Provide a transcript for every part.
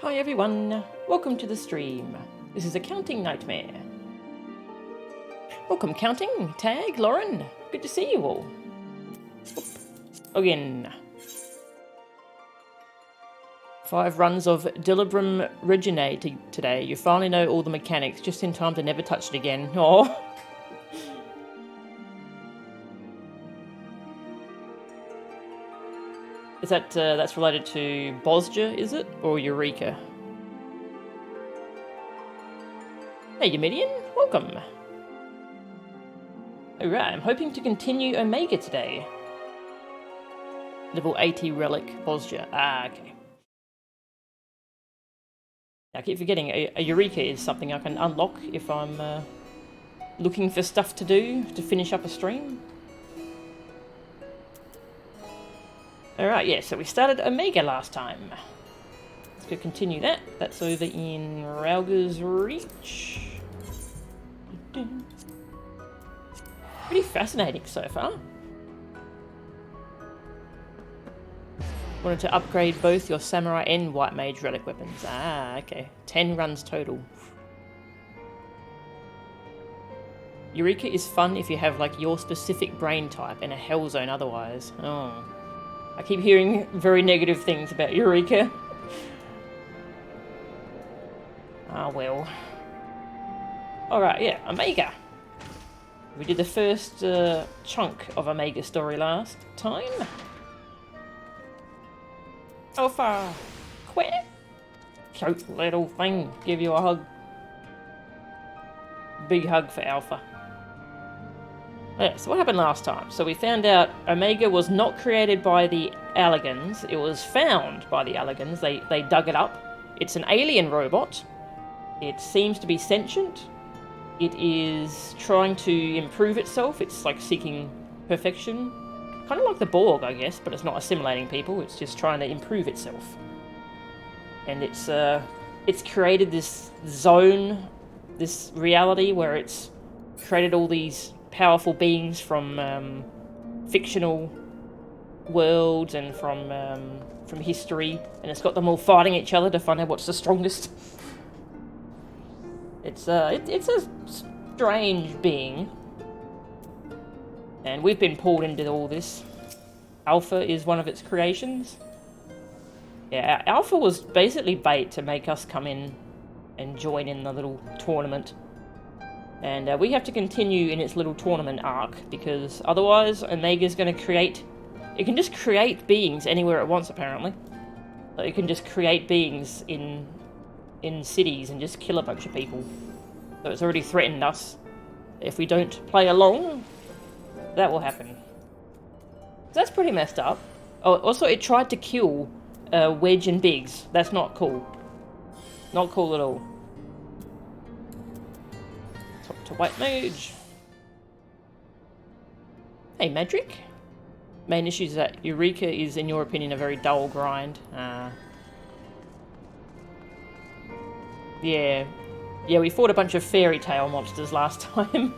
Hi everyone, welcome to the stream. This is a counting nightmare. Welcome counting, Tag, Lauren, good to see you all. Again. 5 runs of Delibrum Regine today. You finally know all the mechanics, just in time to never touch it again. Oh. Is that, that's related to Bosja, is it? Or Eureka? Hey, Yamidian, welcome. Alright, I'm hoping to continue Omega today. Level 80 Relic Bosja. Ah, okay. I keep forgetting, a Eureka is something I can unlock if I'm looking for stuff to do to finish up a stream. Alright, yeah, so we started Omega last time. Let's go continue that. That's over in Rauger's Reach. Pretty fascinating so far. Wanted to upgrade both your Samurai and White Mage relic weapons. Ah, okay. 10 runs total. Eureka is fun if you have, like, your specific brain type and a hell zone otherwise. Oh. I keep hearing very negative things about Eureka. Ah, well. Alright, yeah, Omega. We did the first chunk of Omega story last time. Alpha! Quit! Cute little thing. Give you a hug. Big hug for Alpha. Yeah, so what happened last time? So we found out Omega was not created by the Alligans. It was found by the Alligans. They dug it up. It's an alien robot. It seems to be sentient. It is trying to improve itself. It's like seeking perfection. Kind of like the Borg, I guess, but it's not assimilating people. It's just trying to improve itself. And it's created this zone, this reality where it's created all these powerful beings from fictional worlds and from history, and it's got them all fighting each other to find out what's the strongest. It's a strange being, and we've been pulled into all this. Alpha is one of its creations. Yeah, Alpha was basically bait to make us come in and join in the little tournament. And we have to continue in its little tournament arc, because otherwise Omega's going to create... It can just create beings anywhere it wants, apparently. So it can just create beings in cities and just kill a bunch of people. So it's already threatened us. If we don't play along, that will happen. That's pretty messed up. Oh, also it tried to kill Wedge and Biggs. That's not cool. Not cool at all. Talk to White Mage. Hey, Madrick. Main issue is that Eureka is, in your opinion, a very dull grind. Yeah. Yeah, we fought a bunch of fairy tale monsters last time.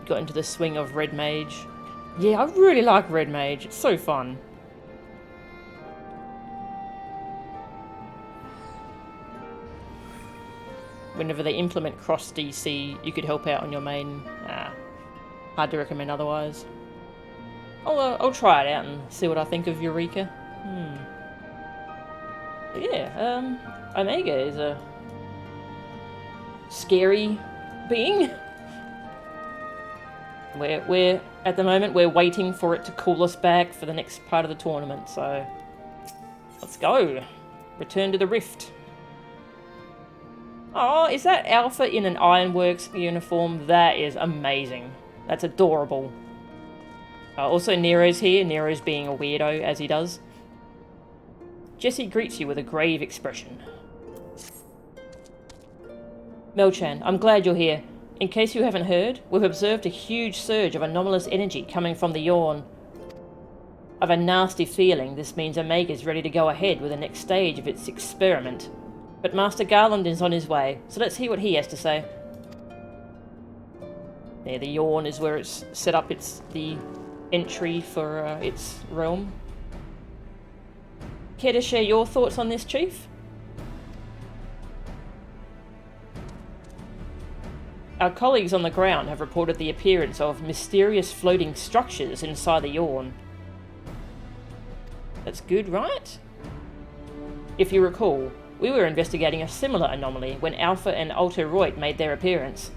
Got into the swing of Red Mage. Yeah, I really like Red Mage. It's so fun. Whenever they implement cross DC, you could help out on your main. Hard to recommend otherwise. I'll try it out and see what I think of Eureka. But yeah, Omega is a scary being. We're at the moment we're waiting for it to call us back for the next part of the tournament. So let's go. Return to the Rift. Oh, is that Alpha in an Ironworks uniform? That is amazing. That's adorable. Also, Nero's here. Nero's being a weirdo, as he does. Jesse greets you with a grave expression. Melchan, I'm glad you're here. In case you haven't heard, we've observed a huge surge of anomalous energy coming from the yawn. I've a nasty feeling this means Omega's ready to go ahead with the next stage of its experiment. But Master Garland is on his way, so let's hear what he has to say. There, the yawn is where it's set up. It's the entry for its realm. Care to share your thoughts on this, Chief? Our colleagues on the ground have reported the appearance of mysterious floating structures inside the yawn. That's good, right? If you recall, we were investigating a similar anomaly when Alpha and Alter Roit made their appearance.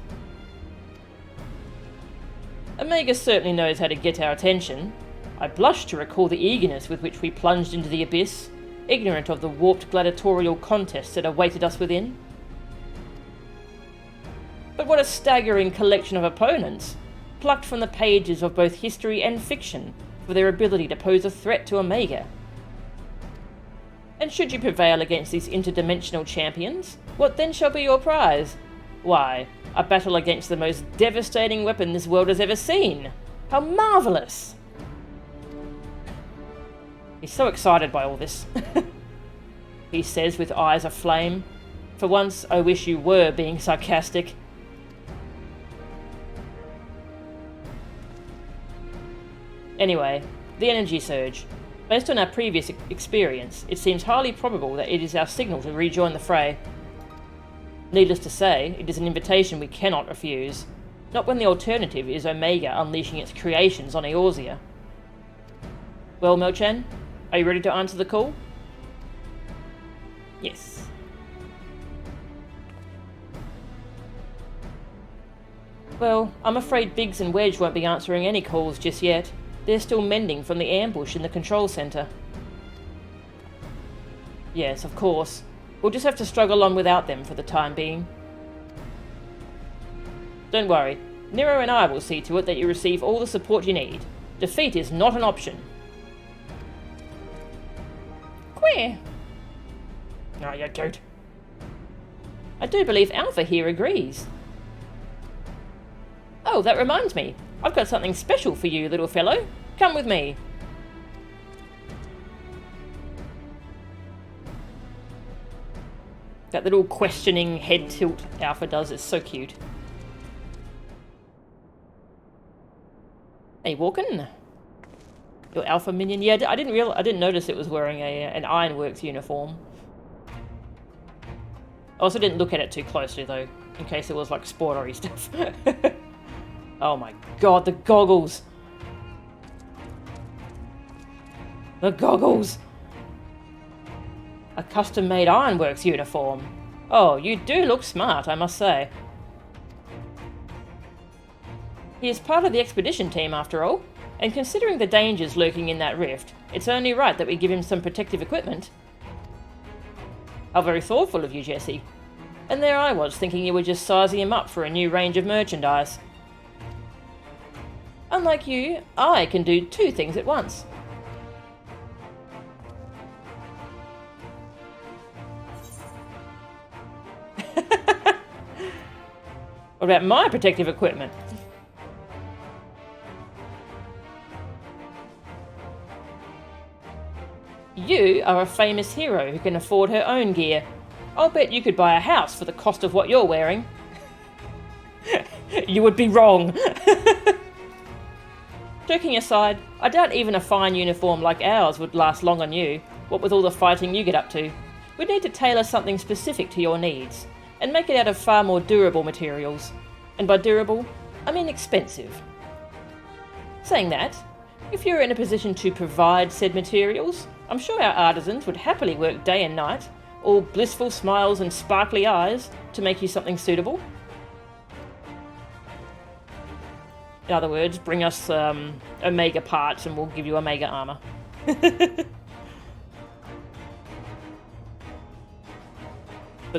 Omega certainly knows how to get our attention. I blush to recall the eagerness with which we plunged into the abyss, ignorant of the warped gladiatorial contests that awaited us within. But what a staggering collection of opponents, plucked from the pages of both history and fiction for their ability to pose a threat to Omega. And should you prevail against these interdimensional champions, what then shall be your prize? Why, a battle against the most devastating weapon this world has ever seen! How marvellous! He's so excited by all this. He says with eyes aflame. For once, I wish you were being sarcastic. Anyway, the energy surge. Based on our previous experience, it seems highly probable that it is our signal to rejoin the fray. Needless to say, it is an invitation we cannot refuse. Not when the alternative is Omega unleashing its creations on Eorzea. Well, Mochan, are you ready to answer the call? Yes. Well, I'm afraid Biggs and Wedge won't be answering any calls just yet. They're still mending from the ambush in the control center. Yes, of course. We'll just have to struggle on without them for the time being. Don't worry. Nero and I will see to it that you receive all the support you need. Defeat is not an option. Queer. Oh, you goat. I do believe Alpha here agrees. Oh, that reminds me. I've got something special for you, little fellow. Come with me. That little questioning head tilt Alpha does is so cute. Hey, Walken. Your Alpha minion. Yeah, I didn't notice it was wearing an Ironworks uniform. I also didn't look at it too closely though, in case it was like spoilery stuff. Oh my god, the goggles! The goggles! A custom-made Ironworks uniform. Oh, you do look smart, I must say. He is part of the expedition team, after all, and considering the dangers lurking in that rift, it's only right that we give him some protective equipment. How very thoughtful of you, Jesse. And there I was, thinking you were just sizing him up for a new range of merchandise. Unlike you, I can do two things at once. What about my protective equipment? You are a famous hero who can afford her own gear. I'll bet you could buy a house for the cost of what you're wearing. You would be wrong. Joking aside, I doubt even a fine uniform like ours would last long on you, what with all the fighting you get up to. We'd need to tailor something specific to your needs, and make it out of far more durable materials. And by durable, I mean expensive. Saying that, if you were in a position to provide said materials, I'm sure our artisans would happily work day and night, all blissful smiles and sparkly eyes, to make you something suitable. In other words, bring us Omega parts and we'll give you Omega armor. The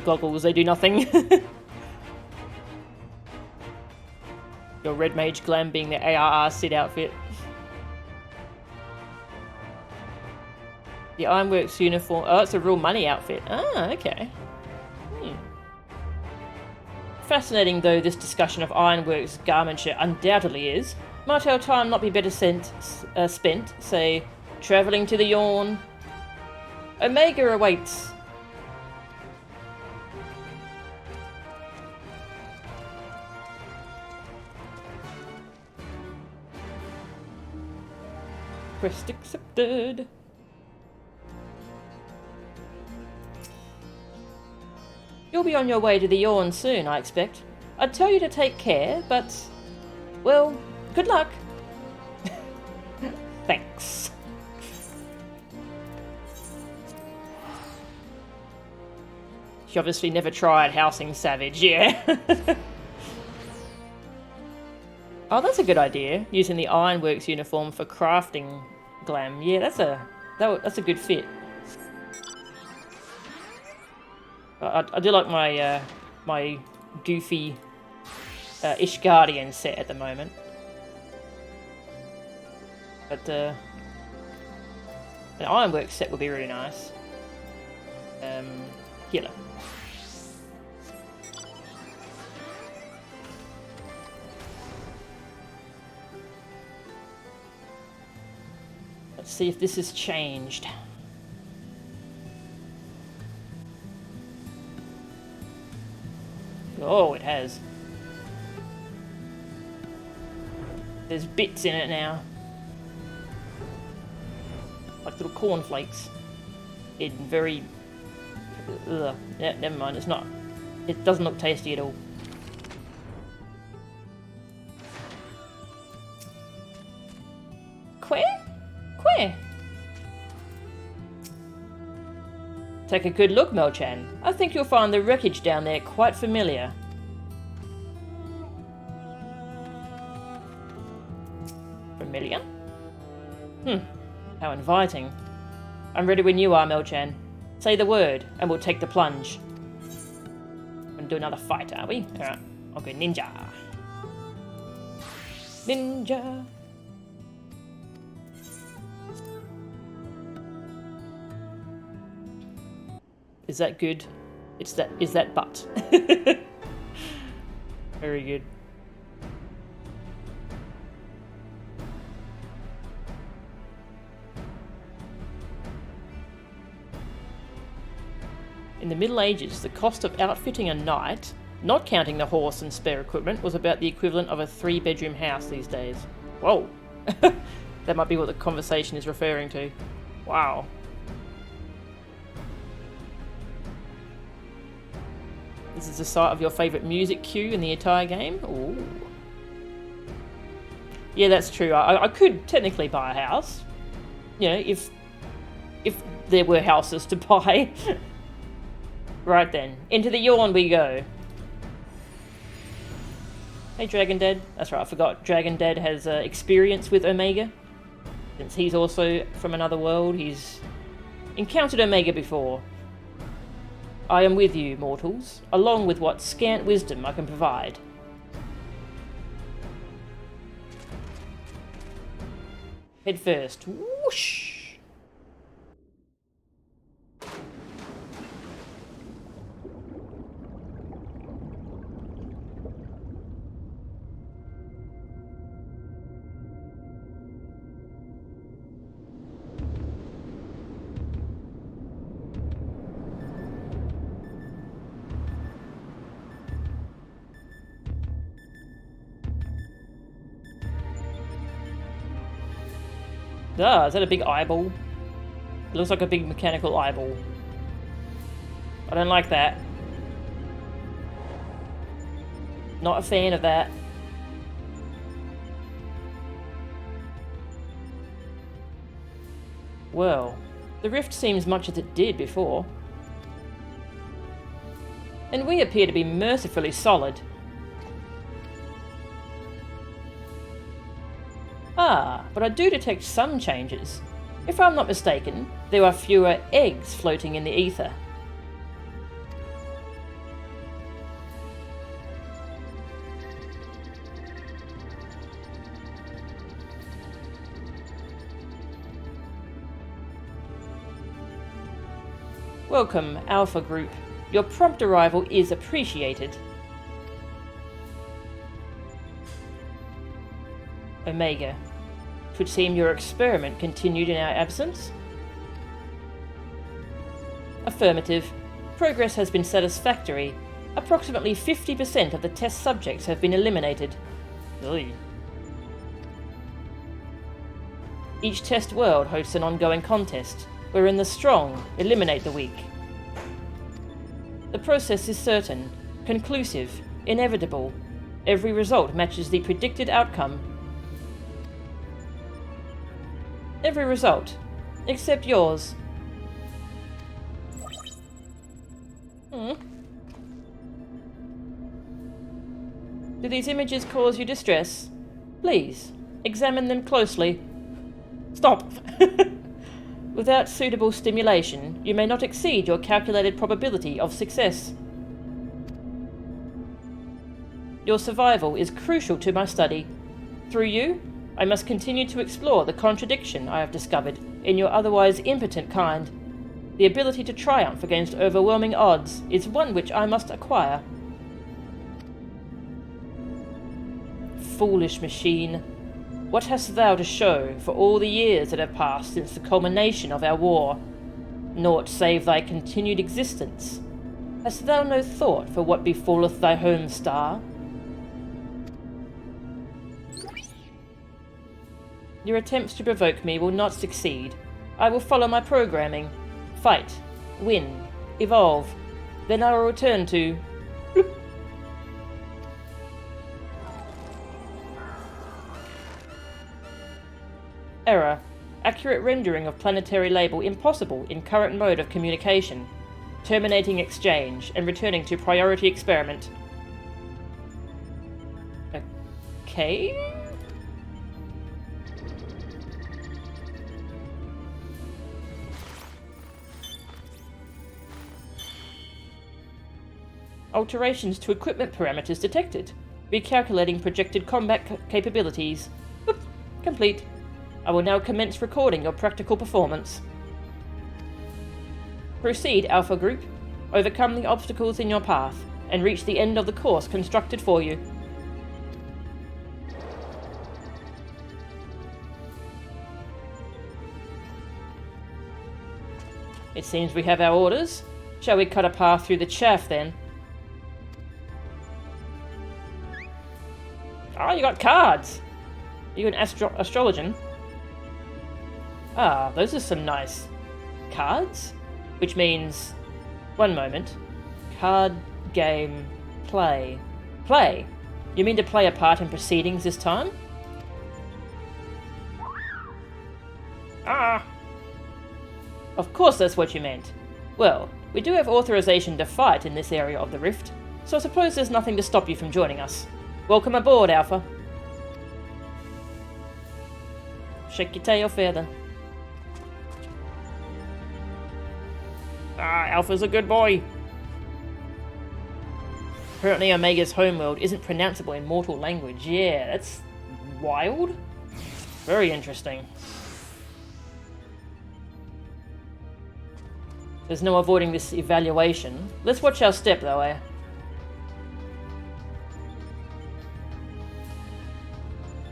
goggles, they do nothing. Your Red Mage Glam being the ARR Sid outfit. The Ironworks uniform. Oh, it's a real money outfit. Ah, okay. Fascinating though this discussion of Ironworks garmentship undoubtedly is, might our time not be better spent, say, travelling to the Yawn? Omega awaits. Quest accepted. You'll be on your way to the Yawn soon, I expect. I'd tell you to take care, but... well, good luck. Thanks. She obviously never tried housing Savage, yeah. Oh, that's a good idea. Using the Ironworks uniform for crafting glam. Yeah, that's a good fit. I do like my my goofy Ishgardian set at the moment. But an Ironworks set would be really nice. Healer. Let's see if this has changed. Oh, it has. There's bits in it now. Like little cornflakes. In very... ugh. Yeah, never mind, it's not... it doesn't look tasty at all. Where? Take a good look, Melchan. I think you'll find the wreckage down there quite familiar. Familiar? How inviting. I'm ready when you are, Melchan. Say the word, and we'll take the plunge. We're gonna do another fight, are we? Alright. Okay, ninja. Ninja. Is that good? Is that butt? Very good. In the Middle Ages, the cost of outfitting a knight, not counting the horse and spare equipment, was about the equivalent of a 3-bedroom house these days. Whoa! That might be what the conversation is referring to. Wow. This is the site of your favourite music cue in the entire game? Ooh. Yeah, that's true. I could technically buy a house. You know, if there were houses to buy. Right then. Into the Yawn we go. Hey, Dragon Dad. That's right, I forgot. Dragon Dad has experience with Omega. Since he's also from another world, he's encountered Omega before. I am with you, mortals, along with what scant wisdom I can provide. Head first. Whoosh! Ah, is that a big eyeball? It looks like a big mechanical eyeball. I don't like that. Not a fan of that. Well, the rift seems much as it did before. And we appear to be mercifully solid. Ah, but I do detect some changes. If I'm not mistaken, there are fewer eggs floating in the ether. Welcome, Alpha Group. Your prompt arrival is appreciated. Omega. Twould seem your experiment continued in our absence? Affirmative. Progress has been satisfactory. Approximately 50% of the test subjects have been eliminated. Oy. Each test world hosts an ongoing contest, wherein the strong eliminate the weak. The process is certain, conclusive, inevitable. Every result matches the predicted outcome. Every result, except yours. Do these images cause you distress? Please, examine them closely. Stop! Without suitable stimulation, you may not exceed your calculated probability of success. Your survival is crucial to my study. Through you, I must continue to explore the contradiction I have discovered in your otherwise impotent kind. The ability to triumph against overwhelming odds is one which I must acquire. Foolish machine, what hast thou to show for all the years that have passed since the culmination of our war? Naught save thy continued existence. Hast thou no thought for what befalleth thy home star? Your attempts to provoke me will not succeed. I will follow my programming. Fight, win, evolve. Then I will return to... Error. Accurate rendering of planetary label impossible in current mode of communication. Terminating exchange and returning to priority experiment. Okay? Alterations to equipment parameters detected. Recalculating projected combat capabilities. Boop. Complete. I will now commence recording your practical performance. Proceed, Alpha Group. Overcome the obstacles in your path, and reach the end of the course constructed for you. It seems we have our orders. Shall we cut a path through the chaff, then? Oh, you got cards! Are you an astrologian? Ah, those are some nice cards. Which means... One moment. Card, game, play. Play? You mean to play a part in proceedings this time? Ah! Of course that's what you meant. Well, we do have authorization to fight in this area of the rift, so I suppose there's nothing to stop you from joining us. Welcome aboard, Alpha. Shake your tail feather. Ah, Alpha's a good boy. Apparently Omega's homeworld isn't pronounceable in mortal language. Yeah, that's wild. Very interesting. There's no avoiding this evaluation. Let's watch our step, though, eh?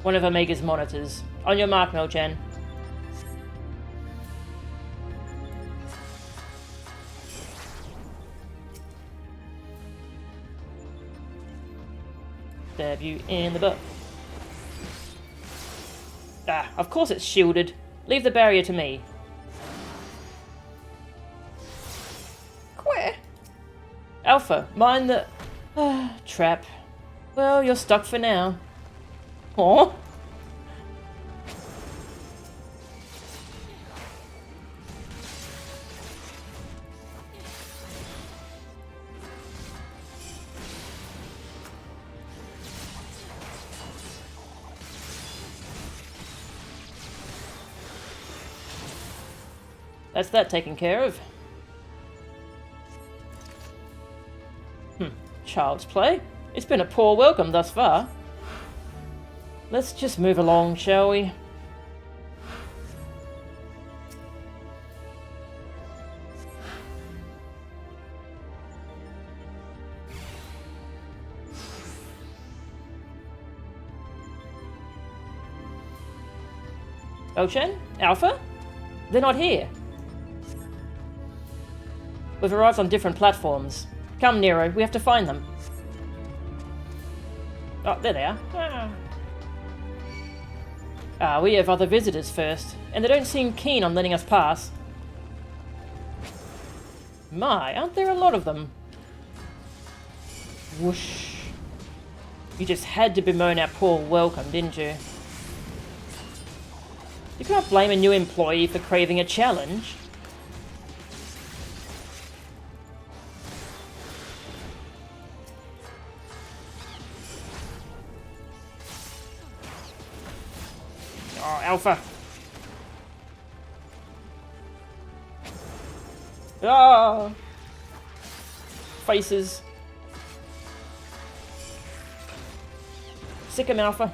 One of Omega's monitors. On your mark, Mel-chan. Stab you in the butt. Ah, of course it's shielded. Leave the barrier to me. Queer. Alpha, mind the... trap. Well, you're stuck for now. Aw. That's that taken care of. Child's play. It's been a poor welcome thus far. Let's just move along, shall we? Mel-chan? Alpha? They're not here. We've arrived on different platforms. Come, Nero, we have to find them. Oh, there they are. We have other visitors first, and they don't seem keen on letting us pass. My, aren't there a lot of them? Whoosh. You just had to bemoan our poor welcome, didn't you? You can't blame a new employee for craving a challenge. Oh, Alpha! Ah! Faces. Sick him, Alpha.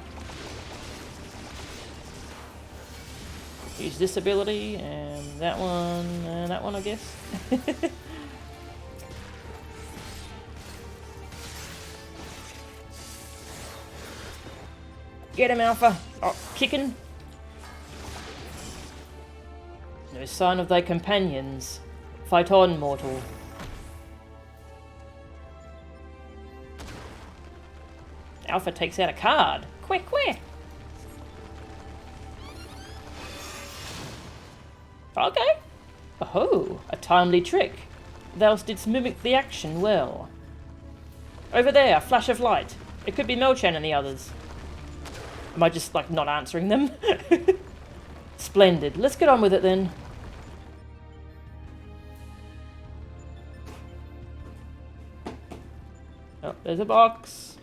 Use this ability, and that one, I guess. Get him, Alpha. Oh, kicking. No sign of thy companions. Fight on, mortal. Alpha takes out a card. Quick, quick. Okay. Oh, a timely trick. Thou didst mimic the action well. Over there, flash of light. It could be Melchan and the others. Am I just, like, not answering them? Splendid. Let's get on with it, then. Oh, there's a box.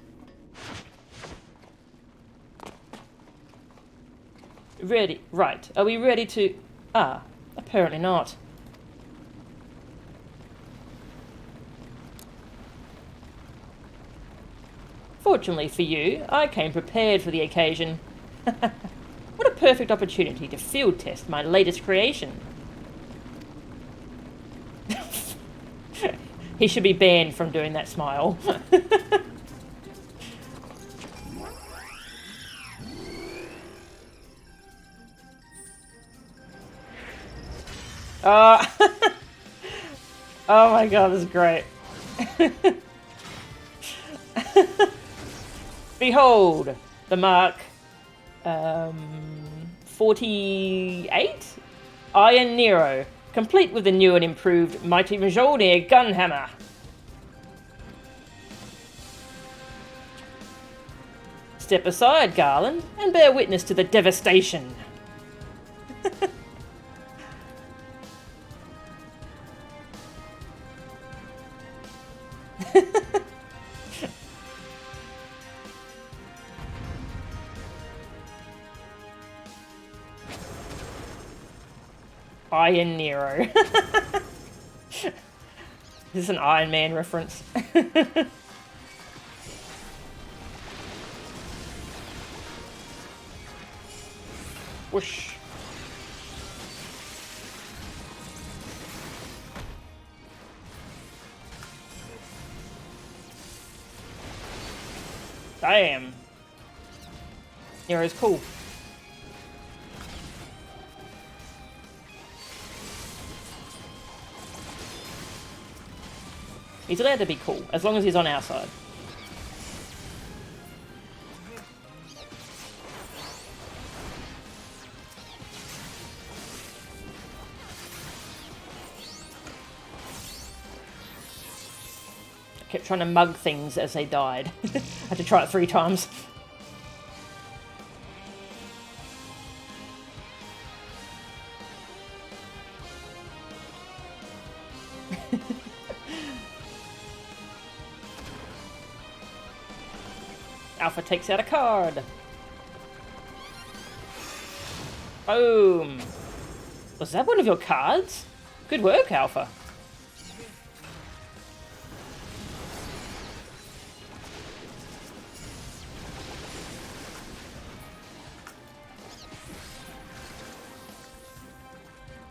Ready. Right. Are we ready to... Ah, apparently not. Fortunately for you, I came prepared for the occasion. What a perfect opportunity to field test my latest creation. He should be banned from doing that smile. Oh my god, this is great. Behold, the mark 48? Iron Nero, complete with the new and improved Mighty Mjolnir Gunhammer. Step aside, Garland, and bear witness to the devastation. Iron Nero. This is an Iron Man reference. Whoosh. Damn. Nero's cool. He's allowed to be cool, as long as he's on our side. I kept trying to mug things as they died. I had to try it 3 times. Alpha takes out a card. Boom. Was that one of your cards? Good work, Alpha.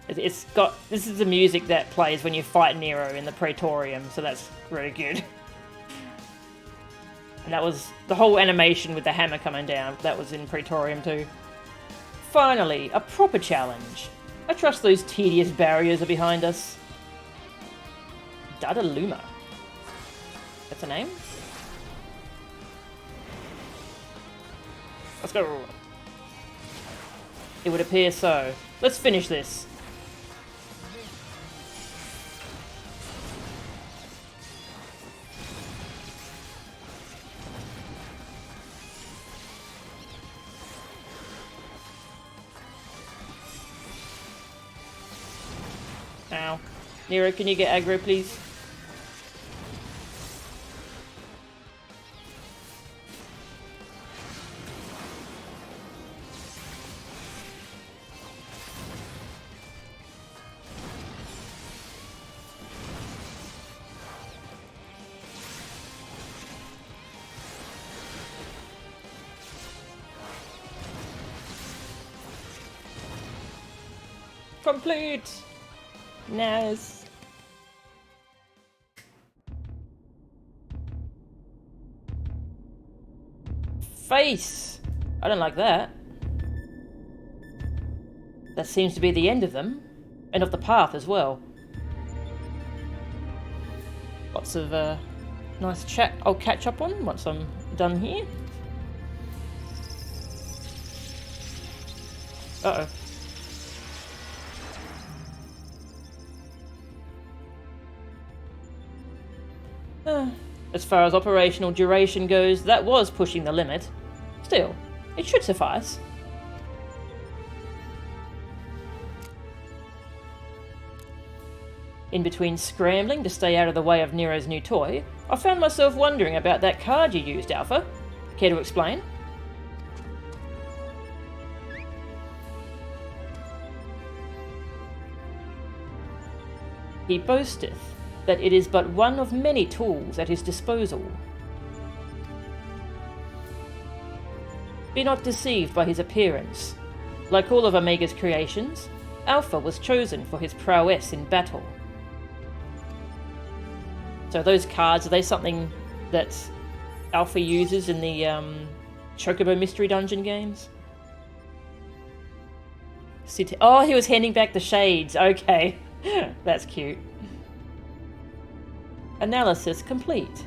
It's got... This is the music that plays when you fight Nero in the Praetorium, so that's really good. And that was the whole animation with the hammer coming down. That was in Praetorium too. Finally, a proper challenge. I trust those tedious barriers are behind us. Dadaluma. That's a name? Let's go. It would appear so. Let's finish this. Ow. Nero, can you get aggro, please? Complete! Nice. Face! I don't like that. That seems to be the end of them. And of the path as well. Lots of nice chat I'll catch up on once I'm done here. Uh-oh. As far as operational duration goes, that was pushing the limit. Still, it should suffice. In between scrambling to stay out of the way of Nero's new toy, I found myself wondering about that card you used, Alpha. Care to explain? He boasteth that it is but one of many tools at his disposal. Be not deceived by his appearance. Like all of Omega's creations, Alpha was chosen for his prowess in battle. So those cards, are they something that Alpha uses in the Chocobo Mystery Dungeon games? Oh, he was handing back the shades. Okay. That's cute. Analysis complete.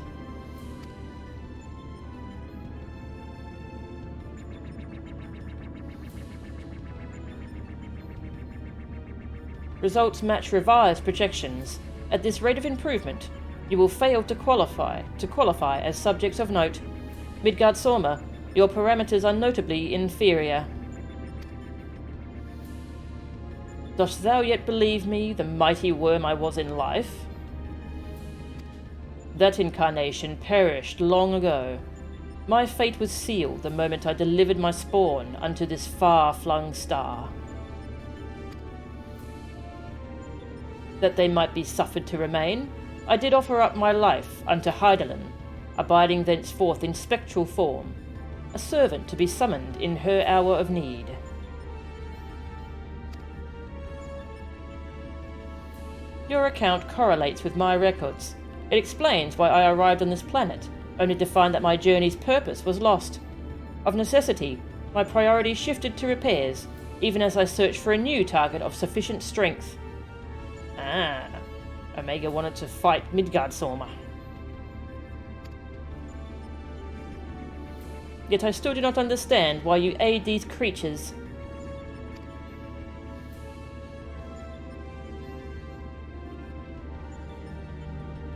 Results match revised projections. At this rate of improvement, you will fail to qualify as subjects of note. Midgard-Sorma, your parameters are notably inferior. Dost thou yet believe me, the mighty worm I was in life? That incarnation perished long ago. My fate was sealed the moment I delivered my spawn unto this far-flung star. That they might be suffered to remain, I did offer up my life unto Hydaelyn, abiding thenceforth in spectral form, a servant to be summoned in her hour of need. Your account correlates with my records. It explains why I arrived on this planet, only to find that my journey's purpose was lost. Of necessity, my priority shifted to repairs, even as I searched for a new target of sufficient strength. Ah, Omega wanted to fight Midgard-Sorma. Yet I still do not understand why you aid these creatures.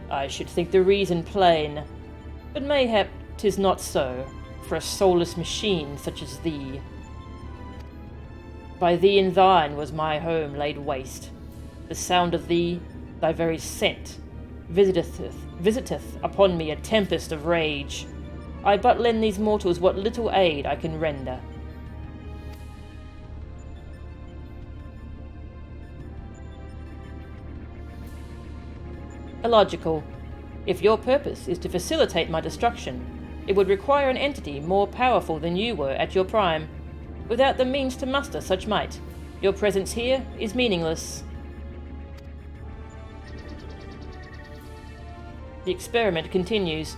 I should think the reason plain, but mayhap 'tis not so, for a soulless machine such as thee. By thee and thine was my home laid waste. The sound of thee, thy very scent, visiteth upon me a tempest of rage. I but lend these mortals what little aid I can render. Illogical. If your purpose is to facilitate my destruction, it would require an entity more powerful than you were at your prime. Without the means to muster such might, your presence here is meaningless. The experiment continues.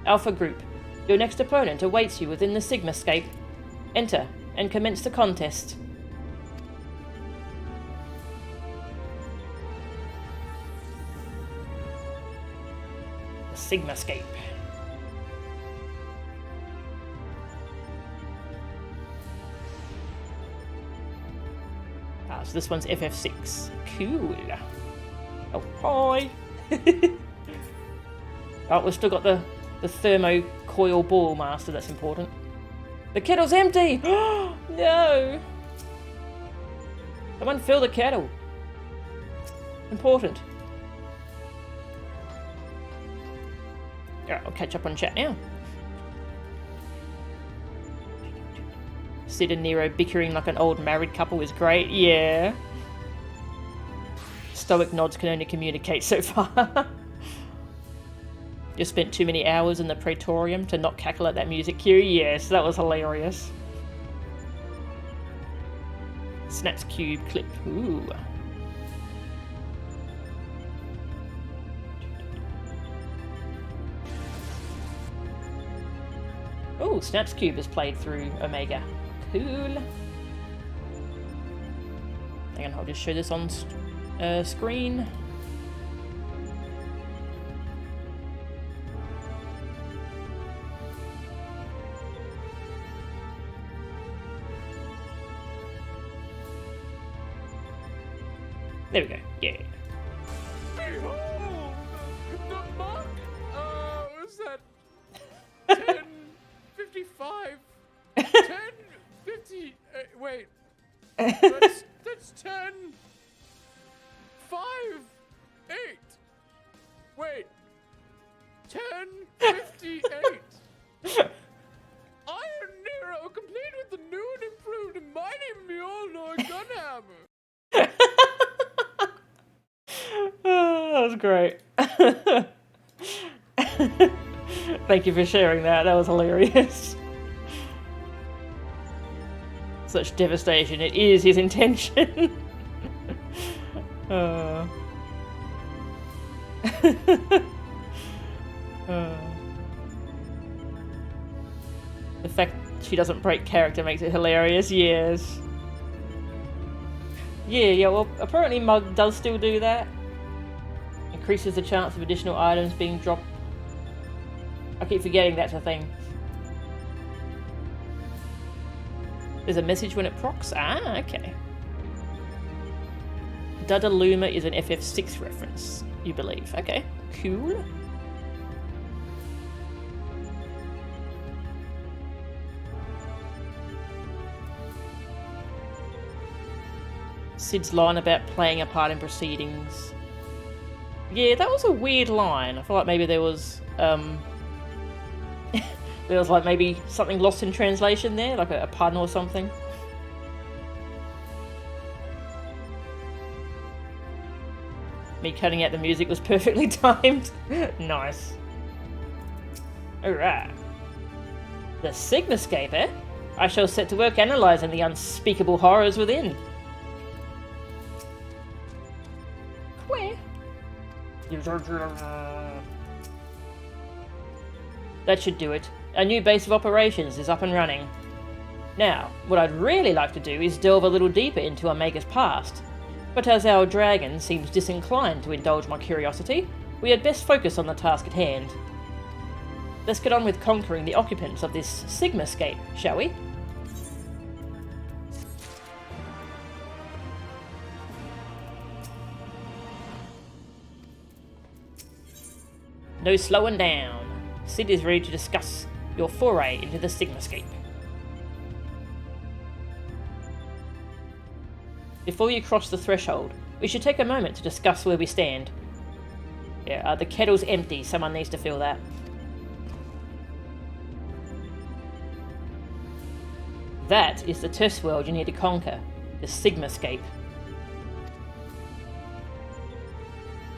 Alpha Group, your next opponent awaits you within the Sigmascape. Enter and commence the contest. Sigmascape. So this one's FF6. Cool. Oh, hi! Oh, we've still got the thermocoil ball master, that's important. The kettle's empty! No! Someone fill the kettle. Important. Alright, I'll catch up on chat now. Sid and Nero bickering like an old married couple is great. Yeah. Stoic nods can only communicate so far. You spent too many hours in the Praetorium to not cackle at that music cue? Yes, that was hilarious. Snaps cube clip. Ooh. Ooh, Snaps cube is played through Omega. Cool. Hang on, I'll just show this on screen. There we go. Yeah. Behold! The mark! What's that? 10:55. 10:50. Wait. That's 10:58. Wait. 10:58. Iron Nero, complete with the new and improved mighty Mjolnir Gunhammer. Oh, that was great. Thank you for sharing that. That was hilarious. Such devastation. It is his intention. The fact she doesn't break character makes it hilarious. Yes. Yeah, well, apparently Mug does still do that. Increases the chance of additional items being dropped. I keep forgetting that's a thing. There's a message when it procs? Ah, okay. Dudaluma is an FF6 reference, you believe. Okay, cool. Sid's line about playing a part in proceedings. Yeah, that was a weird line. I feel like maybe there was like maybe something lost in translation there, like a pun or something. Me cutting out the music was perfectly timed. Nice. Alright. The Sigmascape, eh? I shall set to work analysing the unspeakable horrors within. That should do it. A new base of operations is up and running. Now, what I'd really like to do is delve a little deeper into Omega's past. But as our dragon seems disinclined to indulge my curiosity, we had best focus on the task at hand. Let's get on with conquering the occupants of this Sigmascape, shall we? No slowing down. Sid is ready to discuss your foray into the Sigmascape. Before you cross the threshold, we should take a moment to discuss where we stand. Yeah, the kettle's empty. Someone needs to fill that. That is the test world you need to conquer, the Sigmascape.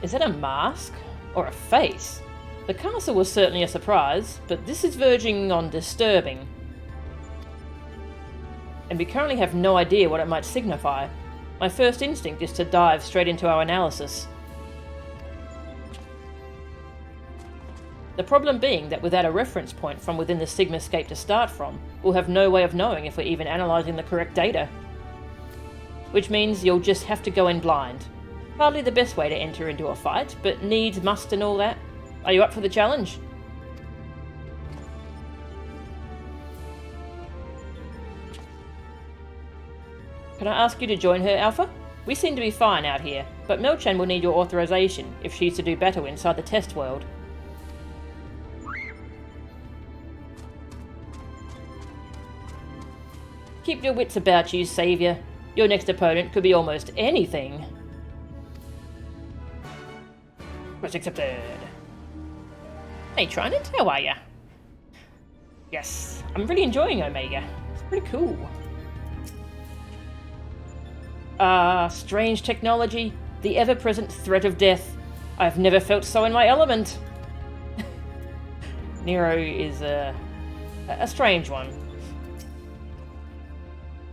Is that a mask? Or a face? The castle was certainly a surprise, but this is verging on disturbing. And we currently have no idea what it might signify. My first instinct is to dive straight into our analysis. The problem being that without a reference point from within the Sigmascape to start from, we'll have no way of knowing if we're even analysing the correct data. Which means you'll just have to go in blind. Hardly the best way to enter into a fight, but needs must and all that. Are you up for the challenge? Can I ask you to join her, Alpha? We seem to be fine out here, but Melchan will need your authorization if she's to do battle inside the test world. Keep your wits about you, Saviour. Your next opponent could be almost anything. Request accepted. Hey Trinant, how are ya? Yes, I'm really enjoying Omega. It's pretty cool. Strange technology. The ever-present threat of death. I've never felt so in my element. Nero is a strange one.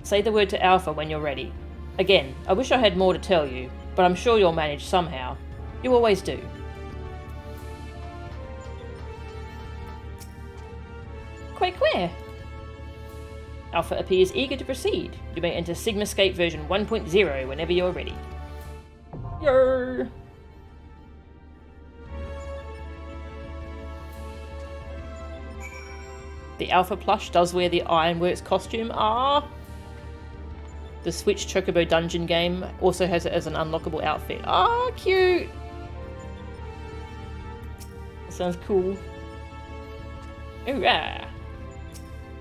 Say the word to Alpha when you're ready. Again, I wish I had more to tell you, but I'm sure you'll manage somehow. You always do. Quake where? Alpha appears eager to proceed. You may enter Sigmascape version 1.0 whenever you're ready. Yo! The Alpha plush does wear the Ironworks costume. Ah! The Switch Chocobo dungeon game also has it as an unlockable outfit. Ah, cute! That sounds cool. Hoorah!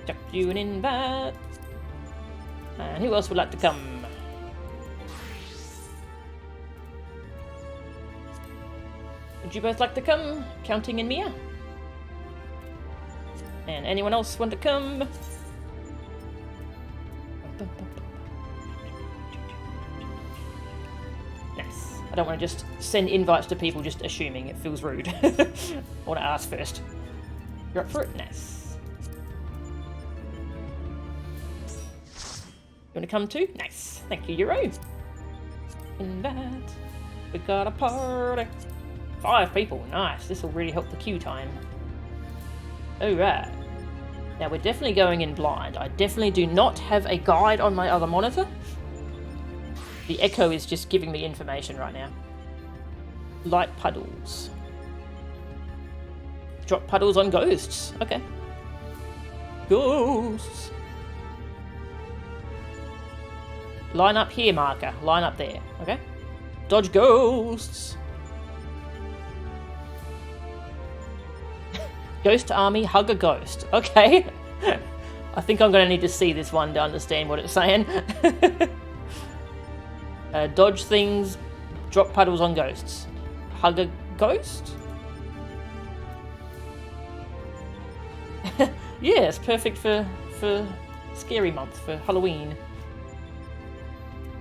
Chuck you an invite. And who else would like to come? Would you both like to come? Counting and Mia? And anyone else want to come? Nice. I don't want to just send invites to people just assuming. It feels rude. I want to ask first. You're up for it? Nice. You want to come too? Nice. Thank you, Euro. Invite. We got a party. 5 people. Nice. This will really help the queue time. Alright. Now we're definitely going in blind. I definitely do not have a guide on my other monitor. The echo is just giving me information right now. Light puddles. Drop puddles on ghosts. Okay. Ghosts. Line up here, marker. Line up there. Okay. Dodge ghosts. Ghost army, hug a ghost. Okay. I think I'm going to need to see this one to understand what it's saying. Dodge things, drop puddles on ghosts. Hug a ghost? Yeah, it's perfect for scary month, for Halloween.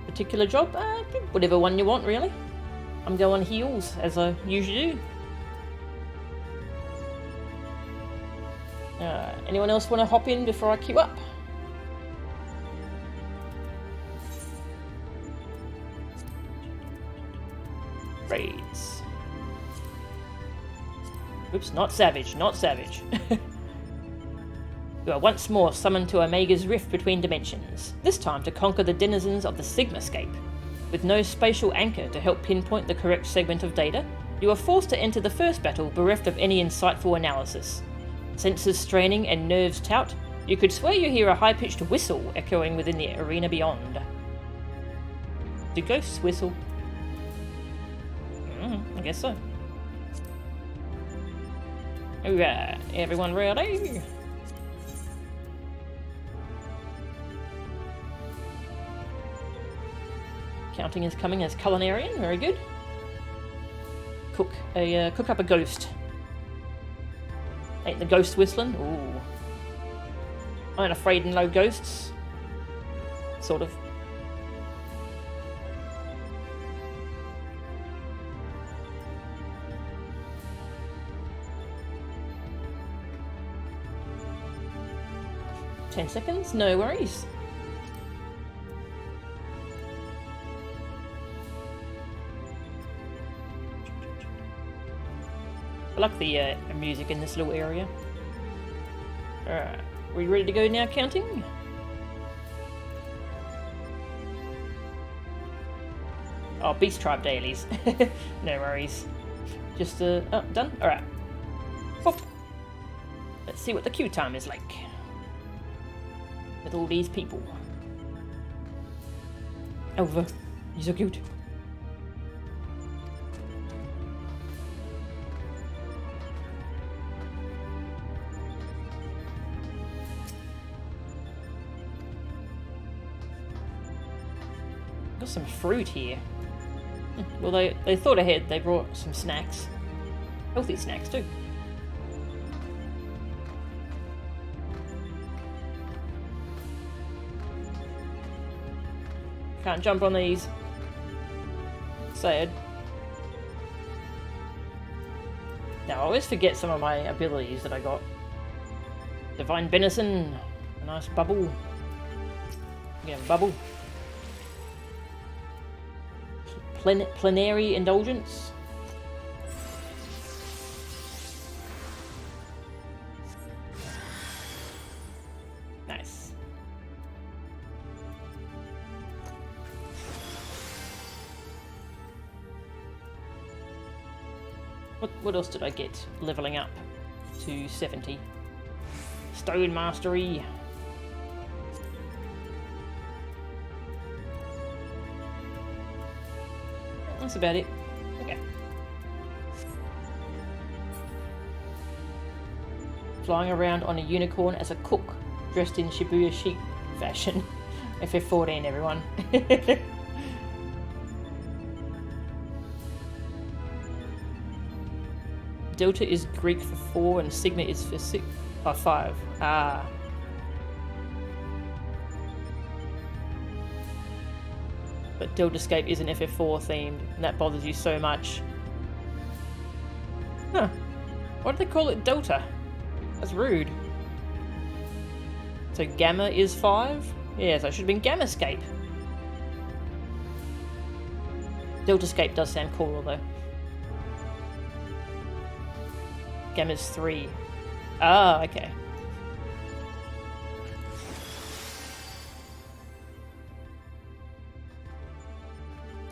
Particular job? Whatever one you want, really. I'm going heals, as I usually do. Anyone else want to hop in before I queue up? Raids. Oops, not savage, not savage. You are once more summoned to Omega's rift between dimensions, this time to conquer the denizens of the Sigmascape. With no spatial anchor to help pinpoint the correct segment of data, you are forced to enter the first battle bereft of any insightful analysis. Senses straining and nerves taut, you could swear you hear a high-pitched whistle echoing within the arena beyond. Do ghosts whistle? I guess so. Alright, everyone ready? Counting is coming as culinarian, very good. Cook up a ghost. Ain't the ghost whistling? Ooh. I ain't afraid of no ghosts. Sort of. "10 seconds? No worries." I like the music in this little area. Alright, we ready to go now, counting? Oh, Beast Tribe dailies. No worries. Just, oh, done? Alright. Hop. Let's see what the queue time is like. With all these people. Over. You're so cute. Got some fruit here. Well, they thought ahead. They brought some snacks. Healthy snacks too. Can't jump on these. Sad. Now, I always forget some of my abilities that I got. Divine Benison. A nice bubble. Yeah, bubble. Plenary Indulgence. Nice. What else did I get leveling up to 70? Stone Mastery. That's about it. Okay. Flying around on a unicorn as a cook, dressed in Shibuya chic fashion. FF14, everyone. Delta is Greek for 4 and Sigma is for 5. Ah. But Deltascape isn't FF4 themed, and that bothers you so much. Huh. Why do they call it Delta? That's rude. So Gamma is 5? Yeah, so it should have been Gammascape. Deltascape does sound cooler though. Gamma's 3. Ah, okay.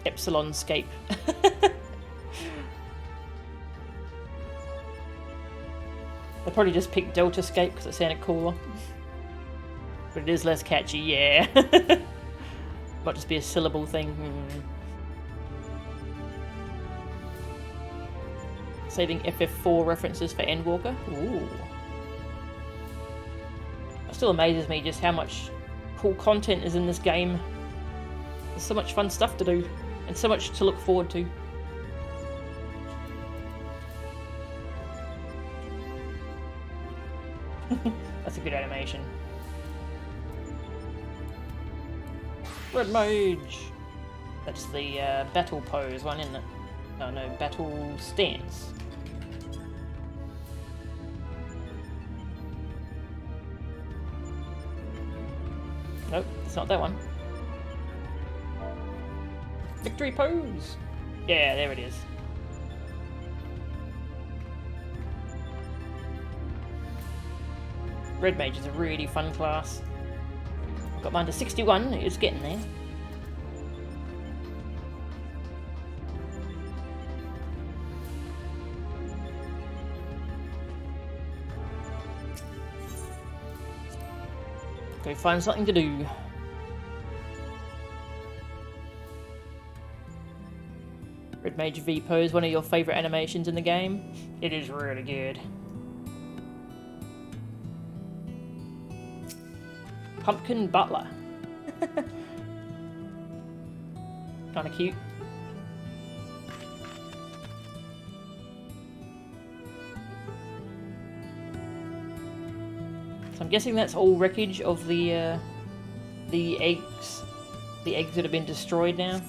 Epsilonscape. They probably just picked Deltascape because it sounded cooler. But it is less catchy, yeah. Might just be a syllable thing. Saving FF4 references for Endwalker. Ooh. It still amazes me just how much cool content is in this game. There's so much fun stuff to do, and so much to look forward to. That's a good animation. Red Mage! That's the battle pose one, isn't it? Oh no, battle stance. Nope, it's not that one. Victory pose! Yeah, there it is. Red Mage is a really fun class. Got mine to 61, it's getting there. Go find something to do. Red Mage V pose, one of your favourite animations in the game. It is really good. Pumpkin Butler. Kinda cute. So I'm guessing that's all wreckage of the eggs. The eggs that have been destroyed now.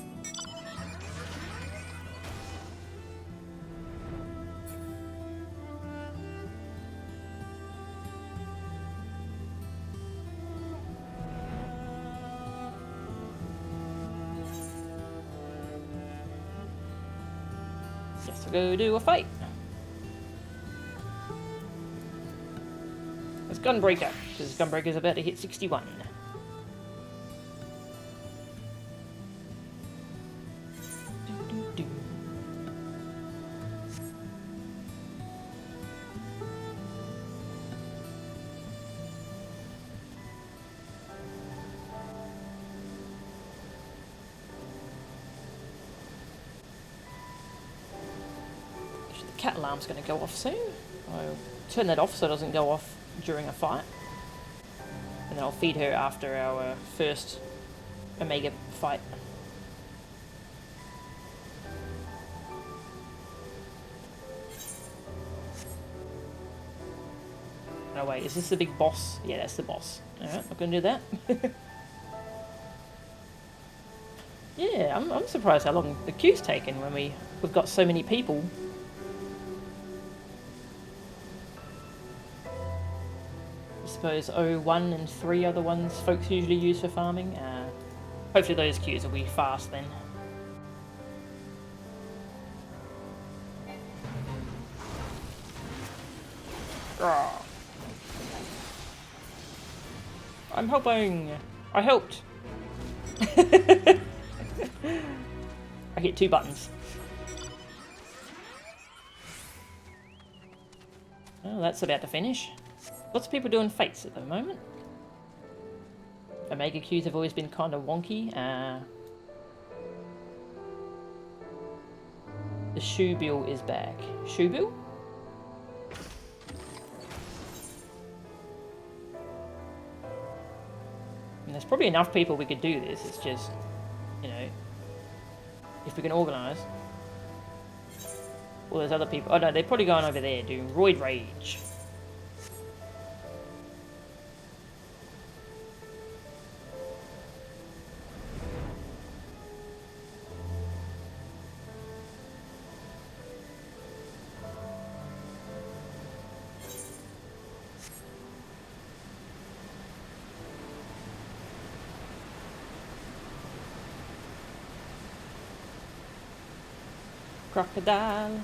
Guess we'll go do a fight. It's Gunbreaker, because Gunbreaker's about to hit 61. The cat alarm's going to go off soon. I'll turn that off so it doesn't go off during a fight. And then I'll feed her after our first Omega fight. Oh wait, is this the big boss? Yeah, that's the boss. Alright, not gonna do that. Yeah, I'm surprised how long the queue's taken when we've got so many people. I suppose 01 and 3 are the ones folks usually use for farming. Hopefully those queues will be fast then. I'm helping! I helped! I hit 2 buttons. Well, that's about to finish. Lots of people doing fates at the moment. Omega queues have always been kind of wonky. The shoe bill is back. Shoe bill? And there's probably enough people we could do this. It's just, you know, if we can organise. Well, there's other people. Oh no, they're probably going over there doing Roid Rage. Crocodile.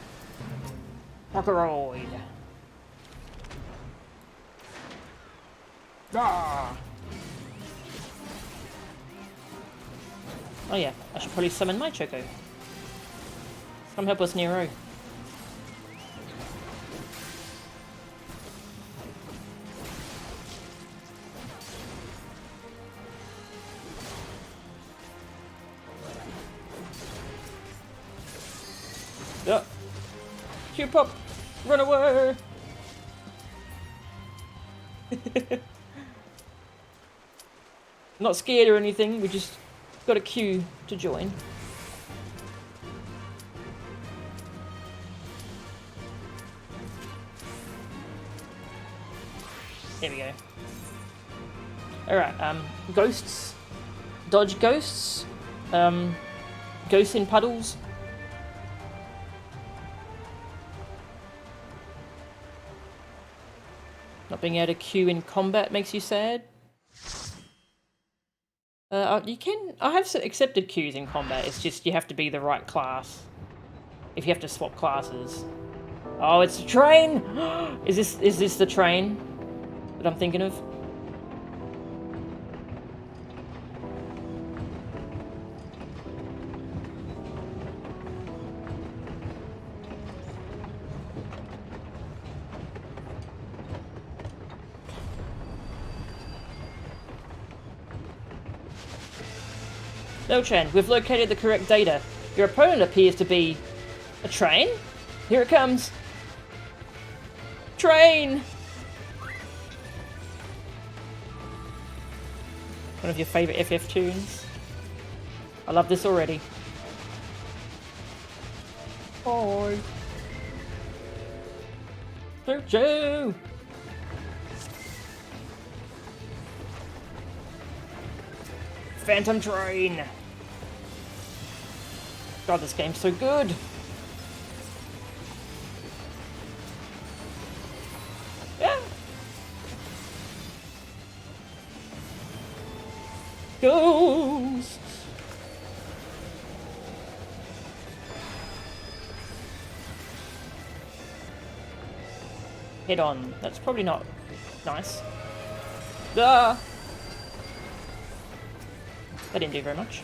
Crocoroid. Ah! Oh yeah, I should probably summon my Choco. Come help us, Nero. Yeah. Q-pop! Run away! Not scared or anything, we just got a queue to join. There we go. Alright, ghosts. Dodge ghosts. Ghosts in puddles. Not being able to queue in combat makes you sad. You can. I have accepted queues in combat. It's just you have to be the right class. If you have to swap classes. Oh, it's a train. Is this the train that I'm thinking of? No-chan, we've located the correct data. Your opponent appears to be a train. Here it comes. Train! One of your favourite FF tunes. I love this already. Bye. Choo-choo! Phantom Train! God, this game's so good! Yeah! Ghosts! Head on. That's probably not nice. Ah! That didn't do very much.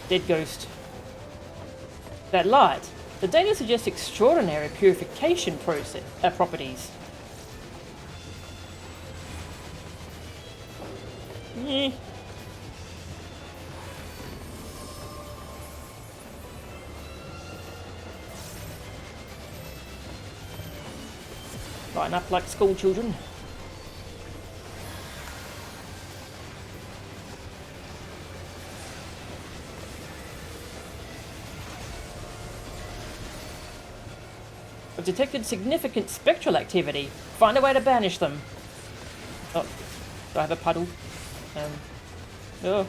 Dead ghost. That light. The data suggests extraordinary purification properties. Yeah. Lighten up like school children. I've detected significant spectral activity. Find a way to banish them. Oh, do I have a puddle? Oh.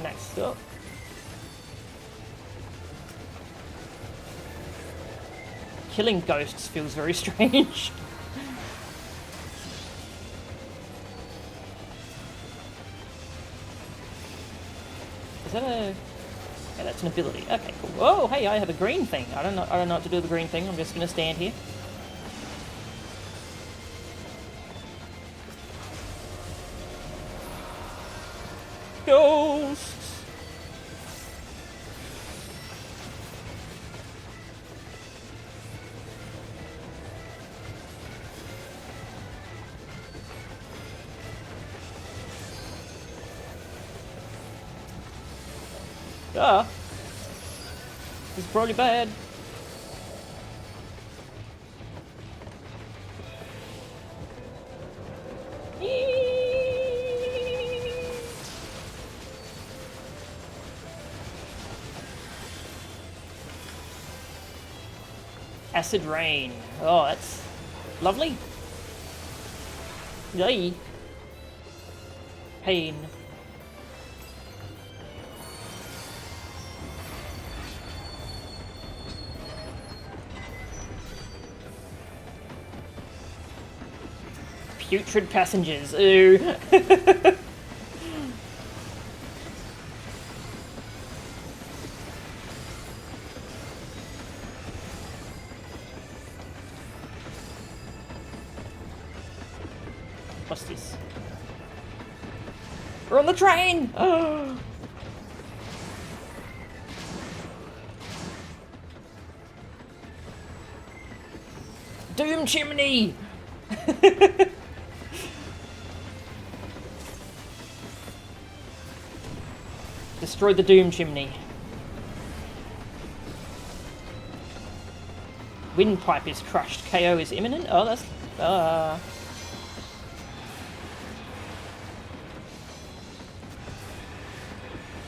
Nice. Oh. Killing ghosts feels very strange. Is that a... Yeah, that's an ability. Okay, cool. Oh, hey, I have a green thing. I don't know what to do with the green thing. I'm just gonna stand here. Ghosts! Ah! This is probably bad. Acid rain. Oh, that's lovely. Yay. Pain. Putrid passengers. Ooh. What's this? We're on the train! Oh. Doom chimney! Destroy the doom chimney. Windpipe is crushed. KO is imminent. Oh, that's...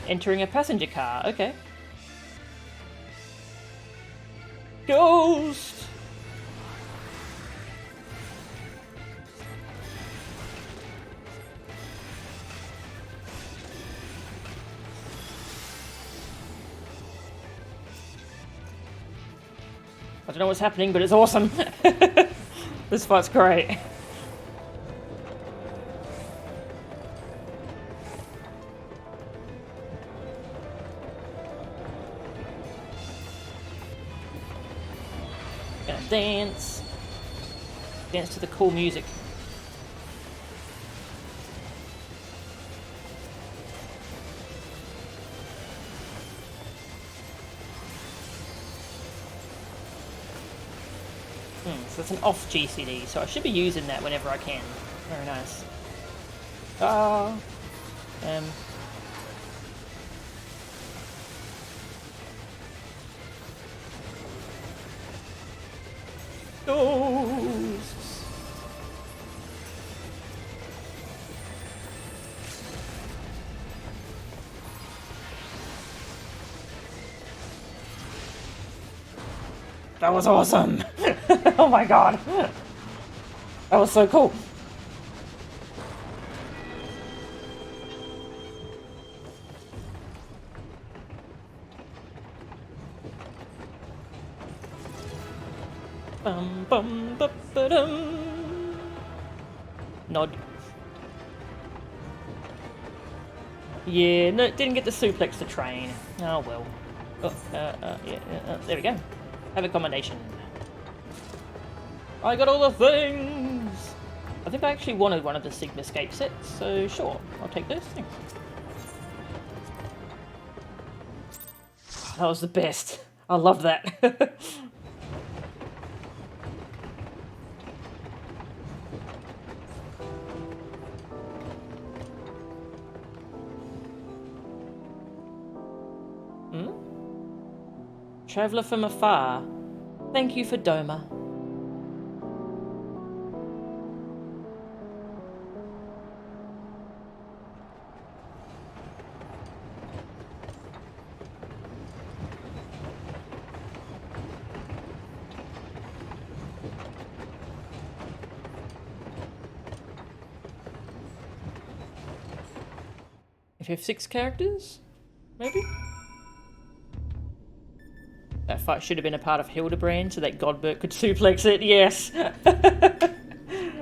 Entering a passenger car. Okay. Ghost! I don't know what's happening, but it's awesome. This fight's great. Gonna dance. Dance to the cool music. So that's an off GCD, so I should be using that whenever I can. Very nice. Ah. Ghosts. That was awesome! Oh my god! That was so cool! Bum bum ba ba dum. Nod. Yeah, no, didn't get the suplex to train. Oh well. Oh, there we go. Have accommodation. I got all the things! I think I actually wanted one of the Sigma Escape sets, so sure, I'll take those things. That was the best. I love that. Traveller from afar, thank you for Doma. FF6 characters? Maybe? That fight should have been a part of Hildebrand so that Godbert could suplex it. Yes!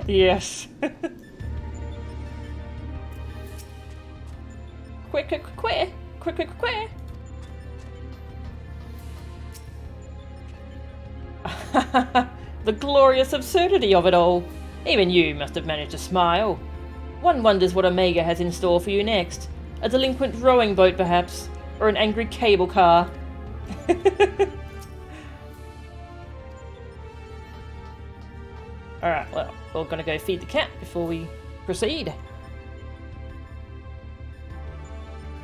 Yes! Quick, quick, quick, quick, quick, quick! The glorious absurdity of it all. Even you must have managed to smile. One wonders what Omega has in store for you next. A delinquent rowing boat, perhaps? Or an angry cable car? Alright, well, we're gonna go feed the cat before we proceed.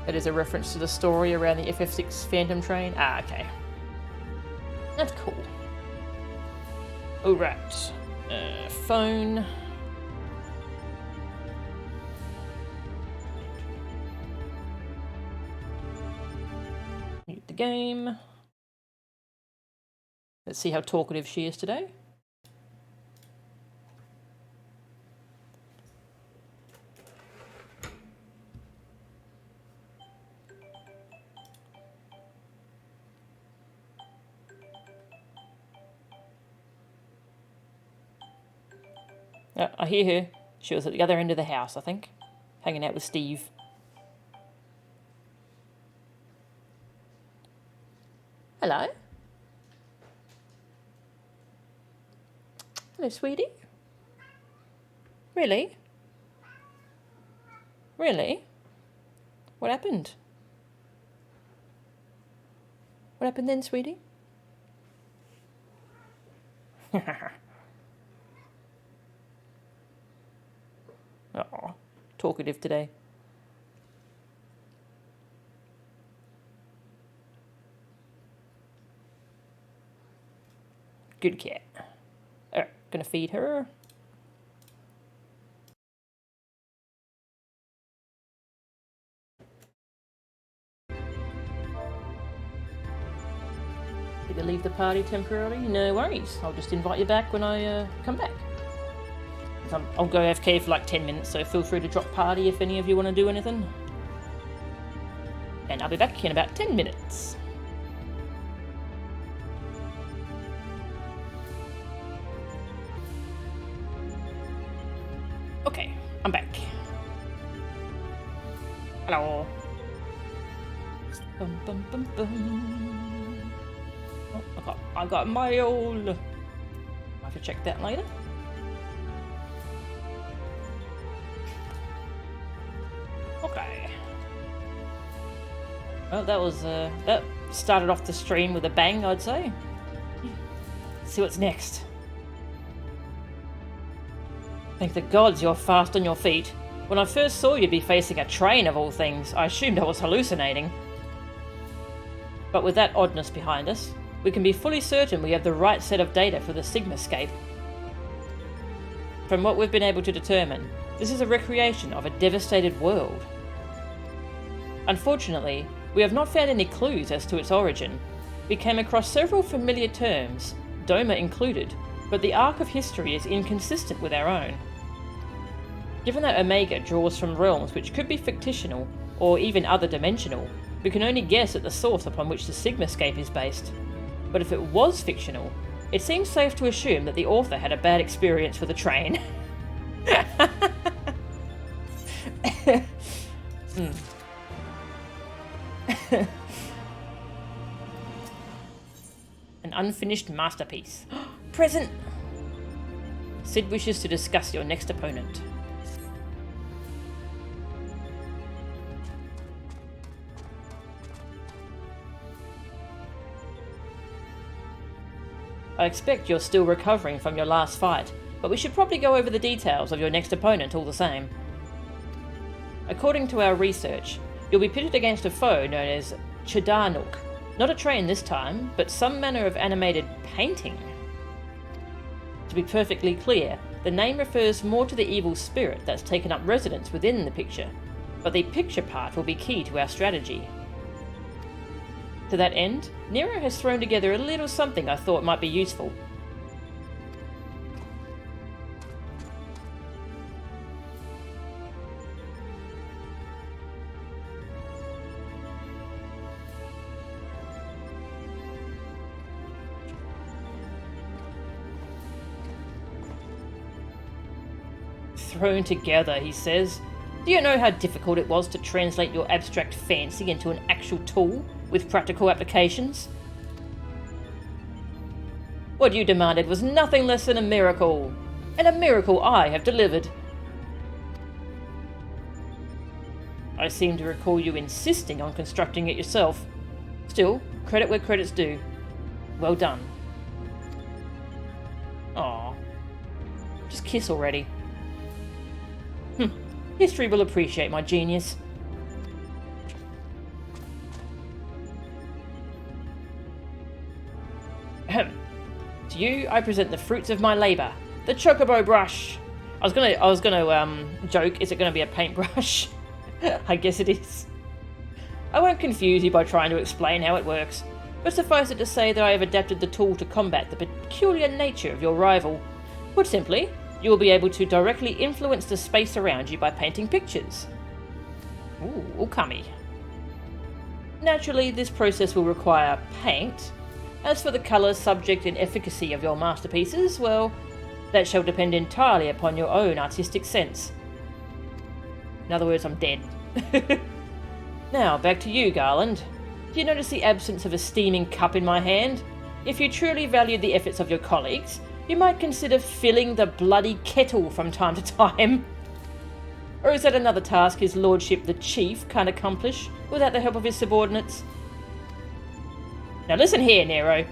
That is a reference to the story around the FF6 Phantom train. Ah, okay. That's cool. Alright. Phone. Mute the game. Let's see how talkative she is today. I hear her. She was at the other end of the house, I think. Hanging out with Steve. Hello? Hello, sweetie? Really? Really? What happened? What happened then, sweetie? Oh, talkative today. Good cat. Alright, gonna feed her. Need to leave the party temporarily? No worries. I'll just invite you back when I come back. I'll go AFK for like 10 minutes, so feel free to drop party if any of you want to do anything. And I'll be back in about 10 minutes. Okay, I'm back. Hello. Bum, bum, bum, bum. Oh, I got mail. I'll have to check that later. Okay. Well, that was that started off the stream with a bang, I'd say. Let's see what's next. Thank the gods you're fast on your feet. When I first saw you be facing a train of all things, I assumed I was hallucinating. But with that oddness behind us, we can be fully certain we have the right set of data for the Sigmascape. From what we've been able to determine, this is a recreation of a devastated world. Unfortunately, we have not found any clues as to its origin. We came across several familiar terms, Doma included, but the arc of history is inconsistent with our own. Given that Omega draws from realms which could be fictional, or even other dimensional, we can only guess at the source upon which the Sigmascape is based. But if it was fictional, it seems safe to assume that the author had a bad experience with a train. An unfinished masterpiece. Present! Sid wishes to discuss your next opponent. I expect you're still recovering from your last fight, but we should probably go over the details of your next opponent all the same. According to our research, you'll be pitted against a foe known as Chedarnook. Not a train this time, but some manner of animated painting. To be perfectly clear, the name refers more to the evil spirit that's taken up residence within the picture, but the picture part will be key to our strategy. To that end, Nero has thrown together a little something I thought might be useful. thrown together, he says. Do you know how difficult it was to translate your abstract fancy into an actual tool with practical applications? What you demanded was nothing less than a miracle, and a miracle I have delivered. I seem to recall you insisting on constructing it yourself. Still, credit where credit's due. Well done. Aw. Just kiss already. History will appreciate my genius. Ahem. To you, I present the fruits of my labour, the Chocobo Brush. I was gonna joke, is it gonna be a paintbrush? I guess it is. I won't confuse you by trying to explain how it works, but suffice it to say that I have adapted the tool to combat the peculiar nature of your rival. Put simply, you will be able to directly influence the space around you by painting pictures. Ooh, ukami. Naturally, this process will require paint. As for the colour, subject and efficacy of your masterpieces, well, that shall depend entirely upon your own artistic sense. In other words, I'm dead. Now, back to you, Garland. Do you notice the absence of a steaming cup in my hand? If you truly valued the efforts of your colleagues, you might consider filling the bloody kettle from time to time. Or is that another task his lordship the chief can't accomplish without the help of his subordinates? Now listen here, Nero.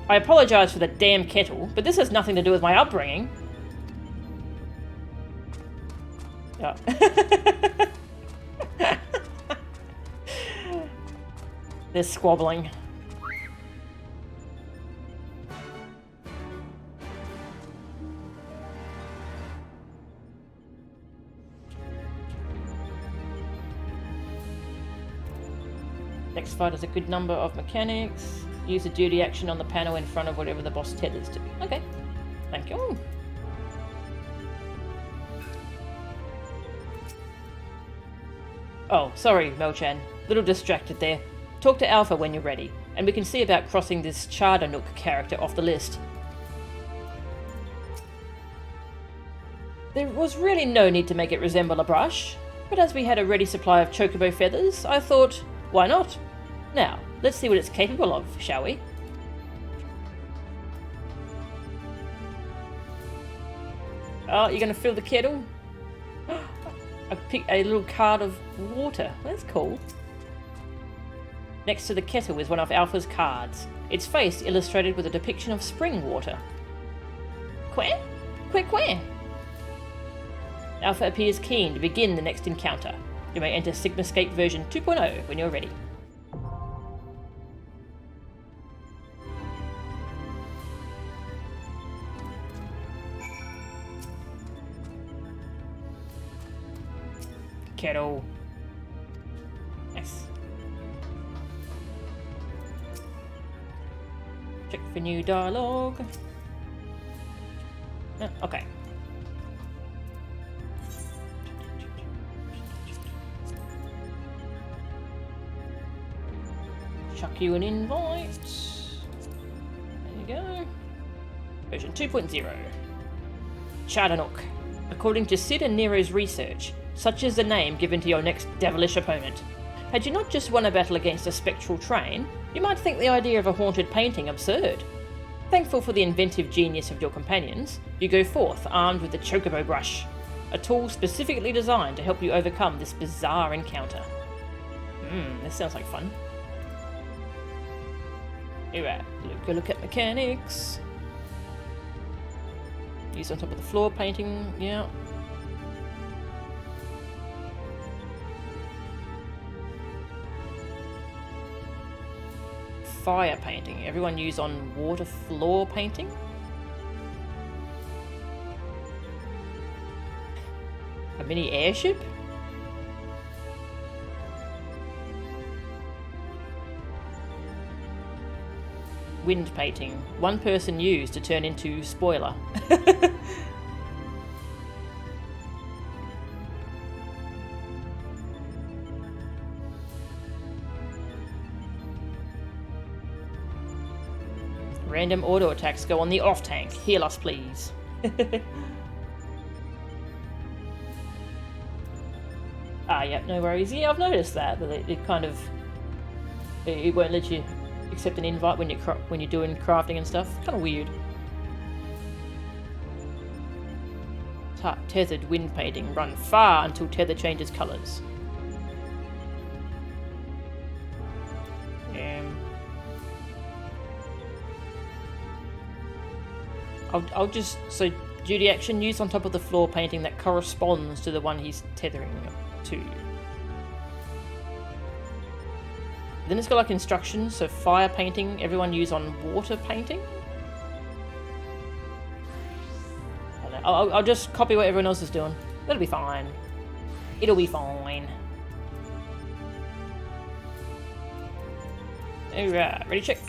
I apologise for the damn kettle, but this has nothing to do with my upbringing. Oh. They're squabbling. Next fight has a good number of mechanics. Use a duty action on the panel in front of whatever the boss tethers to. Okay. Thank you. Oh, sorry, Melchan. Little distracted there. Talk to Alpha when you're ready, and we can see about crossing this Chardanook character off the list. There was really no need to make it resemble a brush, but as we had a ready supply of chocobo feathers, I thought, why not? Now, let's see what it's capable of, shall we? Oh, you're going to fill the kettle? I picked a little card of water. That's cool. Next to the kettle is one of Alpha's cards. Its face illustrated with a depiction of spring water. Quack? Quack quack. Alpha appears keen to begin the next encounter. You may enter Sigmascape version 2.0 when you're ready. Kettle. Nice. Check for new dialogue. Oh, okay. Chuck you an invite. There you go. Version 2.0. Chardanook. According to Sid and Nero's research, such is the name given to your next devilish opponent. Had you not just won a battle against a spectral train, you might think the idea of a haunted painting absurd. Thankful for the inventive genius of your companions, you go forth armed with the Chocobo Brush, a tool specifically designed to help you overcome this bizarre encounter. This sounds like fun. Alright, go look at mechanics. Use on top of the floor painting, yeah. Fire painting. Everyone use on water floor painting? A mini airship? Wind painting. One person used to turn into spoiler. Random auto attacks go on the off tank. Heal us, please. Ah, yeah, no worries. Yeah, I've noticed that it kind of it won't let you accept an invite when you're doing crafting and stuff. Kind of weird. Tethered wind painting. Run far until tether changes colours. I'll just so duty action use on top of the floor painting that corresponds to the one he's tethering to. Then it's got like instructions, so fire painting, everyone use on water painting. I don't know. I'll just copy what everyone else is doing. That'll be fine. It'll be fine. Alright, ready, check.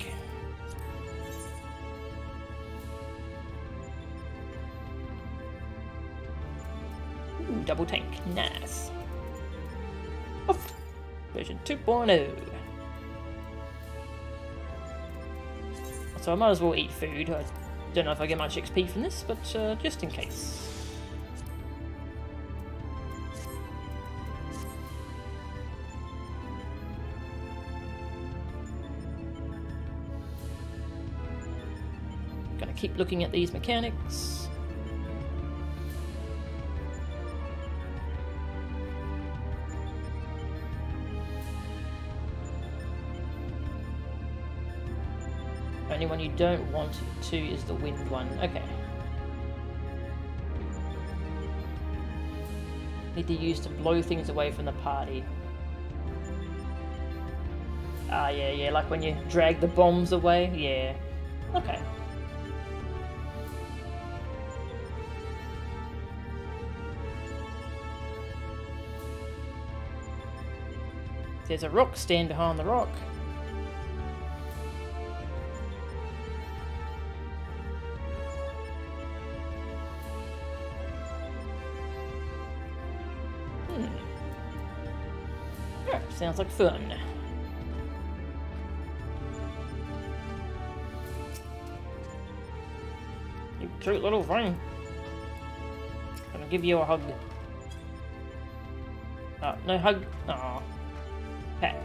Ooh, double tank, nice. Off. Version 2.0. So I might as well eat food. I don't know if I get much XP from this, but just in case. Gonna keep looking at these mechanics. Only one you don't want to is the wind one. Okay. Need to use to blow things away from the party. Ah, yeah, like when you drag the bombs away. Yeah. Okay. If there's a rock, stand behind the rock. Sounds like fun. You cute little thing. Gonna give you a hug. Oh, no hug. Aw. Pat.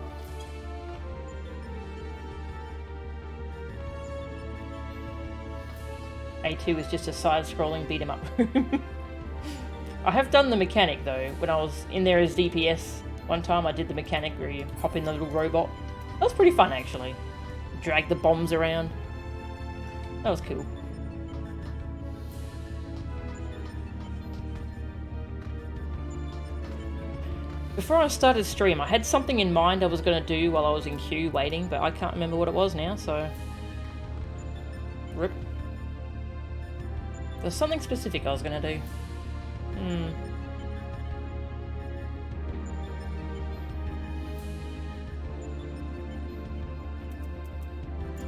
A2 is just a side-scrolling beat-em-up. I have done the mechanic though. When I was in there as DPS, one time I did the mechanic where you hop in the little robot. That was pretty fun actually. Drag the bombs around. That was cool. Before I started stream, I had something in mind I was going to do while I was in queue waiting, but I can't remember what it was now, so... Rip. There's something specific I was going to do.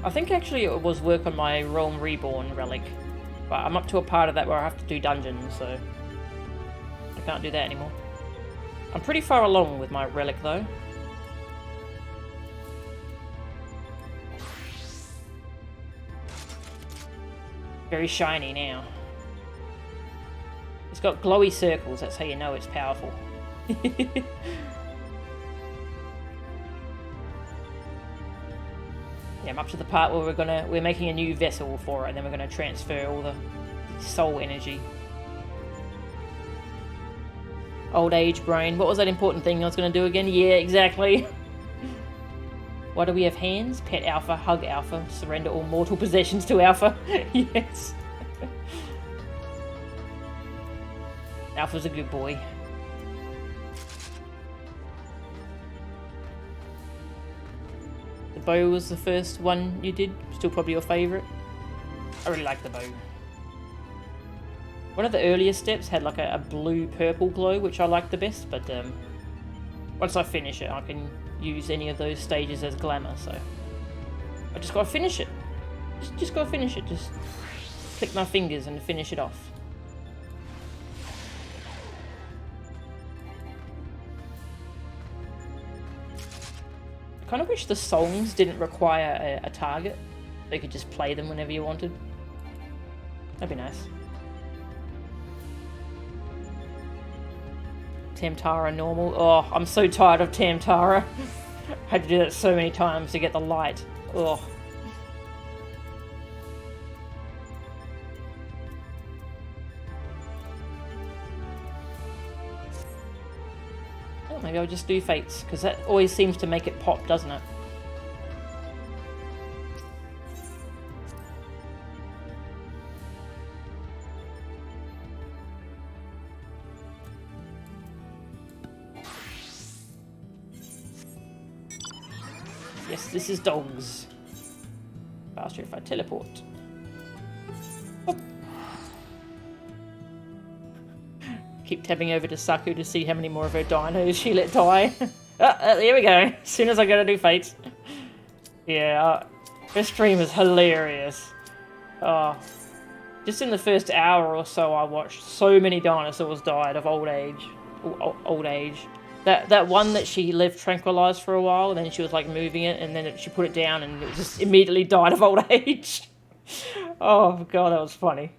I think actually it was work on my Realm Reborn relic, but I'm up to a part of that where I have to do dungeons, so I can't do that anymore. I'm pretty far along with my relic though. Very shiny now. It's got glowy circles, that's how you know it's powerful. Yeah, I'm up to the part where we're making a new vessel for it, and then we're gonna transfer all the soul energy. Old age brain. What was that important thing I was gonna do again? Yeah, exactly. Why do we have hands? Pet Alpha, hug Alpha, surrender all mortal possessions to Alpha. Yes. Alpha's a good boy. The bow was the first one you did. Still probably your favourite. I really like the bow. One of the earlier steps had like a blue-purple glow, which I like the best, but once I finish it, I can use any of those stages as glamour, so... I just gotta finish it. Just gotta finish it. Just click my fingers and finish it off. I kind of wish the songs didn't require a target. So you could just play them whenever you wanted. That'd be nice. Tamtara normal. Oh, I'm so tired of Tamtara. Had to do that so many times to get the light. Oh. Oh, maybe I'll just do Fates, because that always seems to make it pop, doesn't it? Yes, this is dogs. Faster if I teleport. Oh. Keep tabbing over to Saku to see how many more of her dinos she let die. There we go. As soon as I go to do Fates. Yeah, her stream is hilarious. Just in the first hour or so I watched, so many dinosaurs died of old age. Old age. That one that she left tranquilized for a while, and then she was like moving it, and then she put it down, and it just immediately died of old age. Oh god, that was funny.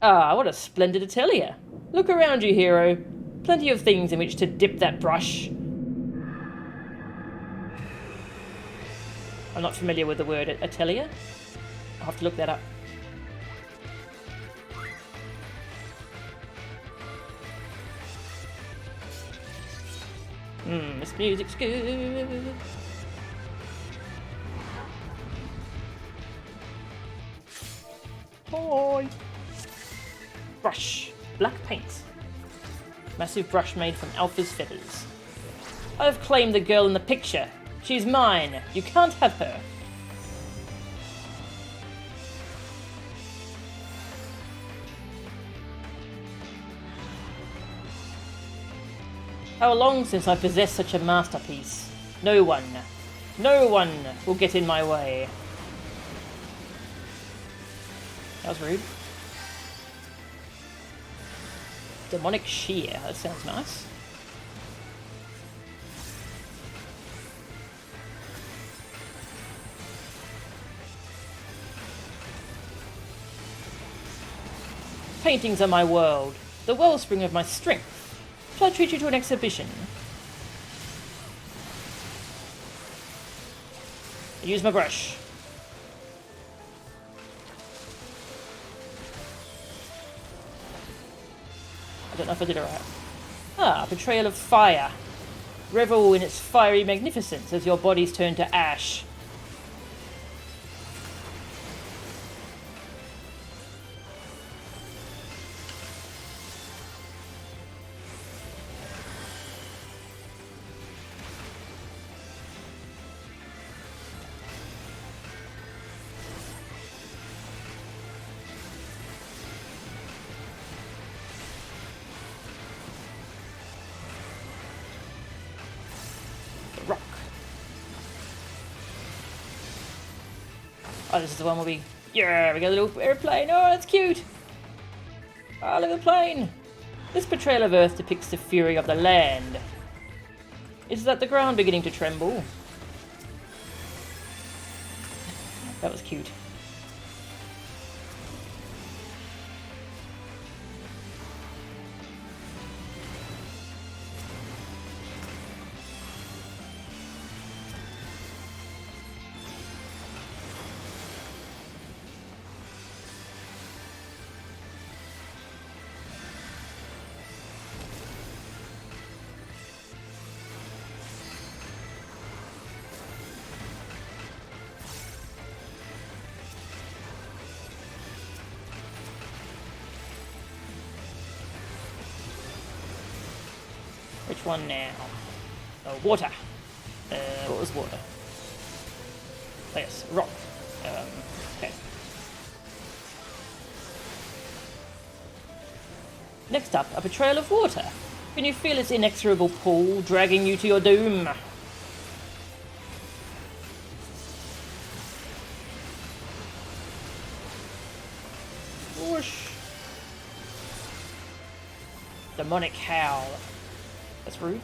What a splendid atelier. Look around you, hero. Plenty of things in which to dip that brush. I'm not familiar with the word atelier. I'll have to look that up. This music's good. Boy. Brush. Black paint. Massive brush made from Alpha's feathers. I've claimed the girl in the picture. She's mine. You can't have her. How long since I possessed such a masterpiece? No one will get in my way. That was rude. Demonic shear, that sounds nice. Paintings are my world, the wellspring of my strength. Shall I treat you to an exhibition? Use my brush. I don't know if I did it right. Betrayal of fire. Revel in its fiery magnificence as your bodies turn to ash. Oh, this is the one where we... Yeah, we got a little airplane. Oh, that's cute. Oh, look at the plane. This betrayal of Earth depicts the fury of the land. Is that the ground beginning to tremble? That was cute. Which one now? Oh, water. What was water? Oh, yes, rock. Okay. Next up, a betrayal of water. Can you feel its inexorable pull dragging you to your doom? Whoosh. Demonic howl. That's rude.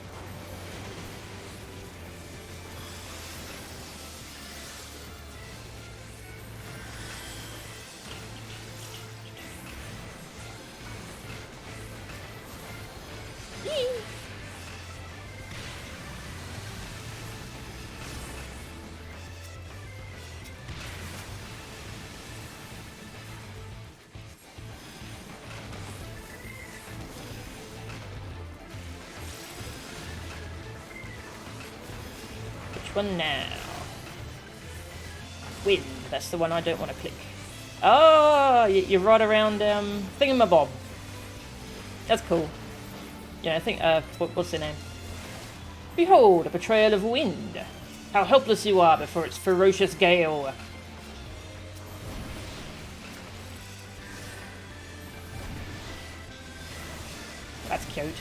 Which one now? Wind. That's the one I don't want to click. Oh, you're right around Thingamabob. That's cool. Yeah, I think, what's their name? Behold, a betrayal of wind. How helpless you are before its ferocious gale. That's cute.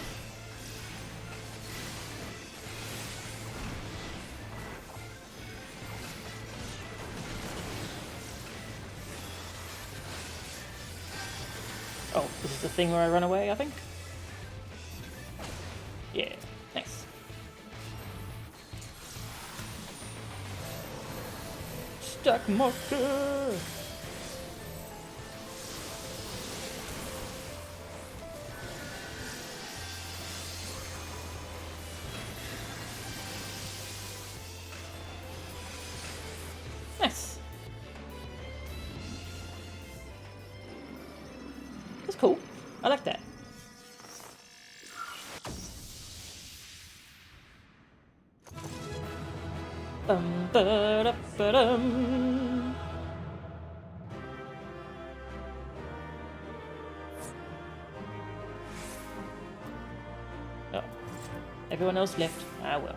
Oh, this is the thing where I run away, I think? Yeah, nice. Stack marker! Nice. That's cool. I like that. Ba-da-ba-dum. Oh, everyone else left. Ah well.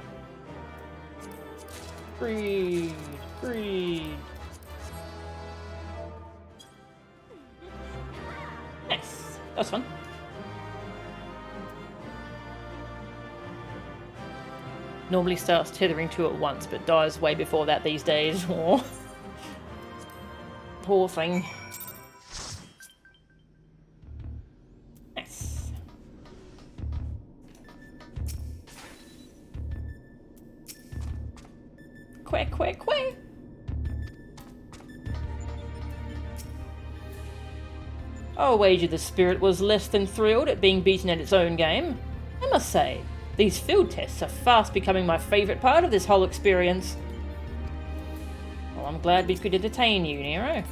Breed, breed. Nice. That was fun. Normally starts tethering 2 at once, but dies way before that these days. Oh. Poor thing. Nice. Quack, quack, quack. I'll wager the spirit was less than thrilled at being beaten at its own game. I must say, these field tests are fast becoming my favourite part of this whole experience. Well, I'm glad we could entertain you, Nero.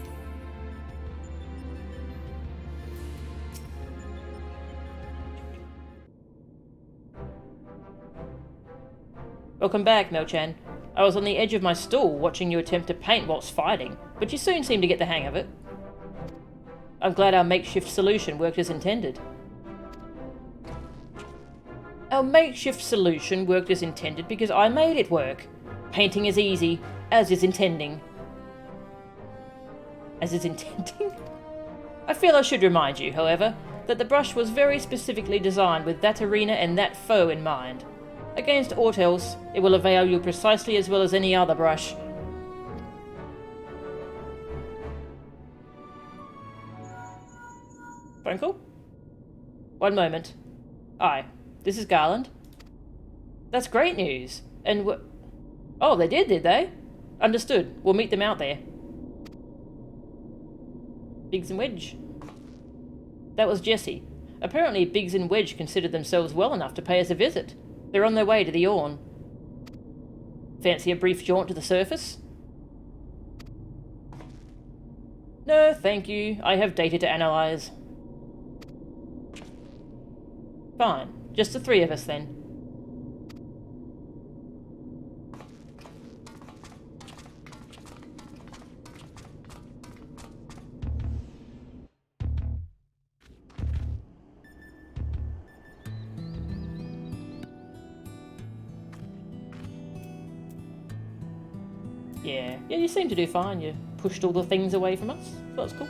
Welcome back, Mel-chan. I was on the edge of my stool watching you attempt to paint whilst fighting, but you soon seemed to get the hang of it. I'm glad our makeshift solution worked as intended. Our makeshift solution worked as intended because I made it work. Painting is easy, as is intending. As is intending? I feel I should remind you, however, that the brush was very specifically designed with that arena and that foe in mind. Against aught else, it will avail you precisely as well as any other brush. Phone call? One moment. Aye. This is Garland. That's great news. And oh, they did they? Understood. We'll meet them out there. Biggs and Wedge. That was Jesse. Apparently Biggs and Wedge considered themselves well enough to pay us a visit. They're on their way to the Orn. Fancy a brief jaunt to the surface? No, thank you. I have data to analyze. Fine. Just the 3 of us, then. Yeah, you seem to do fine. You pushed all the things away from us. So that's cool.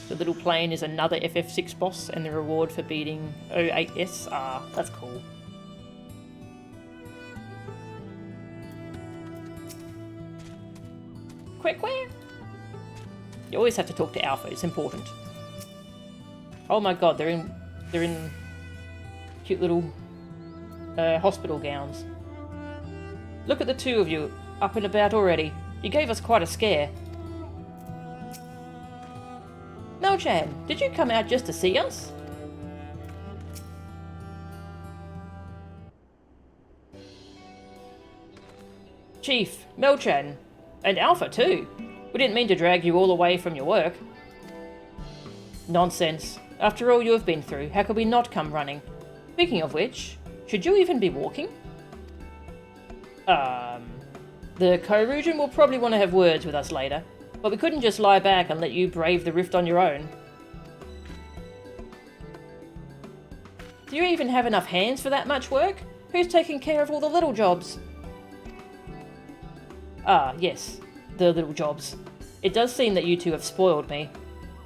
The little plane is another FF6 boss, and the reward for beating 08S. Ah, that's cool. Quick, quick! You always have to talk to Alpha. It's important. Oh my god, they're in cute little hospital gowns. Look at the 2 of you up and about already. You gave us quite a scare. Mel-chan, did you come out just to see us? Chief, Melchan, and Alpha too. We didn't mean to drag you all away from your work. Nonsense. After all you have been through, how could we not come running? Speaking of which, should you even be walking? The Co-Regent will probably want to have words with us later, but we couldn't just lie back and let you brave the rift on your own. Do you even have enough hands for that much work? Who's taking care of all the little jobs? Ah, yes, the little jobs. It does seem that you two have spoiled me.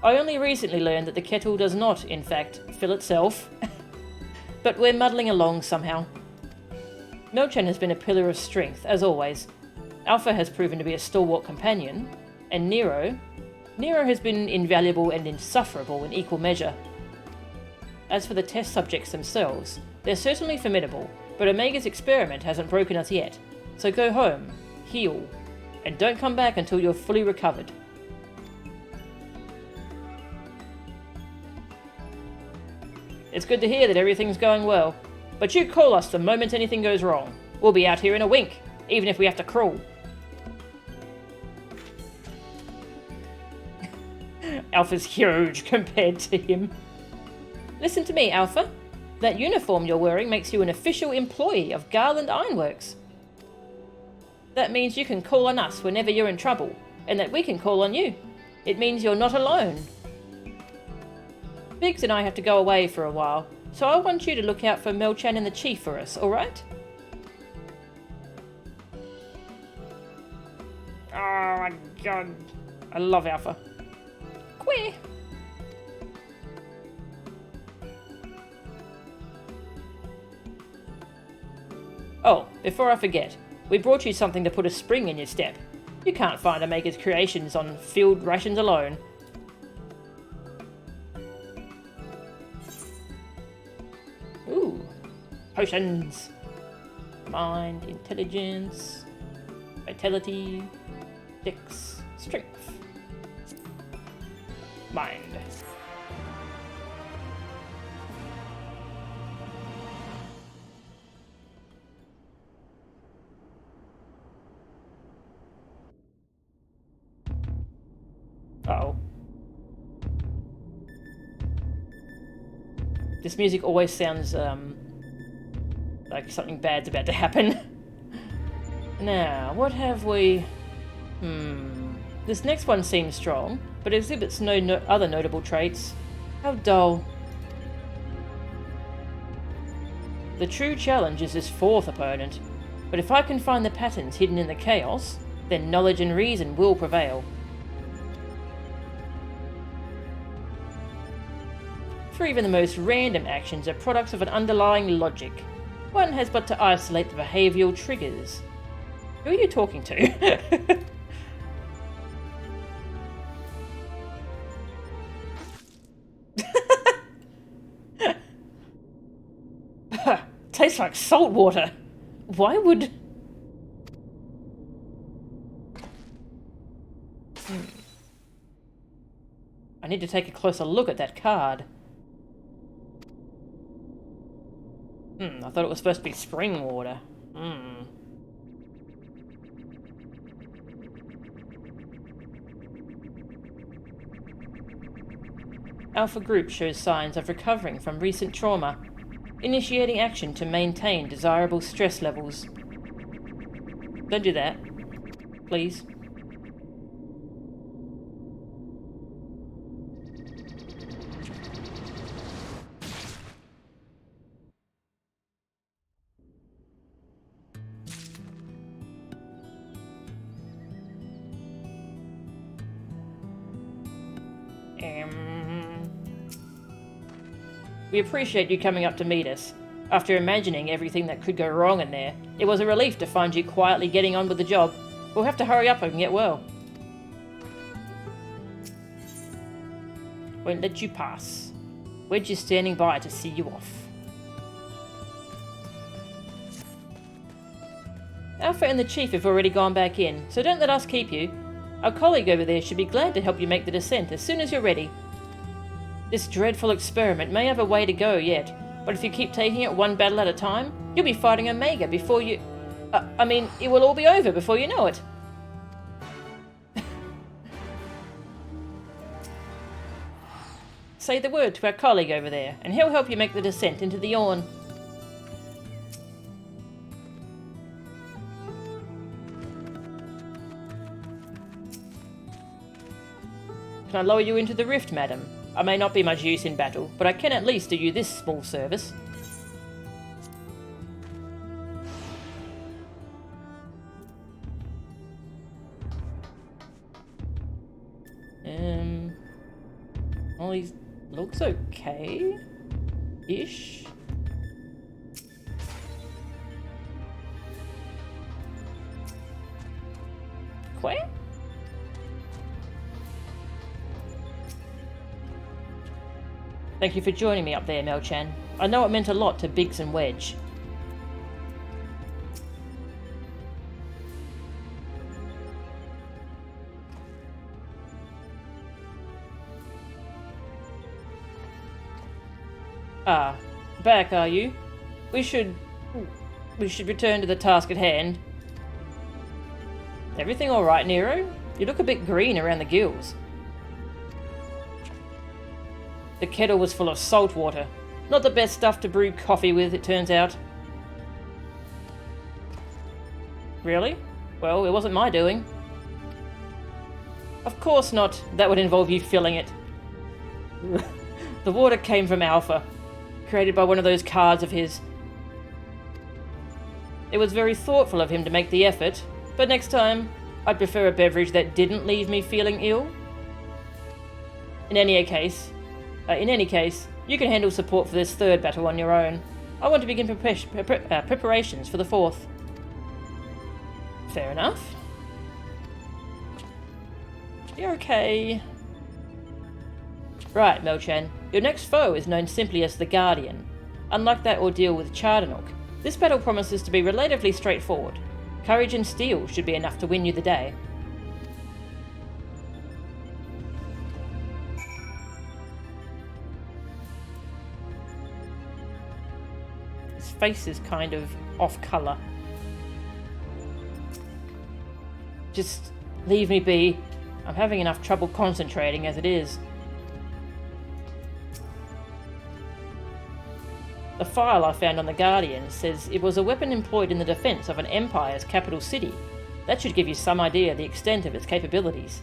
I only recently learned that the kettle does not, in fact, fill itself. But we're muddling along somehow. Melchan has been a pillar of strength, as always. Alpha has proven to be a stalwart companion, and Nero has been invaluable and insufferable in equal measure. As for the test subjects themselves, they're certainly formidable, but Omega's experiment hasn't broken us yet. So go home, heal, and don't come back until you're fully recovered. It's good to hear that everything's going well, but you call us the moment anything goes wrong. We'll be out here in a wink, even if we have to crawl. Alpha's huge compared to him. Listen to me, Alpha. That uniform you're wearing makes you an official employee of Garland Ironworks. That means you can call on us whenever you're in trouble, and that we can call on you. It means you're not alone. Biggs and I have to go away for a while, so I want you to look out for Melchan and the Chief for us, alright? Oh my god. I love Alpha. Queer. Oh, before I forget, we brought you something to put a spring in your step. You can't find Omega's creations on field rations alone. Ooh, potions. Mind, intelligence, vitality, dex, strength. Mind. Uh-oh. This music always sounds, like something bad's about to happen. Now, what have we... This next one seems strong, but exhibits no other notable traits. How dull. The true challenge is this fourth opponent, but if I can find the patterns hidden in the chaos, then knowledge and reason will prevail. For even the most random actions are products of an underlying logic. One has but to isolate the behavioural triggers. Who are you talking to? Tastes like salt water. Why would... I need to take a closer look at that card. I thought it was supposed to be spring water. Alpha Group shows signs of recovering from recent trauma, initiating action to maintain desirable stress levels. Don't do that, please. We appreciate you coming up to meet us. After imagining everything that could go wrong in there, it was a relief to find you quietly getting on with the job. We'll have to hurry up and get well. Won't let you pass. We're just standing by to see you off. Alpha and the Chief have already gone back in, so don't let us keep you. Our colleague over there should be glad to help you make the descent as soon as you're ready. This dreadful experiment may have a way to go yet, but if you keep taking it one battle at a time, you'll be fighting Omega before you... I mean, it will all be over before you know it. Say the word to our colleague over there, and he'll help you make the descent into the yawn. Can I lower you into the rift, madam? I may not be much use in battle, but I can at least do you this small service. Well, he looks okay-ish. Where? Thank you for joining me up there, Mel-chan. I know it meant a lot to Biggs and Wedge. Ah, back are you? We should return to the task at hand. Everything alright, Nero? You look a bit green around the gills. The kettle was full of salt water. Not the best stuff to brew coffee with, it turns out. Really? Well, it wasn't my doing. Of course not. That would involve you filling it. The water came from Alpha, created by one of those cards of his. It was very thoughtful of him to make the effort, but next time, I'd prefer a beverage that didn't leave me feeling ill. In any case, you can handle support for this third battle on your own. I want to begin preparations for the fourth. Fair enough. You're okay. Right, Mel-chan. Your next foe is known simply as the Guardian. Unlike that ordeal with Chardanok, this battle promises to be relatively straightforward. Courage and steel should be enough to win you the day. His face is kind of off colour. Just leave me be. I'm having enough trouble concentrating as it is. The file I found on the Guardian says it was a weapon employed in the defense of an empire's capital city. That should give you some idea of the extent of its capabilities.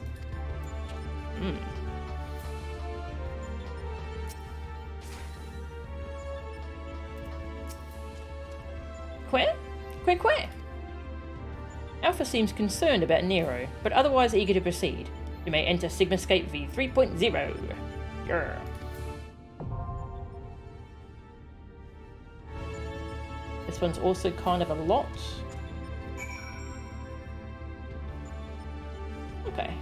Quer? Alpha seems concerned about Nero, but otherwise eager to proceed. You may enter Sigmascape V 3.0. Grr. This one's also kind of a lot. Okay.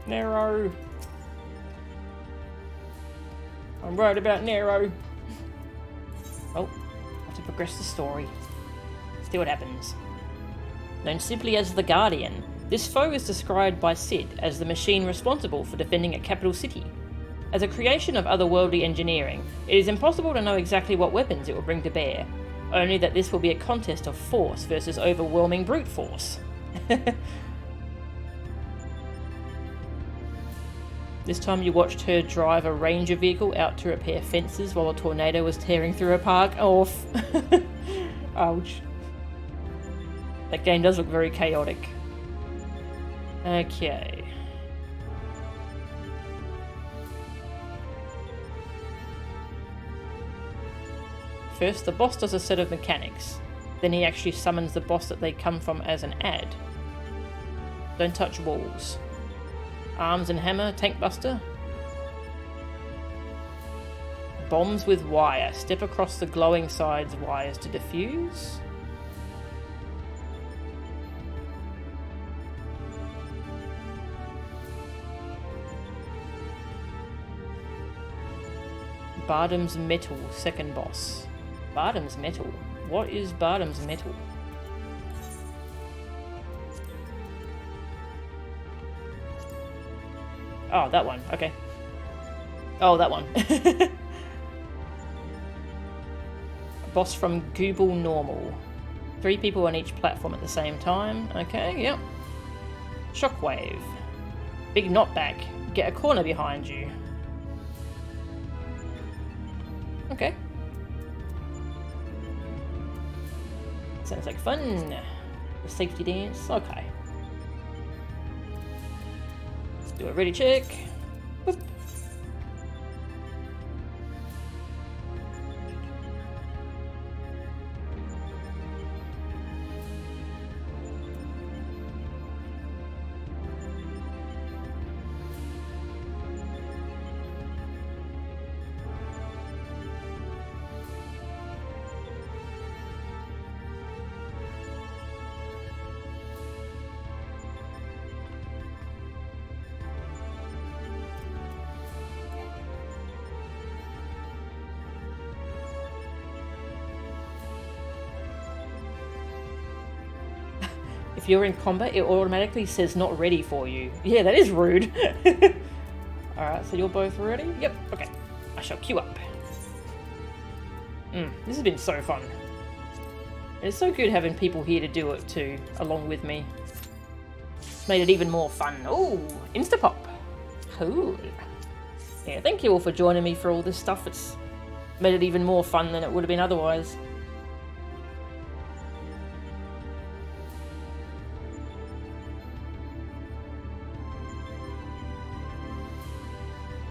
Nero. I'm right about Nero. Oh, have to progress the story. See what happens. Known simply as the Guardian, this foe is described by Sid as the machine responsible for defending a capital city. As a creation of otherworldly engineering, it is impossible to know exactly what weapons it will bring to bear, only that this will be a contest of force versus overwhelming brute force. This time you watched her drive a ranger vehicle out to repair fences while a tornado was tearing through a park. Oh, ouch. That game does look very chaotic. Okay. First, the boss does a set of mechanics. Then he actually summons the boss that they come from as an ad. Don't touch walls. Arms and hammer, tank buster. Bombs with wire. Step across the glowing sides wires to defuse. Bardam's Metal, second boss. Bardam's Metal? What is Bardam's Metal? Oh, that one. Okay. Oh, that one. Boss from Google Normal. 3 people on each platform at the same time. Okay, yep. Shockwave. Big knockback. Get a corner behind you. Okay. Sounds like fun. The safety dance. Okay. Let's do a ready check. Boop. If you're in combat, it automatically says not ready for you. Yeah, that is rude. Alright, so you're both ready? Yep, okay. I shall queue up. This has been so fun. It's so good having people here to do it too, along with me. Made it even more fun. Oh, Instapop. Cool. Yeah, thank you all for joining me for all this stuff. It's made it even more fun than it would have been otherwise.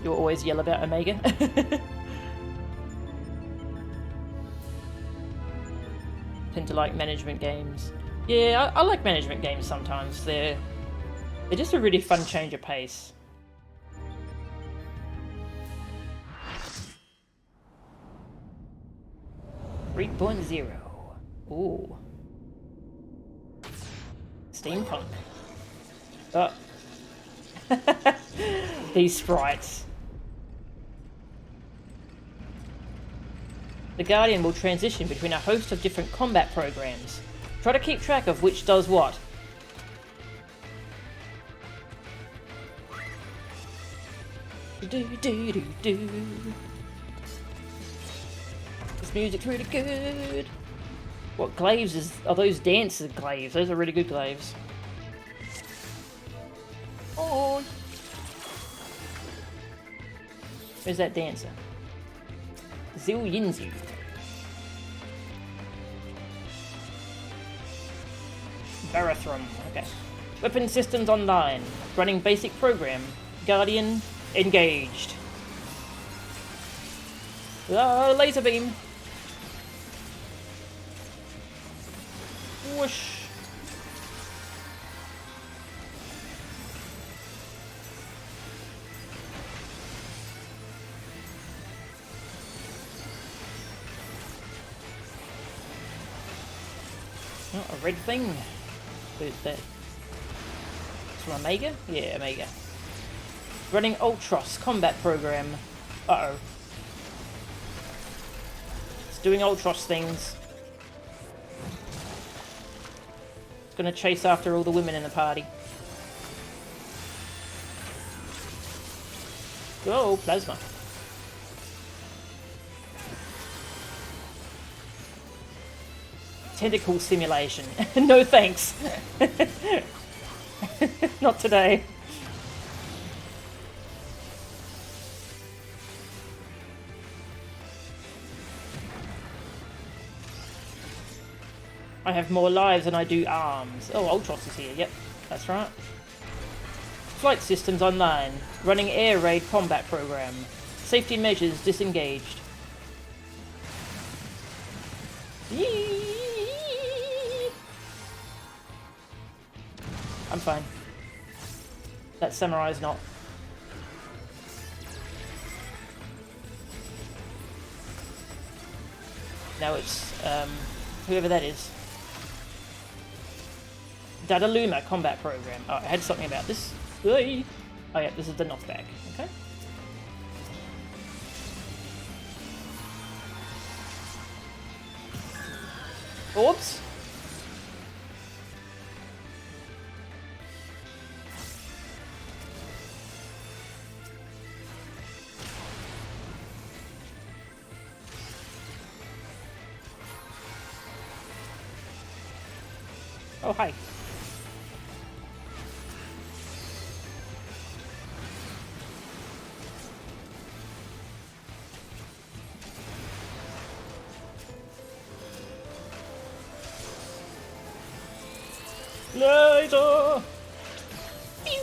You'll always yell about Omega. Tend to like management games. Yeah, I like management games sometimes. They're just a really fun change of pace. Ooh. Steampunk. Oh. These sprites. The Guardian will transition between a host of different combat programs. Try to keep track of which does what. This music's really good. What glaives are those dancer glaives? Those are really good glaives. Oh. Where's that dancer? Zil Yinzu. Barathrum. Okay. Weapon systems online. Running basic program. Guardian engaged. Ah, laser beam. Whoosh. Oh, a red thing. Who's that? It's from Omega? Yeah, Omega. Running Ultros combat program. Uh-oh. It's doing Ultros things. It's gonna chase after all the women in the party. Oh, plasma. Tentacle simulation. No thanks. Not today. I have more lives than I do arms. Oh, Ultros is here. Yep, that's right. Flight systems online. Running air raid combat program. Safety measures disengaged. Yee! I'm fine. That samurai's not. No, it's whoever that is. Dadaluma combat program. Oh, I had something about this. Oh yeah, this is the knockback. Okay. Orbs. Oh, hi. Laser! Pew!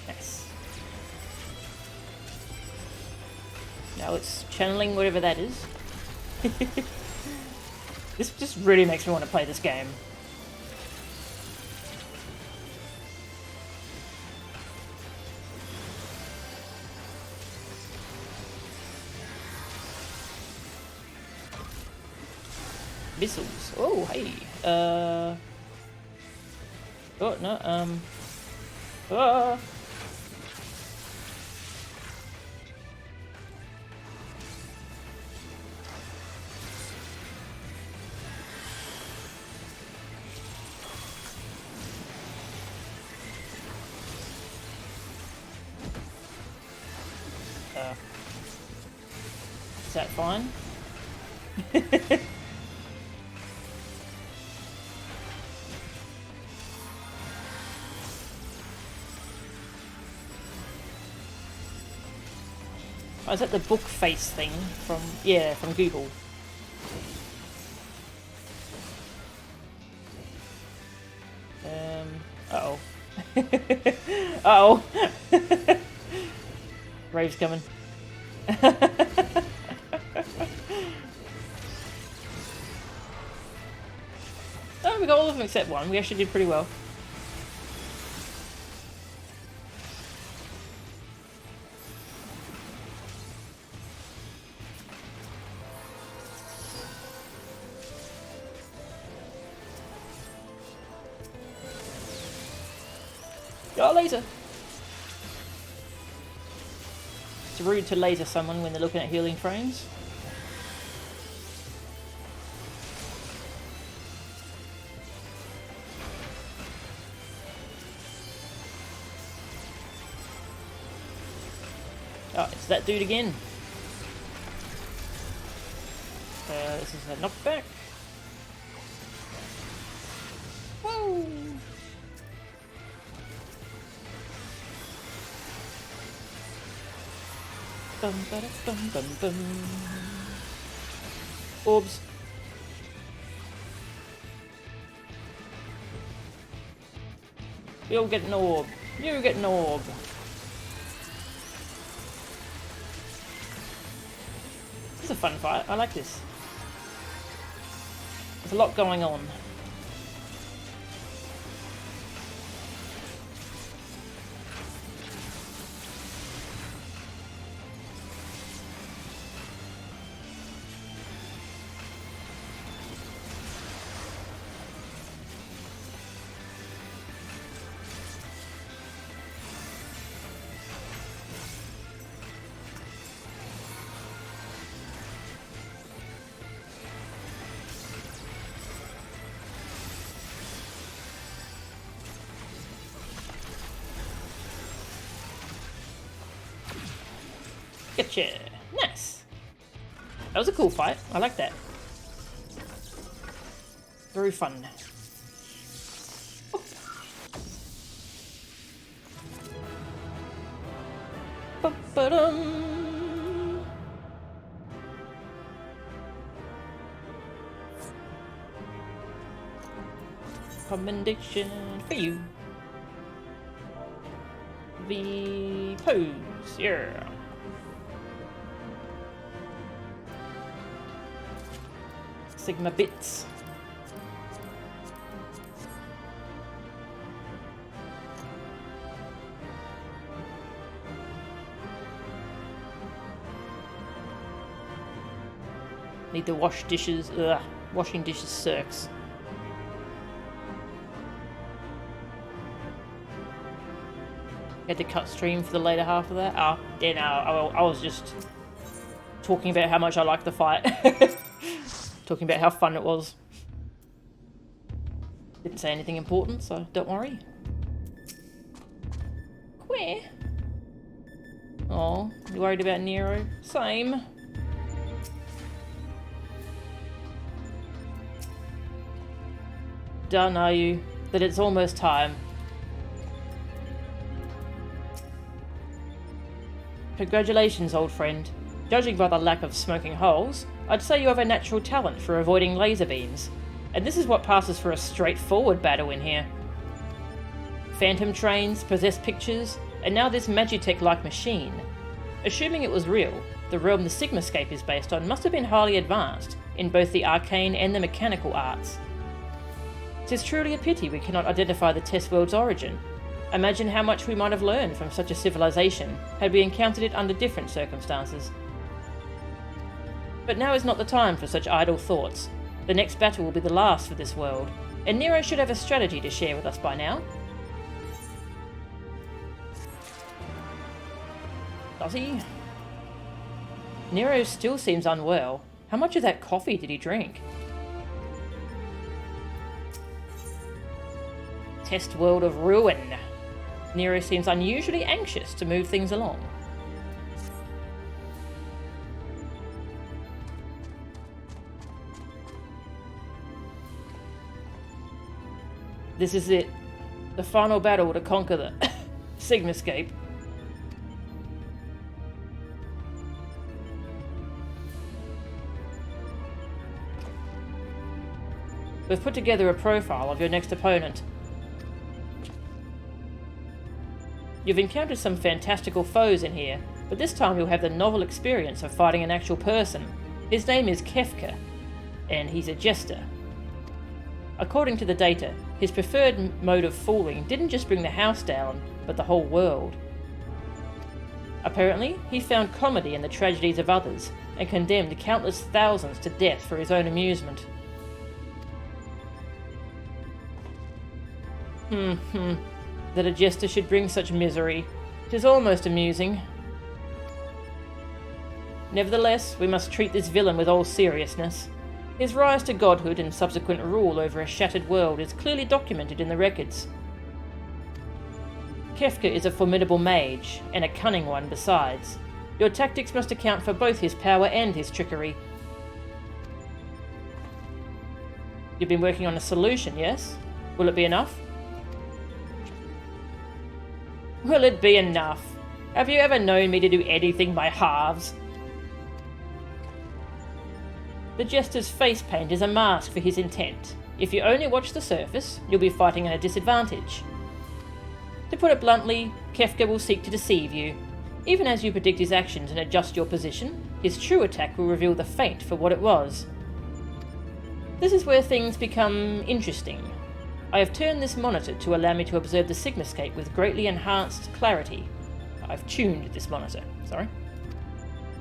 Nice. Now it's channeling whatever that is. This just really makes me want to play this game. Missiles. Oh, hey. Oh, no, ah. Is that fine? Oh, is that the book face thing from, yeah, from Google? Uh-oh. Uh-oh. Rave's coming. Oh, we got all of them except one. We actually did pretty well. Got a laser! It's rude to laser someone when they're looking at healing frames. Oh, it's that dude again. This is a knockback. Whoa! Bum, ba-da, bum, bum, bum. Orbs. You'll get an orb. You get an orb. This is a fun fight. I like this. There's a lot going on. Gotcha. Nice. That was a cool fight. I like that. Very fun. Oh. Ba-ba-dum. Commendation for you. The pose, yeah. Sigma bits. Need to wash dishes. Ugh. Washing dishes sucks. Had to cut stream for the later half of that. Oh, yeah, no, I was just talking about how much I liked the fight. Talking about how fun it was. Didn't say anything important, so don't worry. Queer. Oh, you worried about Nero? Same. done, are you? That it's almost time. Congratulations, old friend. Judging by the lack of smoking holes, I'd say you have a natural talent for avoiding laser beams. And this is what passes for a straightforward battle in here. Phantom trains, possessed pictures, and now this Magitech-like machine. Assuming it was real, the realm the Sigmascape is based on must have been highly advanced in both the arcane and the mechanical arts. 'Tis truly a pity we cannot identify the test world's origin. Imagine how much we might have learned from such a civilization had we encountered it under different circumstances. But now is not the time for such idle thoughts. The next battle will be the last for this world, and Nero should have a strategy to share with us by now. Does he? Nero still seems unwell. How much of that coffee did he drink? Test world of ruin. Nero seems unusually anxious to move things along. This is it. The final battle to conquer the Sigmascape. We've put together a profile of your next opponent. You've encountered some fantastical foes in here, but this time you'll have the novel experience of fighting an actual person. His name is Kefka, and he's a jester. According to the data, his preferred mode of fooling didn't just bring the house down, but the whole world. Apparently, he found comedy in the tragedies of others, and condemned countless thousands to death for his own amusement. That a jester should bring such misery. 'Tis almost amusing. Nevertheless, we must treat this villain with all seriousness. His rise to godhood and subsequent rule over a shattered world is clearly documented in the records. Kefka is a formidable mage, and a cunning one besides. Your tactics must account for both his power and his trickery. You've been working on a solution, yes? Will it be enough? Will it be enough? Have you ever known me to do anything by halves? The jester's face paint is a mask for his intent. If you only watch the surface, you'll be fighting at a disadvantage. To put it bluntly, Kefka will seek to deceive you. Even as you predict his actions and adjust your position, his true attack will reveal the feint for what it was. This is where things become interesting. I have turned this monitor to allow me to observe the Sigmascape with greatly enhanced clarity. I've tuned this monitor, sorry.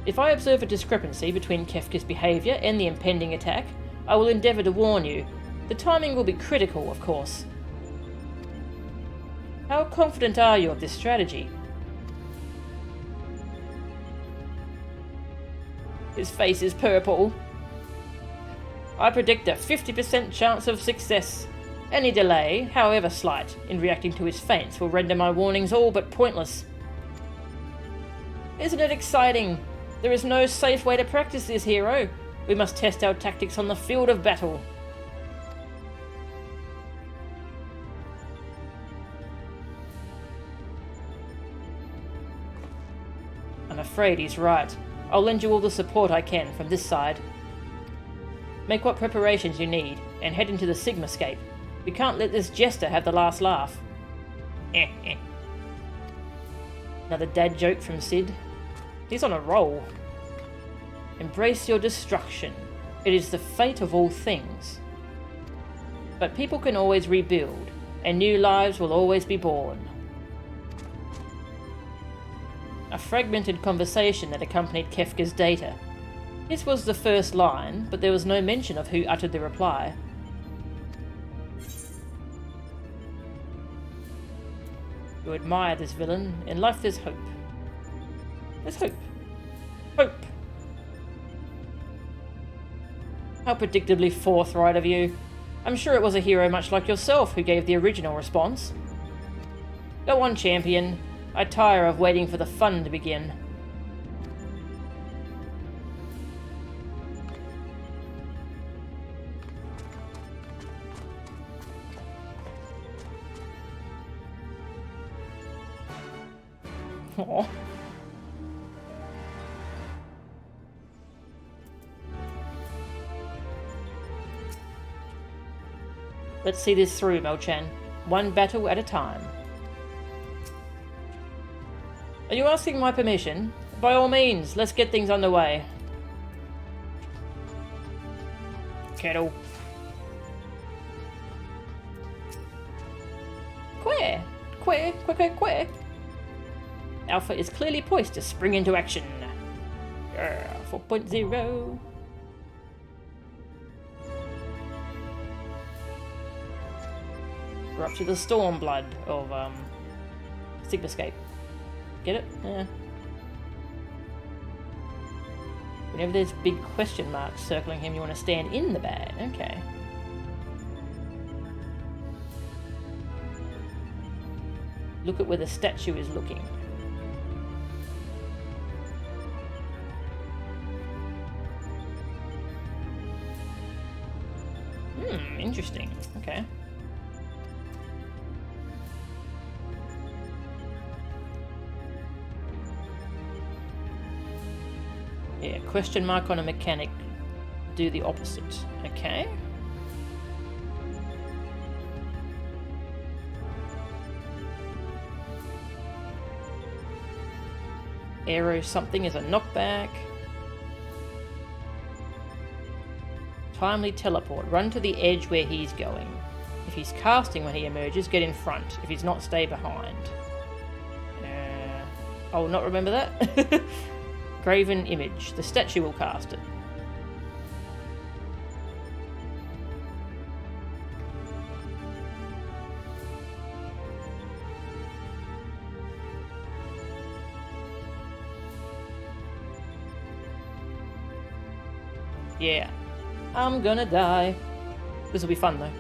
If I observe a discrepancy between Kefka's behaviour and the impending attack, I will endeavour to warn you. The timing will be critical, of course. How confident are you of this strategy? His face is purple. I predict a 50% chance of success. Any delay, however slight, in reacting to his feints will render my warnings all but pointless. Isn't it exciting? There is no safe way to practice this, hero. We must test our tactics on the field of battle. I'm afraid he's right. I'll lend you all the support I can from this side. Make what preparations you need, and head into the Sigmascape. We can't let this jester have the last laugh. Another dad joke from Sid. He's on a roll. Embrace your destruction. It is the fate of all things. But people can always rebuild, and new lives will always be born. A fragmented conversation that accompanied Kefka's data. This was the first line, but there was no mention of who uttered the reply. You admire this villain. In life there's hope. There's hope. Hope. How predictably forthright of you. I'm sure it was a hero much like yourself who gave the original response. Go on, champion. I tire of waiting for the fun to begin. Aw. Let's see this through, Mel-chan. One battle at a time. Are you asking my permission? By all means, let's get things underway. Kettle. Queer. Alpha is clearly poised to spring into action. 4.0. We're up to the Stormblood of Sigmascape. Get it? Yeah. Whenever there's big question marks circling him, you want to stand in the bag. Okay. Look at where the statue is looking. Interesting. Okay. Yeah, question mark on a mechanic. Do the opposite. Okay. Arrow something is a knockback. Timely teleport. Run to the edge where he's going. If he's casting when he emerges, get in front. If he's not, stay behind. I'll not remember that. Graven image. The statue will cast it. Yeah. I'm gonna die. This will be fun though.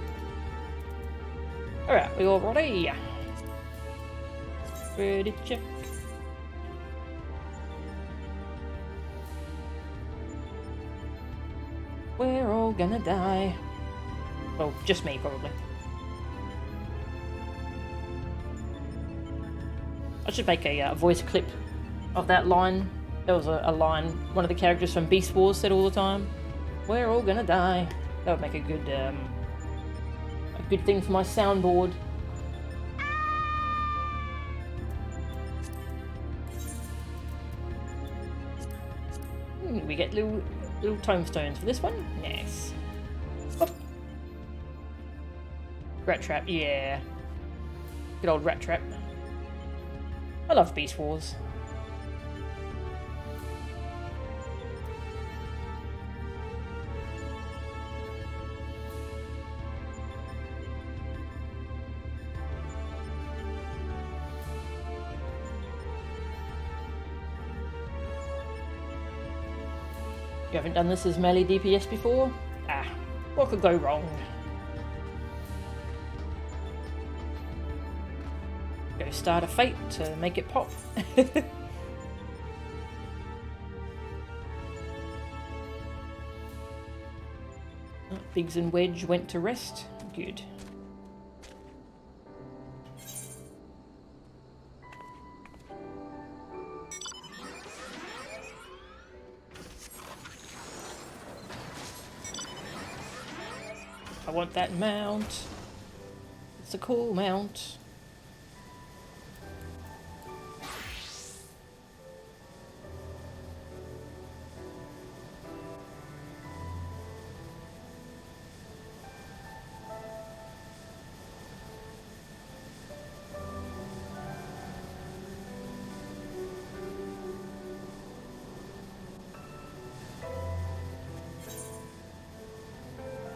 Alright, we all ready? Ready, check. We're all gonna die. Well, just me, probably. I should make a voice clip of that line. There was a line one of the characters from Beast Wars said all the time. We're all gonna die. That would make a good thing for my soundboard. We get little tombstones for this one. Nice. Oh. Rat trap, yeah. Good old rat trap. I love Beast Wars. You haven't done this as melee DPS before? Ah, what could go wrong? Go start a fate to make it pop. Biggs and Wedge went to rest. Good. I want that mount. It's a cool mount.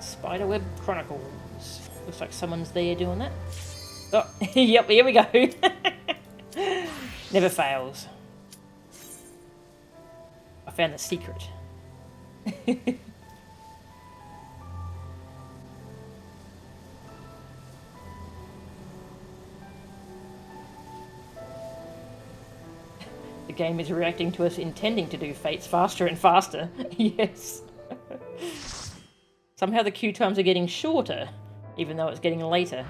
Spiderweb Chronicles. Looks like someone's there doing that. Oh, yep, here we go. Never fails. I found the secret. The game is reacting to us intending to do fates faster and faster. Yes. Somehow the queue times are getting shorter, even though it's getting later.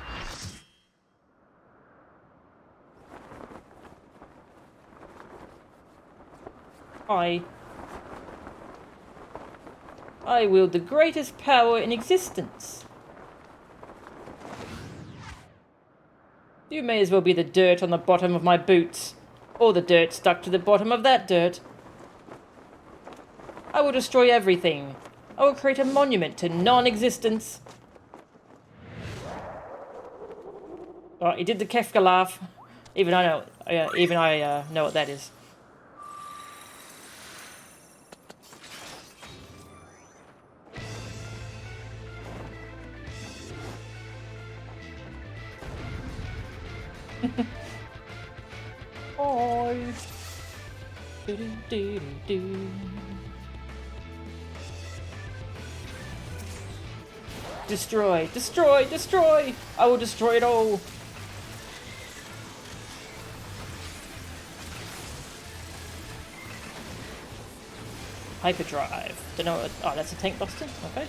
I wield the greatest power in existence. You may as well be the dirt on the bottom of my boots, or the dirt stuck to the bottom of that dirt. I will destroy everything. I will create a monument to non-existence. Oh, he did the Kefka laugh. Even I know what that is. Oi. Do. Destroy, destroy, destroy! I will destroy it all. Hyperdrive. Don't know what. Oh, that's a tank buster? Okay.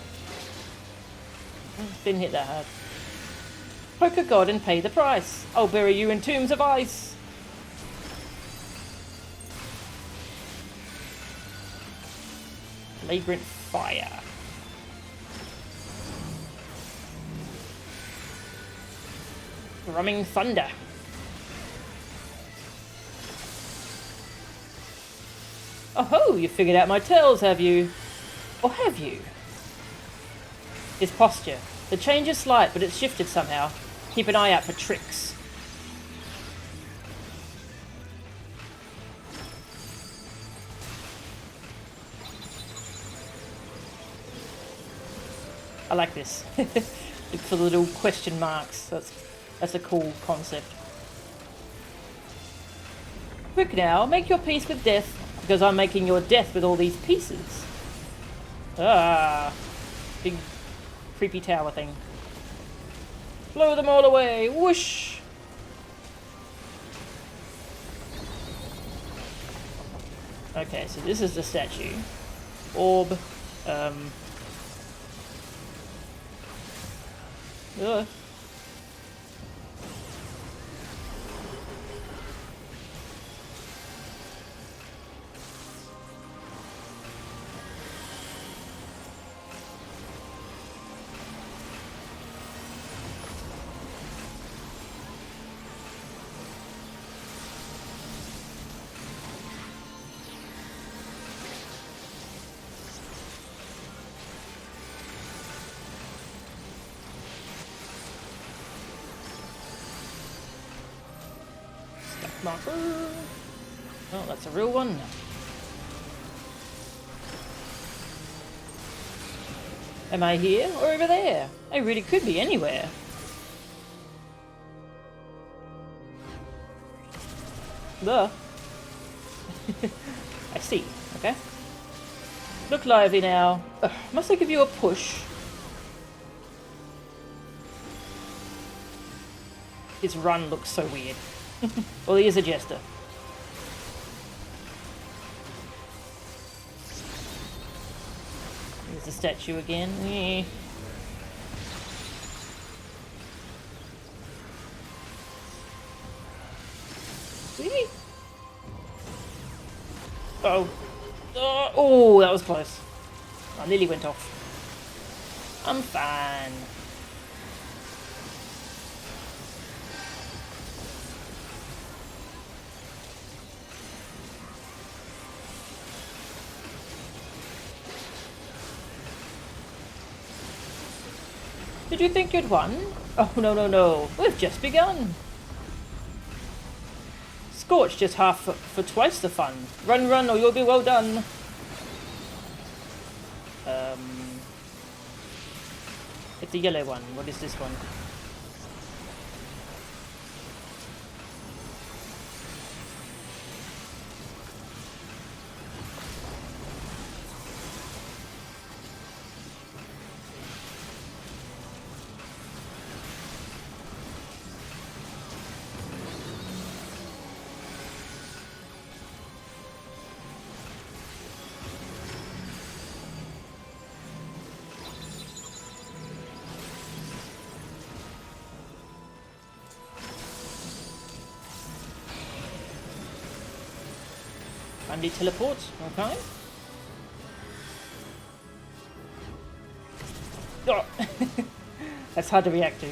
Didn't hit that hard. Poke a god and pay the price. I'll bury you in tombs of ice. Flagrant fire. Drumming thunder. Oh, you figured out my tells, have you? Or have you? His posture. The change is slight, but it's shifted somehow. Keep an eye out for tricks. I like this. Look for the little question marks. That's a cool concept. Quick now, make your peace with death, because I'm making your death with all these pieces. Ah, big creepy tower thing. Blow them all away, whoosh! Okay, so this is the statue. Orb, ugh. Marker. Oh, that's a real one. Am I here or over there? I really could be anywhere. Duh. I see. Okay. Look lively now. Ugh, must I give you a push? His run looks so weird. Well, he is a jester. There's the statue again. Yeah. Oh. Oh, that was close. I nearly went off. I'm fine. Did you think you'd won? Oh, no, no, no. We've just begun. Scorch just half for twice the fun. Run, run, or you'll be well done. It's a yellow one. What is this one? Undi teleport, okay. Oh. That's hard to react to.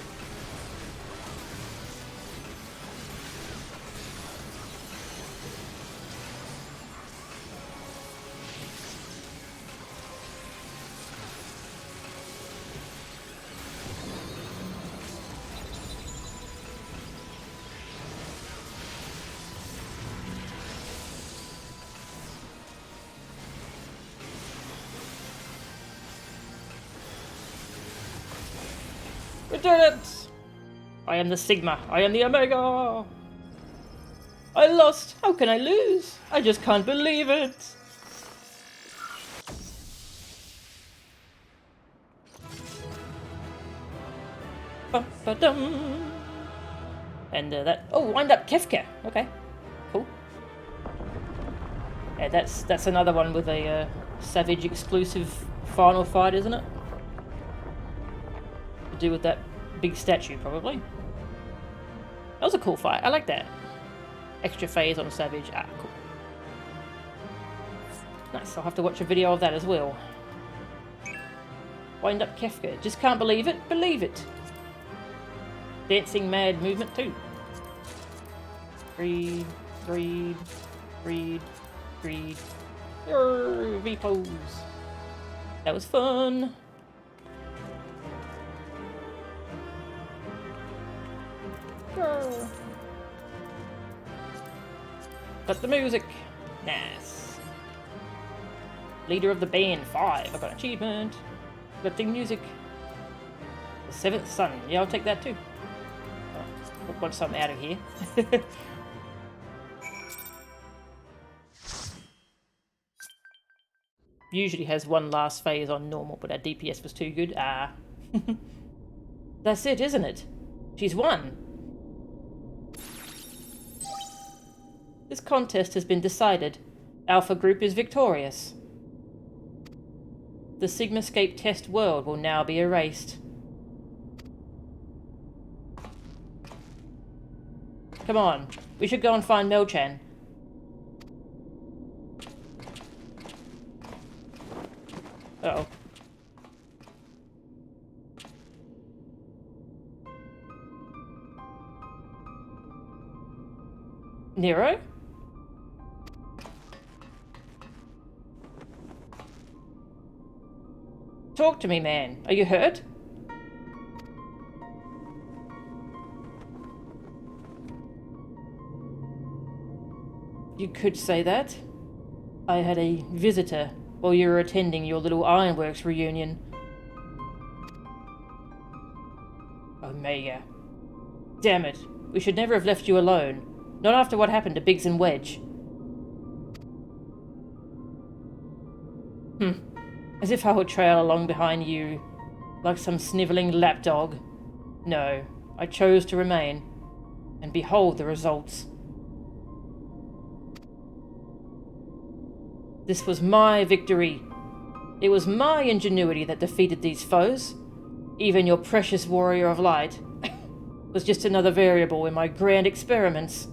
We did it! I am the Sigma. I am the Omega! I lost! How can I lose? I just can't believe it! Ba-ba-dum. And that... Oh, wind up Kefka! Okay. Cool. Yeah, that's another one with a Savage exclusive final fight, isn't it? To do with that big statue, probably. That was a cool fight. I like that. Extra phase on Savage. Ah, cool. Nice. I'll have to watch a video of that as well. Wind up Kefka. Just can't believe it. Believe it. Dancing mad movement too. Greed. V-pose. That was fun. Got the music. Nice. Leader of the band 5. I got an achievement. Got the music. The 7th Sun. Yeah, I'll take that too. Oh, want something out of here. Usually has one last phase on normal, but our DPS was too good. Ah. That's it, isn't it? She's won. This contest has been decided. Alpha Group is victorious. The Sigmascape test world will now be erased. Come on, we should go and find Mel-chan. Uh-oh. Nero? Talk to me, man. Are you hurt? You could say that. I had a visitor while you were attending your little Ironworks reunion. Omega. Damn it. We should never have left you alone. Not after what happened to Biggs and Wedge. As if I would trail along behind you like some snivelling lapdog. No, I chose to remain. And behold the results. This was my victory. It was my ingenuity that defeated these foes. Even your precious warrior of light was just another variable in my grand experiments.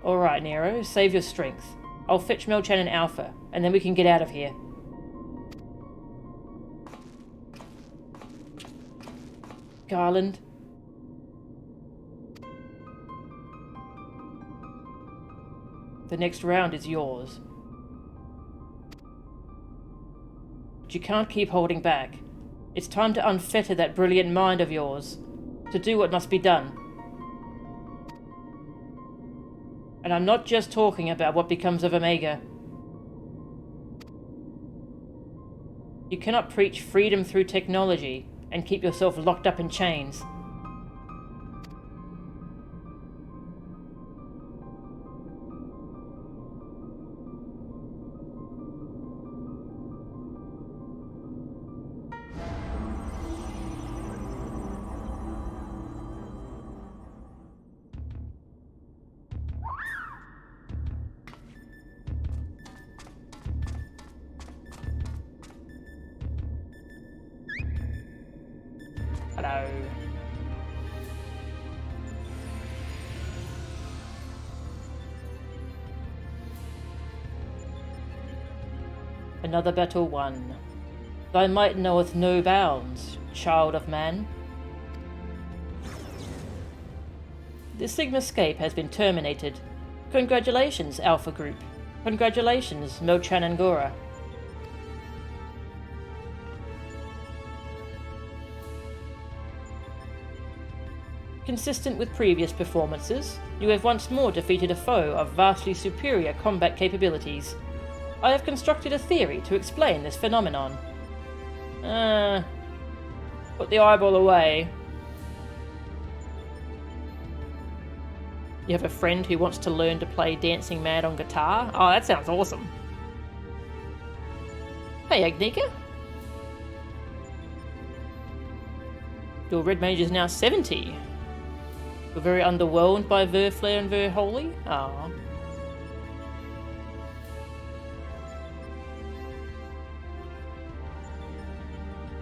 Alright, Nero, save your strength. I'll fetch Mel-chan and Alpha, and then we can get out of here. Garland. The next round is yours. But you can't keep holding back. It's time to unfetter that brilliant mind of yours, to do what must be done. And I'm not just talking about what becomes of Omega. You cannot preach freedom through technology and keep yourself locked up in chains. Hello. Another battle won. Thy might knoweth no bounds, child of man. The Sigmascape has been terminated. Congratulations, Alpha Group. Congratulations, Mochan and Gora. Consistent with previous performances, you have once more defeated a foe of vastly superior combat capabilities. I have constructed a theory to explain this phenomenon. Put the eyeball away. You have a friend who wants to learn to play Dancing Mad on guitar? Oh, that sounds awesome. Hey, Agnika. Your red mage is now 70. You're very underwhelmed by Verflare and Verholy? Ah.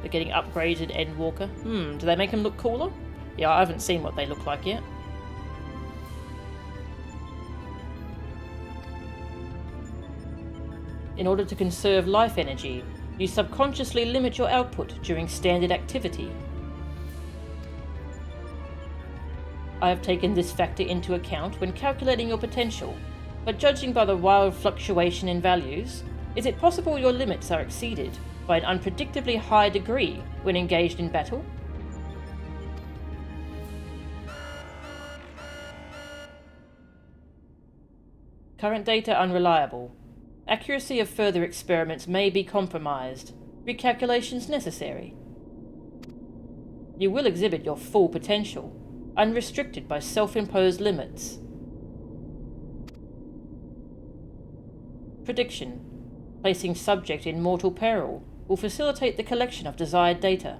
They're getting upgraded Endwalker. Do they make them look cooler? Yeah, I haven't seen what they look like yet. In order to conserve life energy, you subconsciously limit your output during standard activity. I have taken this factor into account when calculating your potential, but judging by the wild fluctuation in values, is it possible your limits are exceeded by an unpredictably high degree when engaged in battle? Current data unreliable. Accuracy of further experiments may be compromised. Recalculations necessary. You will exhibit your full potential, unrestricted by self-imposed limits. Prediction. Placing subject in mortal peril will facilitate the collection of desired data.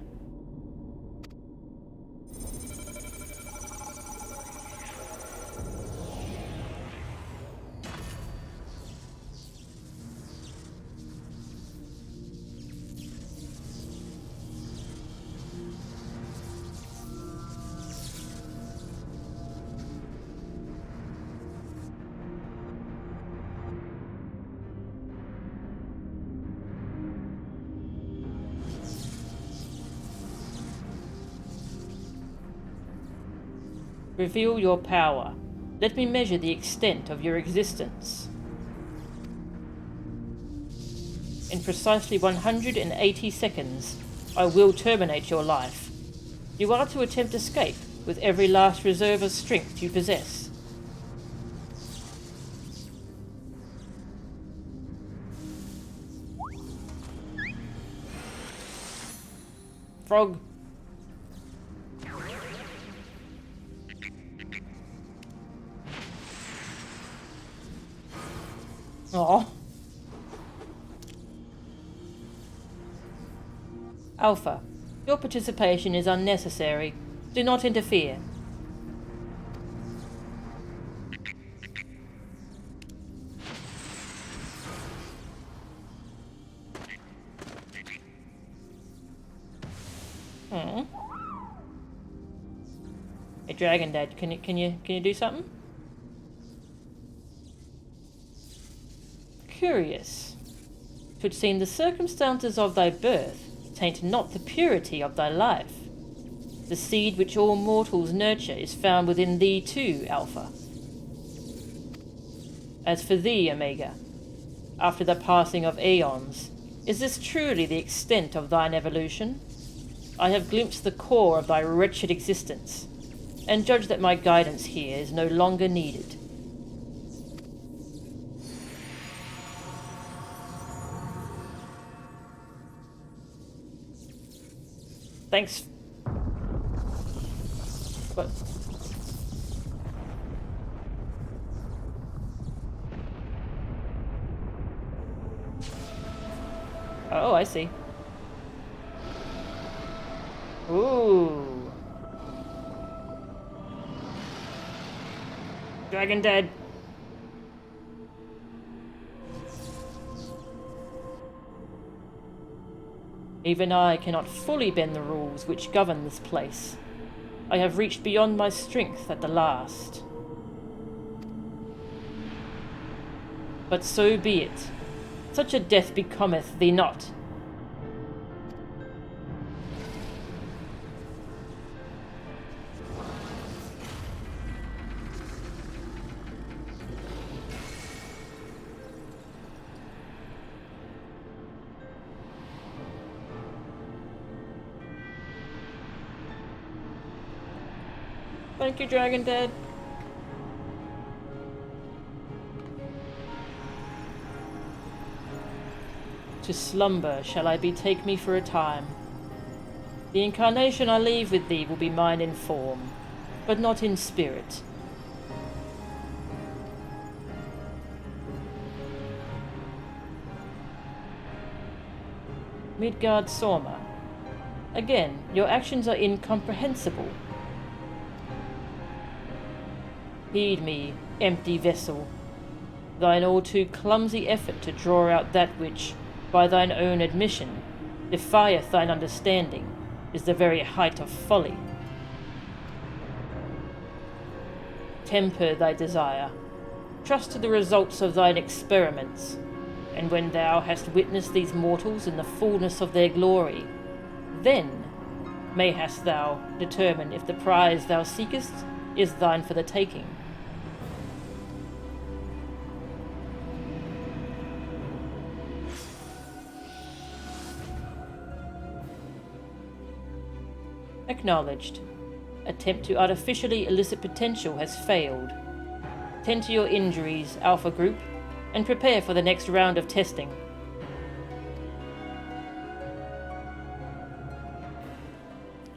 Reveal your power. Let me measure the extent of your existence. In precisely 180 seconds, I will terminate your life. You are to attempt escape with every last reserve of strength you possess. Frog. Aww. Alpha, your participation is unnecessary. Do not interfere. Hey, Dragon Dad, can you do something? Curious. 'Twould seem the circumstances of thy birth taint not the purity of thy life. The seed which all mortals nurture is found within thee too, Alpha. As for thee, Omega, after the passing of aeons, is this truly the extent of thine evolution? I have glimpsed the core of thy wretched existence, and judge that my guidance here is no longer needed. Thanks. What? Oh, I see. Ooh. Dragon dead. Even I cannot fully bend the rules which govern this place. I have reached beyond my strength at the last. But so be it. Such a death becometh thee not. Thank you, Dragon Dad. To slumber shall I betake me for a time. The incarnation I leave with thee will be mine in form, but not in spirit. Midgard Sorma. Again, your actions are incomprehensible. Heed me, empty vessel, thine all too clumsy effort to draw out that which, by thine own admission, defieth thine understanding, is the very height of folly. Temper thy desire, trust to the results of thine experiments, and when thou hast witnessed these mortals in the fullness of their glory, then mayhast thou determine if the prize thou seekest is thine for the taking. Acknowledged. Attempt to artificially elicit potential has failed. Tend to your injuries, Alpha Group, and prepare for the next round of testing.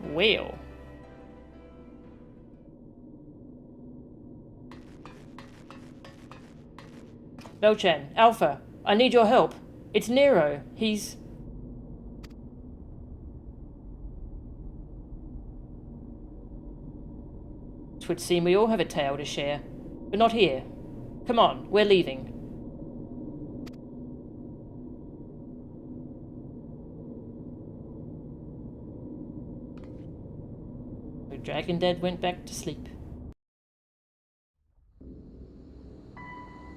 Well. Belchan, Alpha, I need your help. It's Nero. He's... Twould seem we all have a tale to share, but not here. Come on, we're leaving. The Dragon Dead went back to sleep.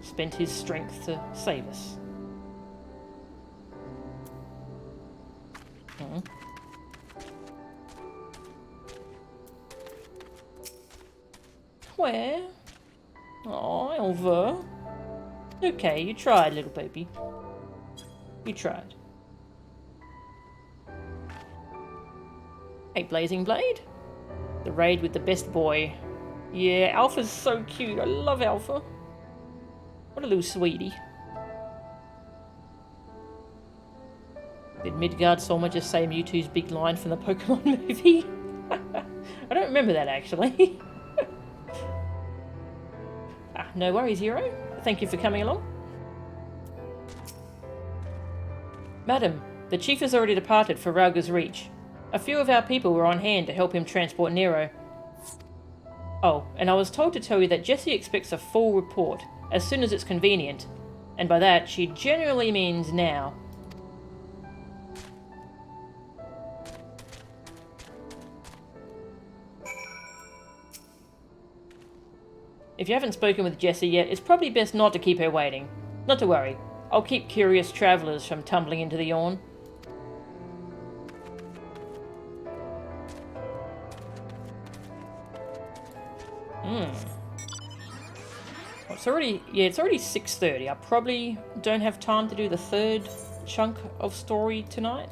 Spent his strength to save us. Where? Oh, Elva. Okay, you tried, little baby. You tried. Hey, Blazing Blade. The raid with the best boy. Yeah, Alpha's so cute. I love Alpha. What a little sweetie. Did Midgard Sorma just say Mewtwo's big line from the Pokemon movie? I don't remember that, actually. No worries, hero. Thank you for coming along. Madam, the chief has already departed for Rauga's Reach. A few of our people were on hand to help him transport Nero. Oh, and I was told to tell you that Jessie expects a full report as soon as it's convenient, and by that she generally means now. If you haven't spoken with Jessie yet, it's probably best not to keep her waiting. Not to worry, I'll keep curious travellers from tumbling into the yawn. It's already 6:30. I probably don't have time to do the third chunk of story tonight.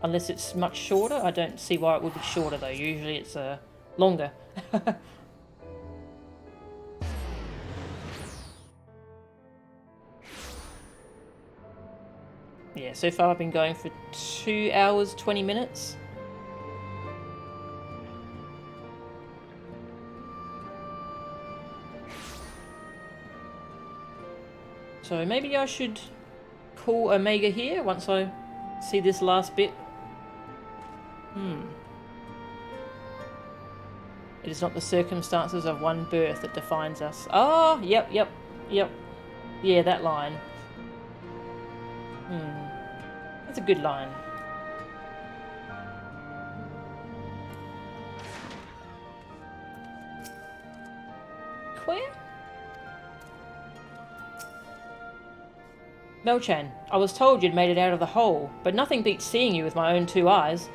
Unless it's much shorter. I don't see why it would be shorter though. Usually it's longer. Yeah, so far I've been going for 2 hours, 20 minutes. So maybe I should call Omega here once I see this last bit. It is not the circumstances of one birth that defines us. Oh, yep. Yeah, that line. That's a good line. Where? Melchan, I was told you'd made it out of the hole, but nothing beats seeing you with my own 2 eyes.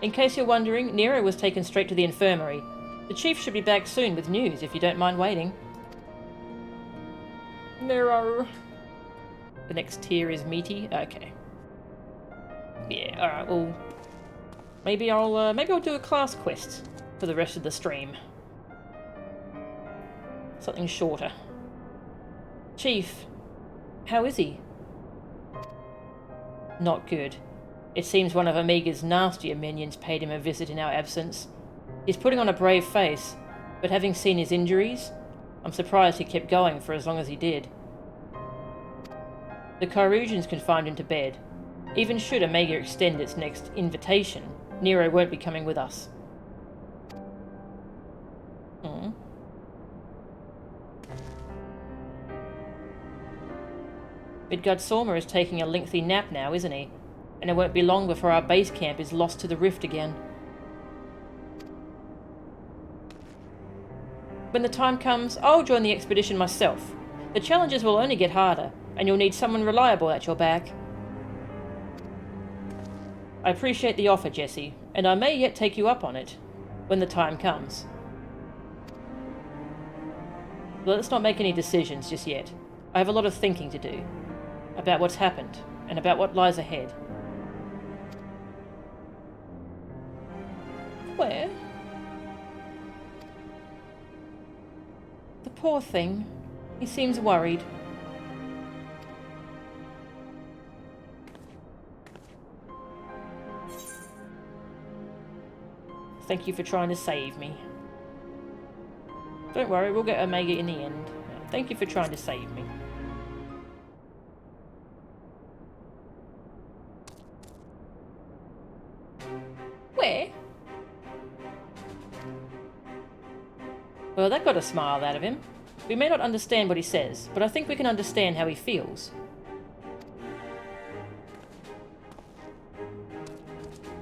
In case you're wondering, Nero was taken straight to the infirmary. The chief should be back soon with news if you don't mind waiting. Nero. The next tier is meaty. Okay. Yeah. All right. Well, maybe I'll do a class quest for the rest of the stream. Something shorter. Chief, how is he? Not good. It seems one of Omega's nastier minions paid him a visit in our absence. He's putting on a brave face, but having seen his injuries, I'm surprised he kept going for as long as he did. The Chirurgians confined him to bed. Even should Omega extend its next invitation, Nero won't be coming with us. Midgard Sormer is taking a lengthy nap now, isn't he? And it won't be long before our base camp is lost to the rift again. When the time comes, I'll join the expedition myself. The challenges will only get harder, and you'll need someone reliable at your back. I appreciate the offer, Jesse, and I may yet take you up on it, when the time comes. But let's not make any decisions just yet. I have a lot of thinking to do. About what's happened, and about what lies ahead. Where? The poor thing. He seems worried. Thank you for trying to save me. Don't worry, we'll get Omega in the end. Thank you for trying to save me. Where? Well, that got a smile out of him. We may not understand what he says, but I think we can understand how he feels.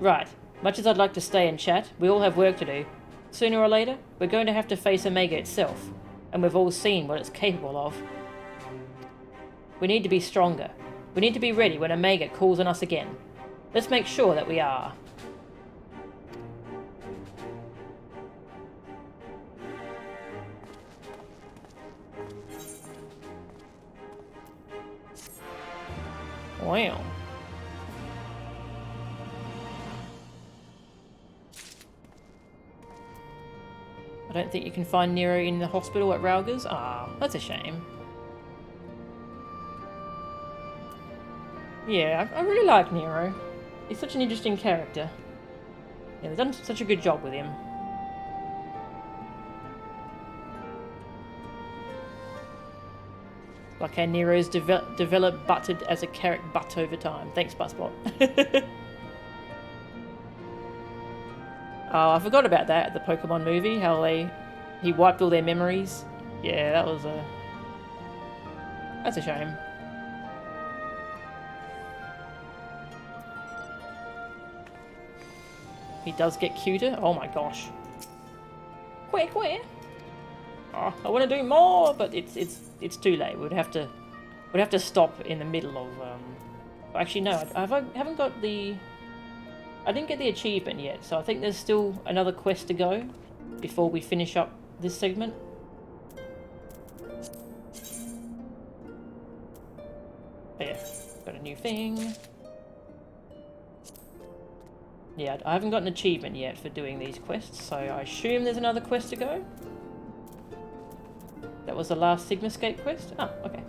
Right. Much as I'd like to stay and chat, we all have work to do. Sooner or later, we're going to have to face Omega itself, and we've all seen what it's capable of. We need to be stronger. We need to be ready when Omega calls on us again. Let's make sure that we are. Wow. I don't think you can find Nero in the hospital at Rauger's. Ah, that's a shame. Yeah, I really like Nero. He's such an interesting character. Yeah, they've done such a good job with him. Like how Nero's developed butted as a carrot butt over time. Thanks, Buttspot. Oh, I forgot about that at the Pokemon movie, how he wiped all their memories. Yeah, that was that's a shame. He does get cuter. Oh my gosh. Quick, where? Oh, I want to do more, but it's too late. We'd have to stop in the middle of. Actually, no. I haven't got the. I didn't get the achievement yet, so I think there's still another quest to go before we finish up this segment. Oh, yeah, got a new thing. Yeah, I haven't got an achievement yet for doing these quests, so I assume there's another quest to go. That was the last Sigmascape quest? Oh, okay.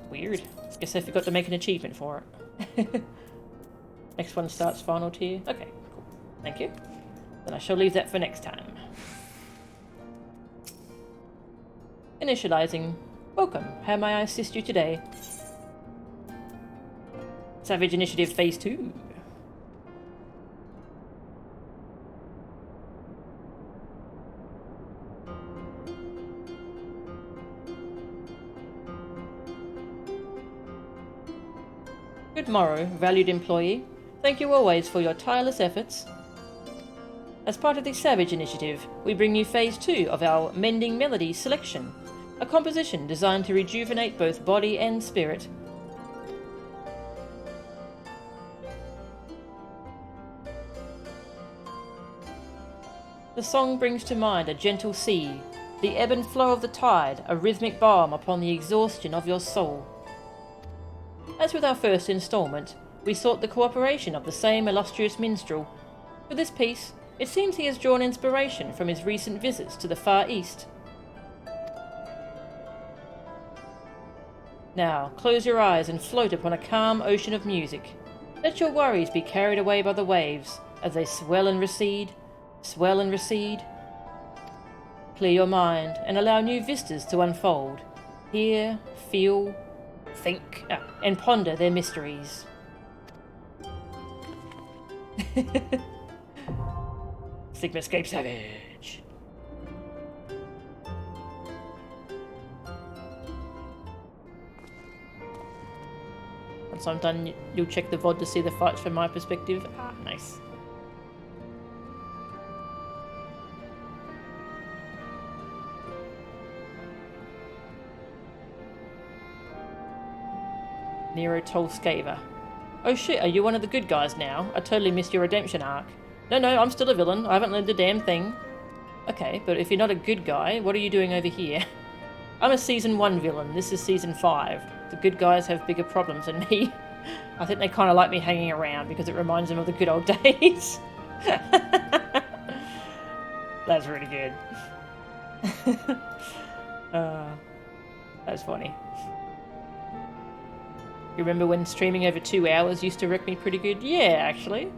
Weird. Guess I forgot to make an achievement for it. Next one starts final tier. Okay, cool. Thank you. Then I shall leave that for next time. Initializing. Welcome. How may I assist you today? Savage Initiative Phase 2. Good morrow, valued employee. Thank you always for your tireless efforts. As part of the Savage Initiative, we bring you Phase 2 of our Mending Melody selection. A composition designed to rejuvenate both body and spirit. The song brings to mind a gentle sea, the ebb and flow of the tide, a rhythmic balm upon the exhaustion of your soul. As with our first instalment, we sought the cooperation of the same illustrious minstrel. For this piece, it seems he has drawn inspiration from his recent visits to the Far East. Now, close your eyes and float upon a calm ocean of music. Let your worries be carried away by the waves as they swell and recede, swell and recede. Clear your mind and allow new vistas to unfold. Hear, feel, think, and ponder their mysteries. Sigmascape Savage. Once I'm done, you'll check the VOD to see the fights from my perspective. Ah, nice. Nero Tolskaver. Oh shit, are you one of the good guys now? I totally missed your redemption arc. No, I'm still a villain. I haven't learned a damn thing. Okay, but if you're not a good guy, what are you doing over here? I'm a Season 1 villain. This is Season 5. The good guys have bigger problems than me. I think they kind of like me hanging around because it reminds them of the good old days. That's really good. That's funny. You remember when streaming over 2 hours used to wreck me pretty good? Yeah, actually.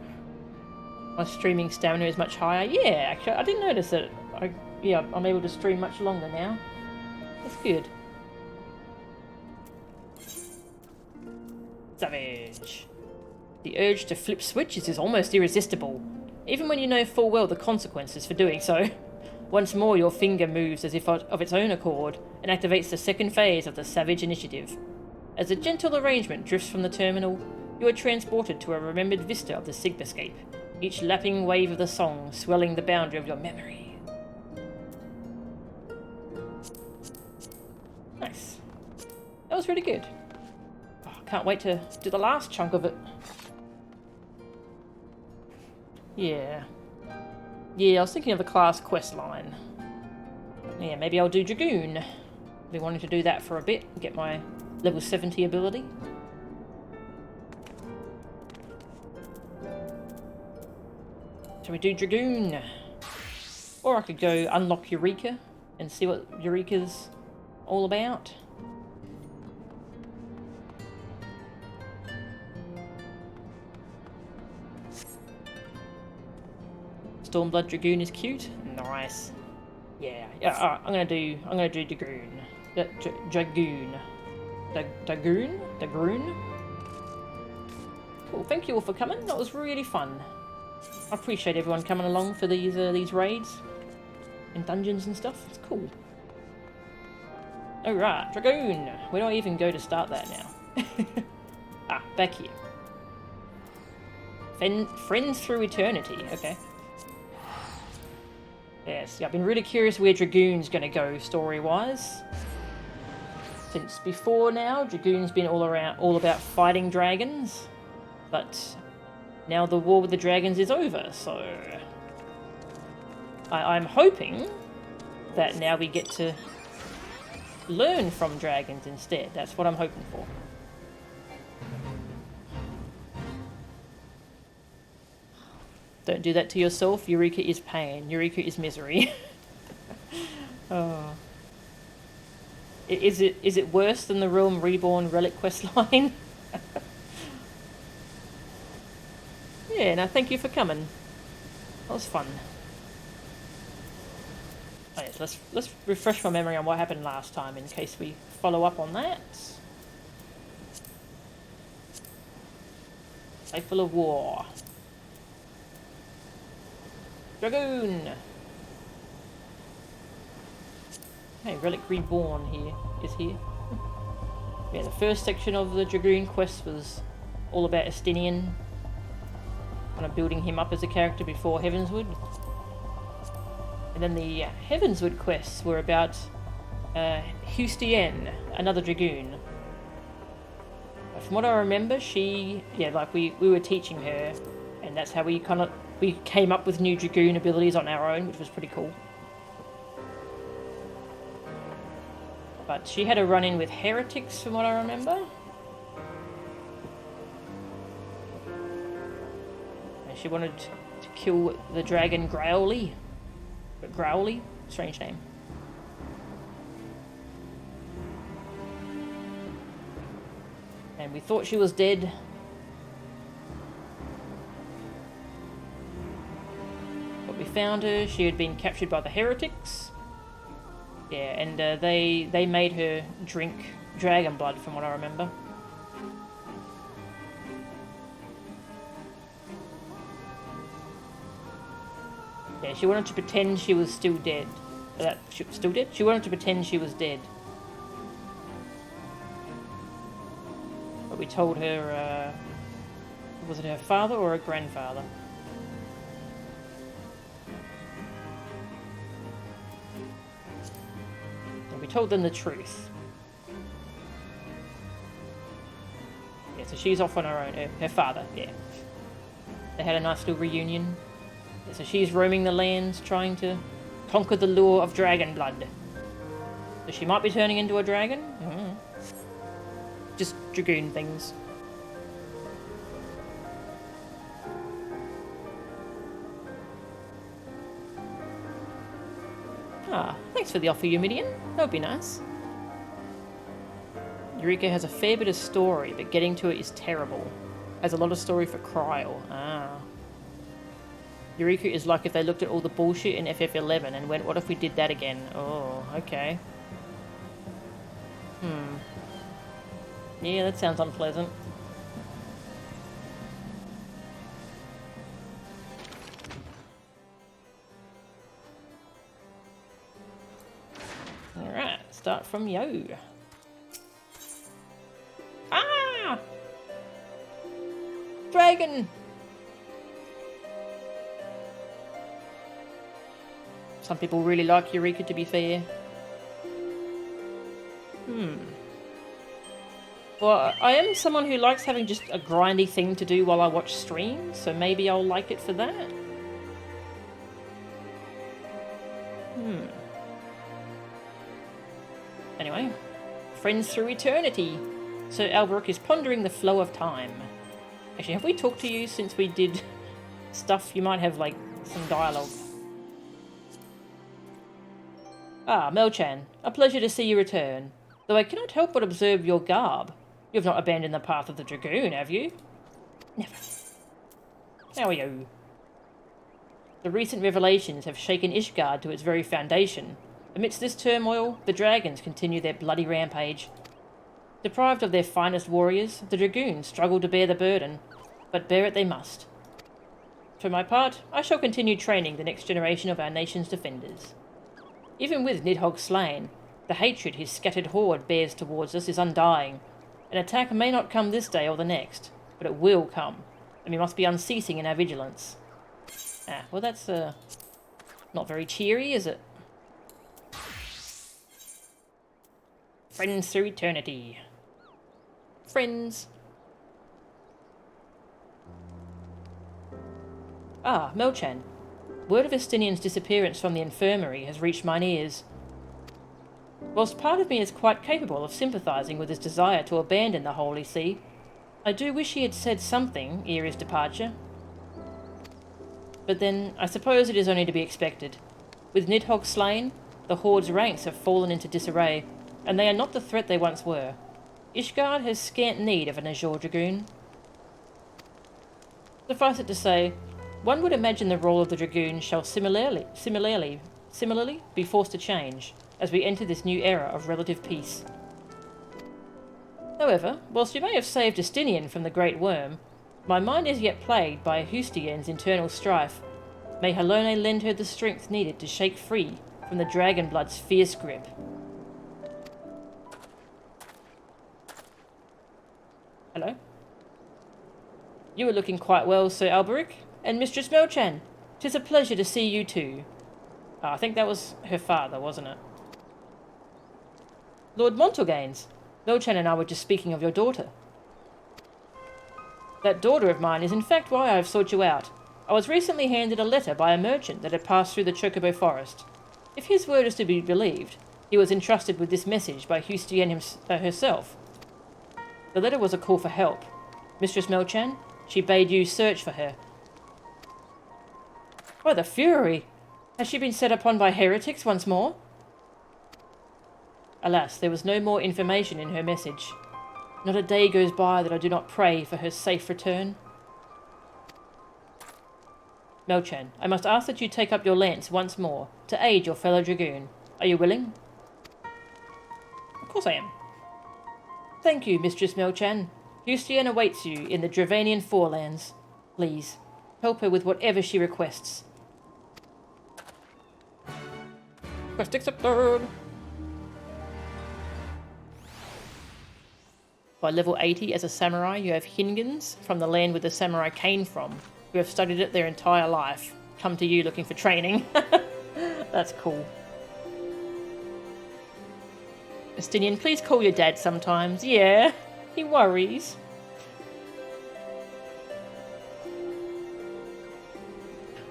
My streaming stamina is much higher. Yeah, actually, I didn't notice it. I'm able to stream much longer now. That's good. Savage. The urge to flip switches is almost irresistible, even when you know full well the consequences for doing so. Once more, your finger moves as if of its own accord and activates the second phase of the Savage Initiative. As a gentle arrangement drifts from the terminal, you are transported to a remembered vista of the Sigmascape, each lapping wave of the song swelling the boundary of your memory. Nice. That was really good. Oh, can't wait to do the last chunk of it. Yeah, I was thinking of a class quest line. Yeah, maybe I'll do Dragoon. I've been wanting to do that for a bit, get my level 70 ability. So we do Dragoon. Or I could go unlock Eureka and see what Eureka's all about. Stormblood Dragoon is cute. Nice. Yeah. Alright, I'm gonna do Dragoon. Dragoon. Dragoon? Cool, thank you all for coming. That was really fun. I appreciate everyone coming along for these raids and dungeons and stuff. It's cool. Alright, Dragoon. Where do I even go to start that now? Back here. Friends through eternity. Okay. Yes, I've been really curious where Dragoon's going to go story-wise. Since before now, Dragoon's been all about fighting dragons, but now the war with the dragons is over, so I'm hoping that now we get to learn from dragons instead. That's what I'm hoping for. Don't do that to yourself. Eureka is pain. Eureka is misery. Oh. Is it worse than the Realm Reborn Relic questline? Yeah, no, thank you for coming. That was fun. Oh, yes, let's refresh my memory on what happened last time in case we follow up on that. Cycle of War. Dragoon! Hey, Relic Reborn is here. Yeah, the first section of the Dragoon quest was all about Estinian. Kind of building him up as a character before Heavenswood. And then the Heavenswood quests were about Hustien, another Dragoon. But from what I remember, we were teaching her, and that's how we came up with new Dragoon abilities on our own, which was pretty cool. But she had a run-in with heretics, from what I remember. And she wanted to kill the dragon Growly. But Growly? Strange name. And we thought she was dead. But we found her. She had been captured by the heretics. Yeah, and they made her drink dragon blood, from what I remember. Yeah, she wanted to pretend she was still dead. She was still dead? She wanted to pretend she was dead. But we told her, was it her father or her grandfather? And we told them the truth. Yeah, so she's off on her own. Her father, yeah. They had a nice little reunion. Yeah, so she's roaming the lands trying to conquer the lure of dragon blood. So she might be turning into a dragon? Just Dragoon things. Ah, thanks for the offer, Eumidian. That would be nice. Eureka has a fair bit of story, but getting to it is terrible. Has a lot of story for Cryle. Ah. Eureka is like if they looked at all the bullshit in FF11 and went, what if we did that again? Oh, okay. Yeah, that sounds unpleasant. Alright, start from yo. Ah! Dragon! Some people really like Eureka, to be fair. Well, I am someone who likes having just a grindy thing to do while I watch streams, so maybe I'll like it for that. Anyway, friends through eternity. So Albrook is pondering the flow of time. Actually, have we talked to you since we did stuff? You might have, like, some dialogue. Ah, Melchan, a pleasure to see you return. Though I cannot help but observe your garb. You have not abandoned the path of the Dragoon, have you? Never. How are you? The recent revelations have shaken Ishgard to its very foundation. Amidst this turmoil, the dragons continue their bloody rampage. Deprived of their finest warriors, the Dragoons struggle to bear the burden, but bear it they must. For my part, I shall continue training the next generation of our nation's defenders. Even with Nidhogg slain, the hatred his scattered horde bears towards us is undying. An attack may not come this day or the next, but it will come, and we must be unceasing in our vigilance. Ah, well that's, not very cheery, is it? Friends through eternity. Friends. Ah, Melchan. Word of Estinian's disappearance from the infirmary has reached mine ears. Whilst part of me is quite capable of sympathising with his desire to abandon the Holy See, I do wish he had said something ere his departure. But then, I suppose it is only to be expected. With Nidhogg slain, the Horde's ranks have fallen into disarray, and they are not the threat they once were. Ishgard has scant need of an Azure Dragoon. Suffice it to say, one would imagine the role of the Dragoon shall similarly be forced to change, as we enter this new era of relative peace. However, whilst you may have saved Estinian from the Great Worm, my mind is yet plagued by Hustien's internal strife. May Halone lend her the strength needed to shake free from the Dragonblood's fierce grip. Hello? You are looking quite well, Sir Alberic, and Mistress Melchan. 'Tis a pleasure to see you too. I think that was her father, wasn't it? Lord Montelgaines. Melchan and I were just speaking of your daughter. That daughter of mine is in fact why I have sought you out. I was recently handed a letter by a merchant that had passed through the Chocobo forest. If his word is to be believed, he was entrusted with this message by Hustienne herself. The letter was a call for help. Mistress Melchan, she bade you search for her. By the fury! Has she been set upon by heretics once more? Alas, there was no more information in her message. Not a day goes by that I do not pray for her safe return. Melchan, I must ask that you take up your lance once more, to aid your fellow Dragoon. Are you willing? Of course I am. Thank you, Mistress Melchan. Hustienne awaits you in the Dravanian Forelands. Please, help her with whatever she requests. Quest accepted! By level 80 as a samurai, you have Hingans from the land where the samurai came from, who have studied it their entire life, come to you looking for training. That's cool. Estinian, please call your dad sometimes. Yeah, he worries.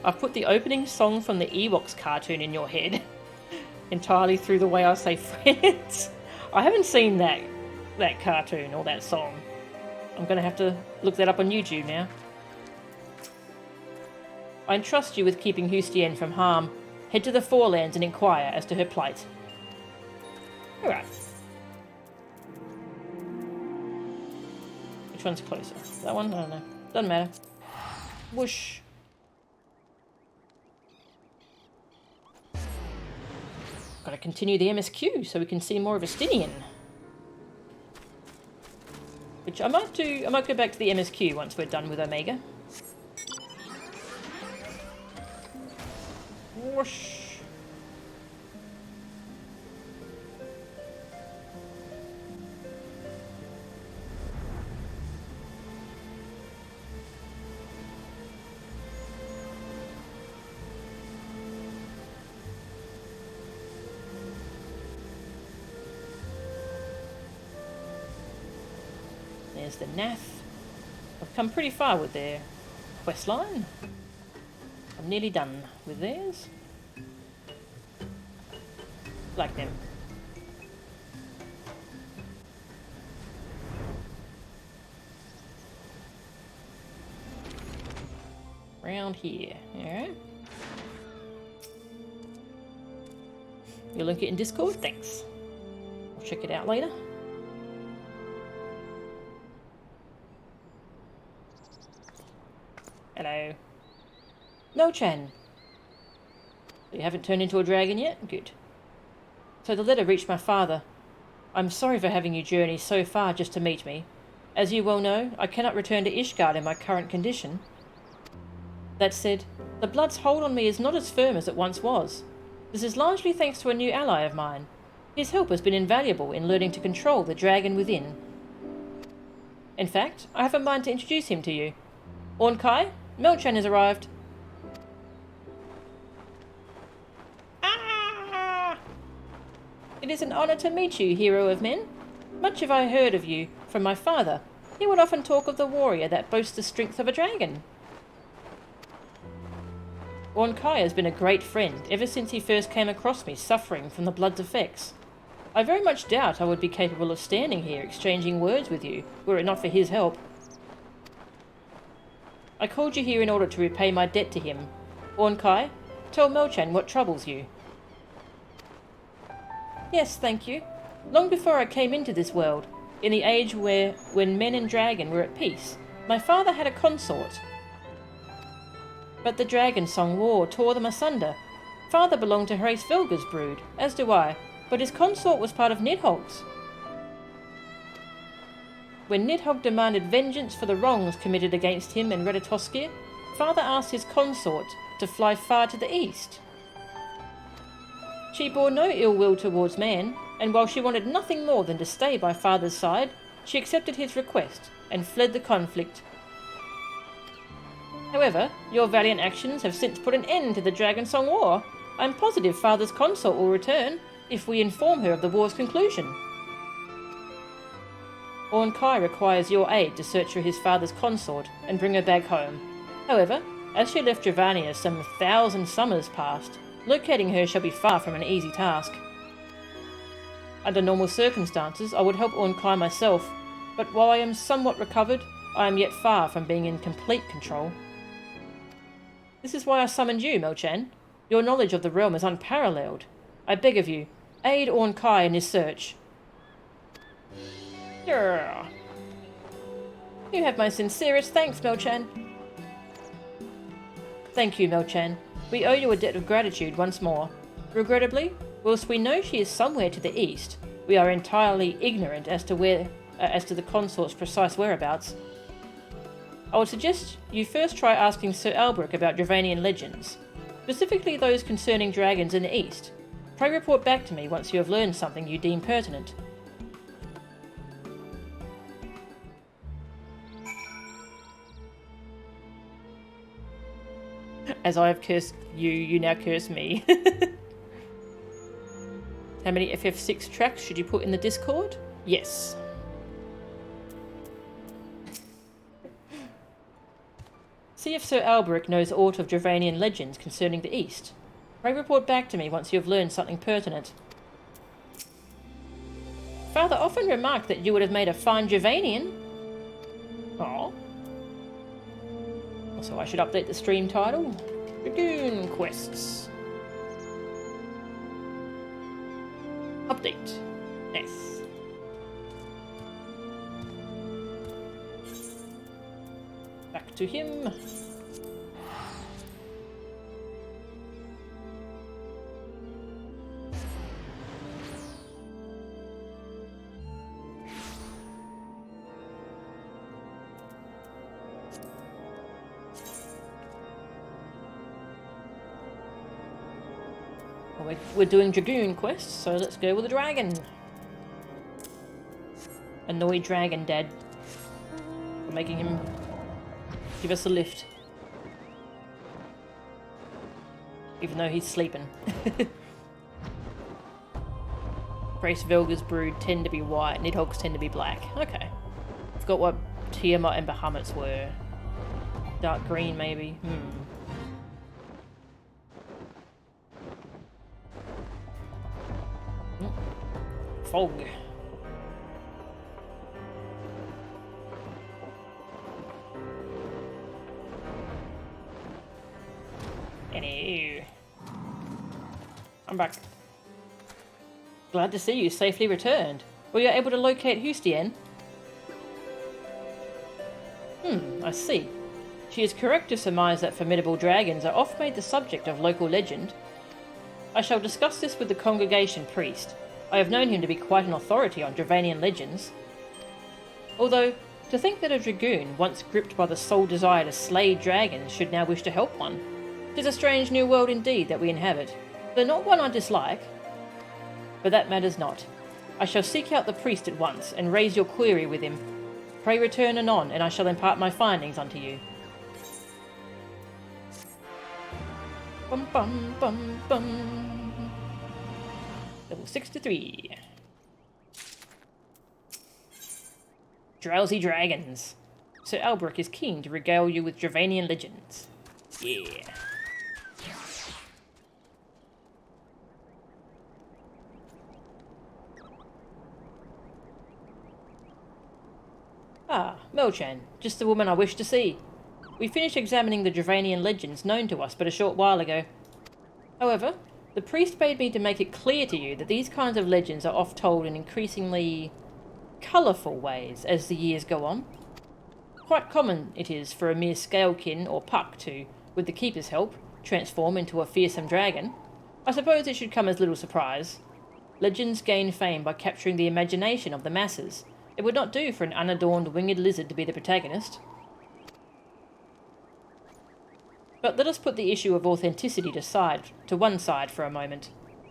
I've put the opening song from the Ewoks cartoon in your head. Entirely through the way I say friends. I haven't seen that cartoon or that song. I'm going to have to look that up on YouTube now. I entrust you with keeping Hustienne from harm. Head to the Forelands and inquire as to her plight. Alright. Which one's closer? That one? I don't know. Doesn't matter. Whoosh. Gotta continue the MSQ so we can see more of Estinian. Which I might do. I might go back to the MSQ once we're done with Omega. Whoosh. There's the NAF. I've come pretty far with their quest line. I'm nearly done with theirs. Like them. Round here, alright. You'll link it in Discord? Thanks. I'll check it out later. Hello. No-chan. You haven't turned into a dragon yet? Good. So the letter reached my father. I'm sorry for having you journey so far just to meet me. As you well know, I cannot return to Ishgard in my current condition. That said, the blood's hold on me is not as firm as it once was. This is largely thanks to a new ally of mine. His help has been invaluable in learning to control the dragon within. In fact, I have a mind to introduce him to you. Ornkai, Melchan has arrived. Ah! It is an honour to meet you, hero of men. Much have I heard of you from my father. He would often talk of the warrior that boasts the strength of a dragon. Ornkai has been a great friend ever since he first came across me suffering from the blood's effects. I very much doubt I would be capable of standing here exchanging words with you, were it not for his help. I called you here in order to repay my debt to him. Ornkai, tell Melchan what troubles you. Yes, thank you. Long before I came into this world, in the age when men and dragon were at peace, my father had a consort. But the Dragon Song War tore them asunder. Father belonged to Hrace Vilga's brood, as do I, but his consort was part of Nidhogg's. When Nidhogg demanded vengeance for the wrongs committed against him and Redatoskir, Father asked his consort to fly far to the east. She bore no ill will towards man, and while she wanted nothing more than to stay by Father's side, she accepted his request and fled the conflict. However, your valiant actions have since put an end to the Dragon Song War. I'm positive Father's consort will return if we inform her of the war's conclusion. Ornkai requires your aid to search for his father's consort and bring her back home. However, as she left Dravania some 1,000 summers past, locating her shall be far from an easy task. Under normal circumstances, I would help Ornkai myself, but while I am somewhat recovered, I am yet far from being in complete control. This is why I summoned you, Melchan. Your knowledge of the realm is unparalleled. I beg of you, aid Ornkai in his search. Yeah. You have my sincerest thanks, Melchan. Thank you, Melchan. We owe you a debt of gratitude once more. Regrettably, whilst we know she is somewhere to the east, we are entirely ignorant as to the consort's precise whereabouts. I would suggest you first try asking Sir Albrecht about Dravanian legends, specifically those concerning dragons in the east. Pray report back to me once you have learned something you deem pertinent. As I have cursed you, you now curse me. How many FF6 tracks should you put in the Discord? Yes. See if Sir Albrecht knows aught of Dravanian legends concerning the East. Pray report back to me once you have learned something pertinent. Father often remarked that you would have made a fine Dravanian. Oh. Also, I should update the stream title. Dragoon quests. Update. Nice. Back to him. Well, we're doing Dragoon quests, so let's go with the dragon. Annoy Dragon Dad for making him give us a lift. Even though he's sleeping. Grace Velga's brood tend to be white, Nidhogg's tend to be black. Okay. Forgot what Tiamat and Bahamut's were. Dark green, maybe. Fog. Anywho. I'm back. Glad to see you safely returned. Were you able to locate Hustien? I see. She is correct to surmise that formidable dragons are oft made the subject of local legend. I shall discuss this with the congregation priest. I have known him to be quite an authority on Dravanian legends. Although, to think that a dragoon, once gripped by the sole desire to slay dragons, should now wish to help one. 'Tis a strange new world indeed that we inhabit, though not one I dislike. But that matters not. I shall seek out the priest at once, and raise your query with him. Pray return anon, and I shall impart my findings unto you. Bum bum bum bum. Level 63. Drowsy dragons. Sir Albrecht is keen to regale you with Dravanian legends. Yeah. Ah, Melchan, just the woman I wish to see. We finished examining the Dravanian legends known to us but a short while ago. However, the priest bade me to make it clear to you that these kinds of legends are oft told in increasingly colourful ways as the years go on. Quite common it is for a mere scalekin or puck to, with the keeper's help, transform into a fearsome dragon. I suppose it should come as little surprise. Legends gain fame by capturing the imagination of the masses. It would not do for an unadorned winged lizard to be the protagonist. But let us put the issue of authenticity to one side for a moment.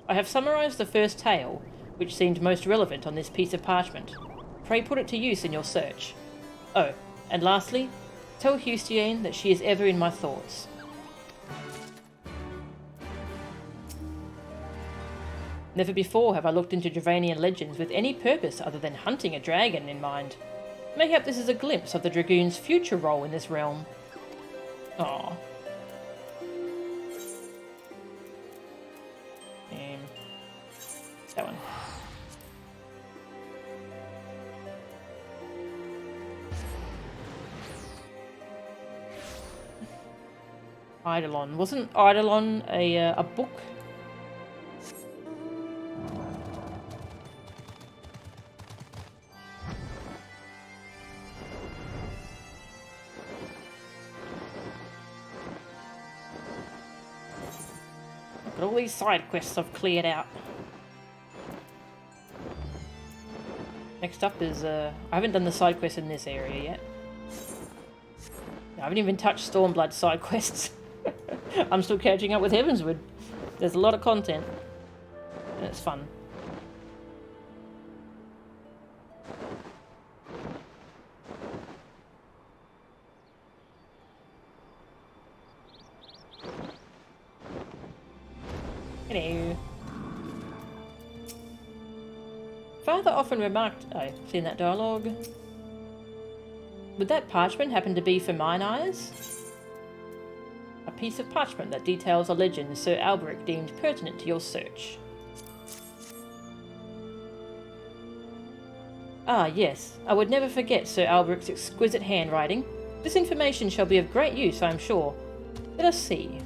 I have summarised the first tale, which seemed most relevant on this piece of parchment. Pray put it to use in your search. Oh, and lastly, tell Hustien that she is ever in my thoughts. Never before have I looked into Dravanian legends with any purpose other than hunting a dragon in mind. Mayhap this is a glimpse of the Dragoon's future role in this realm. Aww. That one. Eidolon. Wasn't Eidolon a book? Look at all these side quests I've cleared out. Next up is, I haven't done the side quest in this area yet. I haven't even touched Stormblood side quests. I'm still catching up with Heavensward. There's a lot of content. And it's fun. Hello. Father often remarked... Oh, seen that dialogue. Would that parchment happen to be for mine eyes? A piece of parchment that details a legend Sir Alberic deemed pertinent to your search. Ah, yes. I would never forget Sir Alberic's exquisite handwriting. This information shall be of great use, I am sure. Let us see.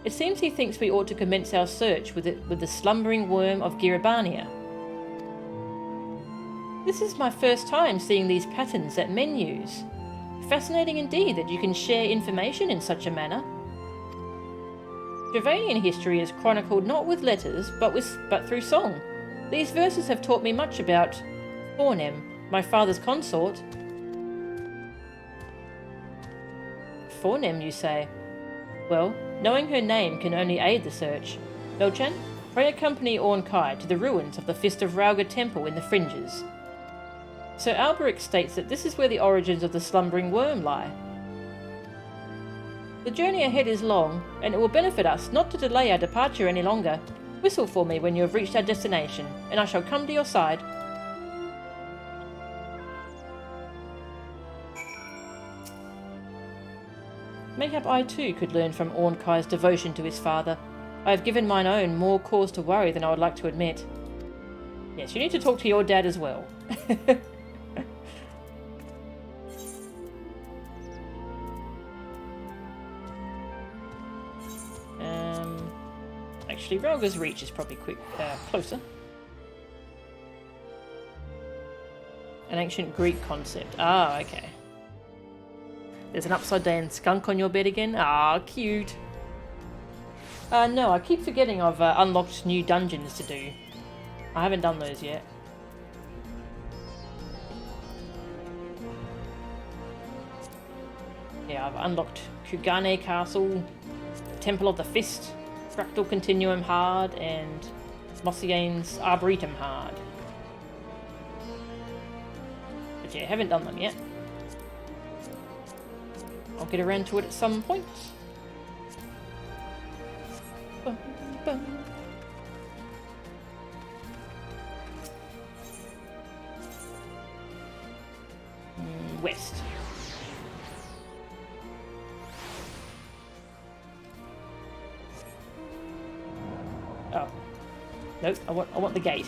It seems he thinks we ought to commence our search with the Slumbering Worm of Giribania. This is my first time seeing these patterns that men use. Fascinating indeed that you can share information in such a manner. Dravanian history is chronicled not with letters, but through song. These verses have taught me much about Fornom, my father's consort. Fornom, you say? Well, knowing her name can only aid the search. Nochan, pray accompany Ornkai to the ruins of the Fist of Rauga temple in the Fringes. Sir Alberic states that this is where the origins of the Slumbering Worm lie. The journey ahead is long, and it will benefit us not to delay our departure any longer. Whistle for me when you have reached our destination, and I shall come to your side. Mayhap I too could learn from Ornkai's devotion to his father. I have given mine own more cause to worry than I would like to admit. Yes, you need to talk to your dad as well. Actually, Rauga's Reach is probably closer. An ancient Greek concept. Ah, okay. There's an upside-down skunk on your bed again? Ah, cute. No, I keep forgetting I've unlocked new dungeons to do. I haven't done those yet. Yeah, I've unlocked Kugane Castle, Temple of the Fist, Fractal Continuum Hard, and Mossiane's Arboretum Hard. But yeah, haven't done them yet. I'll get around to it at some point. Bum, bum. West. Oh. Nope, I want the gate.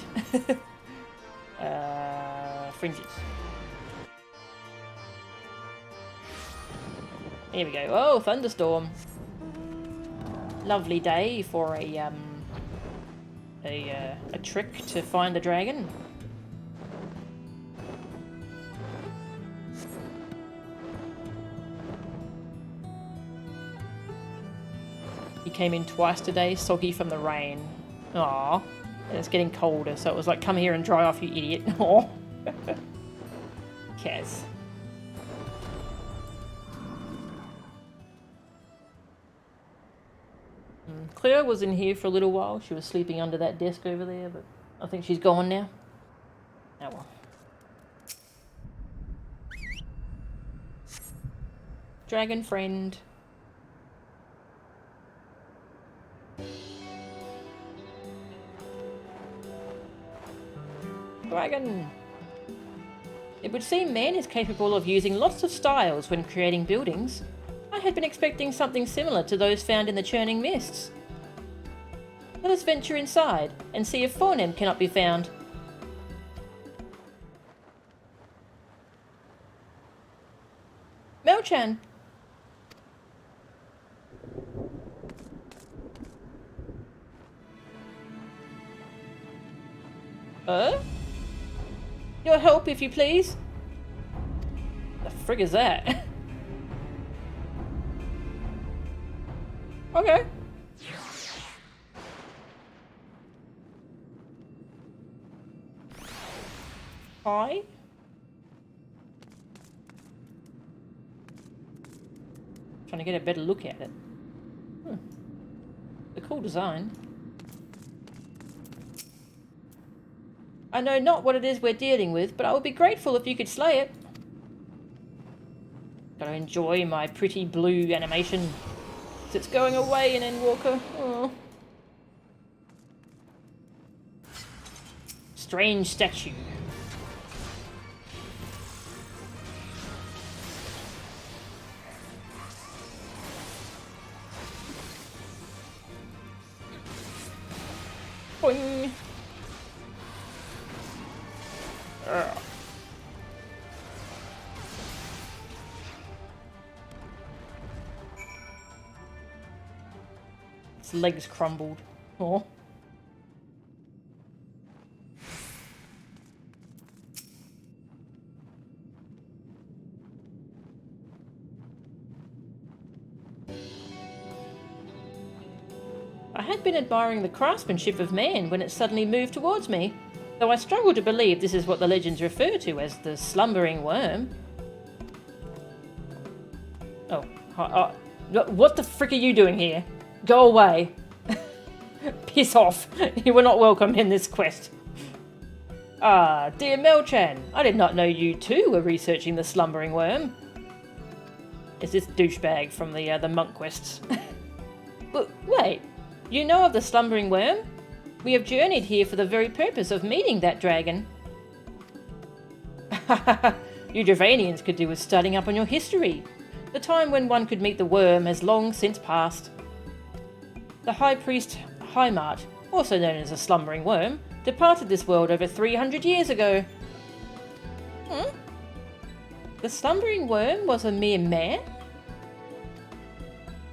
Fringes. Here we go. Oh, thunderstorm. Lovely day for a trick to find the dragon. He came in twice today, soggy from the rain. Aww. And it's getting colder, so it was like, come here and dry off, you idiot. Aww. Kaz. Claire was in here for a little while. She was sleeping under that desk over there, but I think she's gone now. Oh well. Dragon friend. Dragon! It would seem man is capable of using lots of styles when creating buildings. I had been expecting something similar to those found in the churning mists. Let us venture inside and see if Fornom cannot be found. Melchan! Your help, if you please. The frig is that? Okay. Hi. Trying to get a better look at it. A cool design. I know not what it is we're dealing with, but I would be grateful if you could slay it. Gotta enjoy my pretty blue animation. It's going away in Endwalker. Oh. Strange statue. Boing. Its legs crumbled. Oh. I had been admiring the craftsmanship of man when it suddenly moved towards me, though I struggle to believe this is what the legends refer to as the Slumbering Worm. Oh, what the frick are you doing here? Go away. Piss off. You were not welcome in this quest. Ah, dear Melchan, I did not know you too were researching the Slumbering Worm. Is this douchebag from the monk quests? But wait, you know of the Slumbering Worm? We have journeyed here for the very purpose of meeting that dragon. You Dravanians could do with studying up on your history. The time when one could meet the worm has long since passed. The High Priest Heimat, also known as the Slumbering Worm, departed this world over 300 years ago. The Slumbering Worm was a mere man?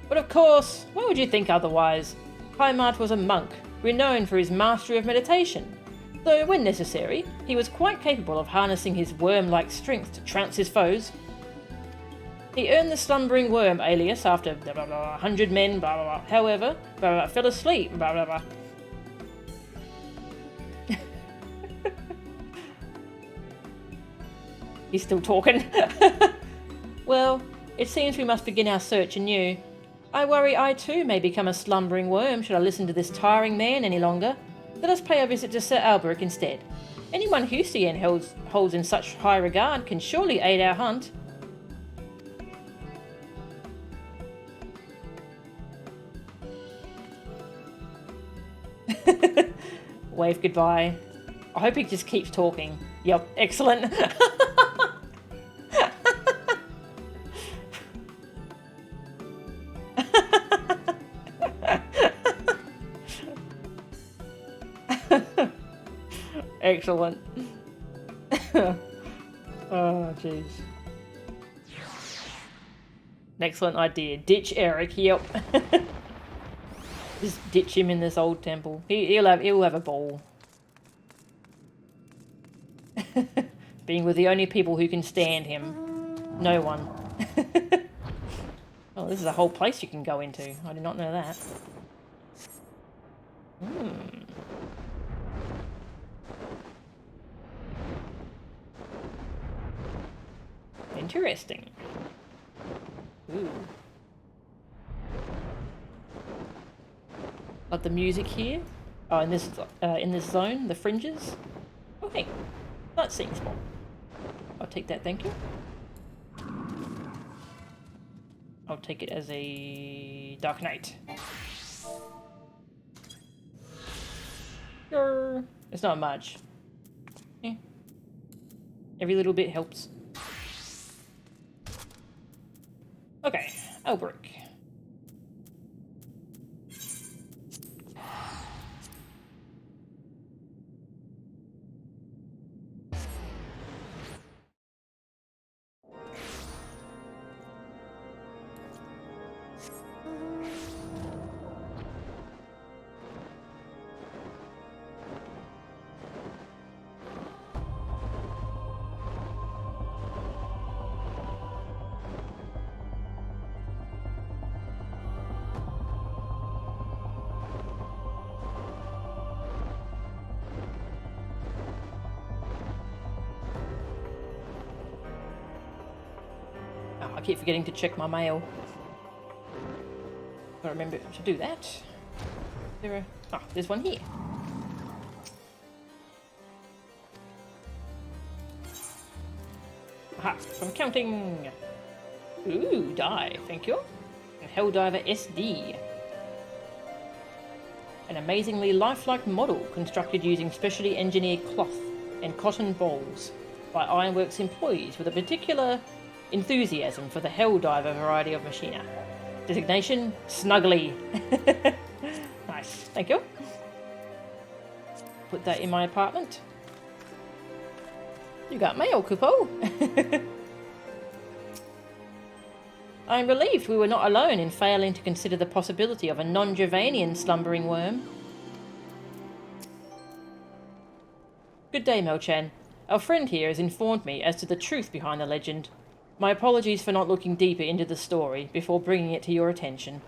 But of course, why would you think otherwise? Heimat was a monk, renowned for his mastery of meditation, though when necessary, he was quite capable of harnessing his worm-like strength to trounce his foes. He earned the Slumbering Worm alias after 100 men, blah blah blah. However, fell asleep, blah blah blah. He's still talking. Well, it seems we must begin our search anew. I worry I too may become a slumbering worm should I listen to this tiring man any longer. Let us pay a visit to Sir Alberic instead. Anyone Hustian holds in such high regard can surely aid our hunt. Wave goodbye. I hope he just keeps talking. Yep, excellent. Excellent. Oh, jeez. Excellent idea. Ditch Eric, yep. Just ditch him in this old temple. He'll have a ball. Being with the only people who can stand him. No one. Oh, this is a whole place you can go into. I did not know that. Interesting. Ooh. Like the music here. Oh, in this zone, the fringes. Oh, hey, that seems small. I'll take that, thank you. I'll take it as a Dark Knight. Sure. It's not much. Eh. Every little bit helps. Okay, Alberic. I keep forgetting to check my mail. Gotta remember to do that. There's one here. Aha, from counting. Ooh, die, thank you. And Helldiver SD. An amazingly lifelike model constructed using specially engineered cloth and cotton balls by Ironworks employees with a particular enthusiasm for the Helldiver variety of machina. Designation, Snuggly. Nice, thank you. Put that in my apartment. You got mail, Kupo. I'm relieved we were not alone in failing to consider the possibility of a non-Javanian slumbering worm. Good day, Melchan. Our friend here has informed me as to the truth behind the legend. My apologies for not looking deeper into the story before bringing it to your attention.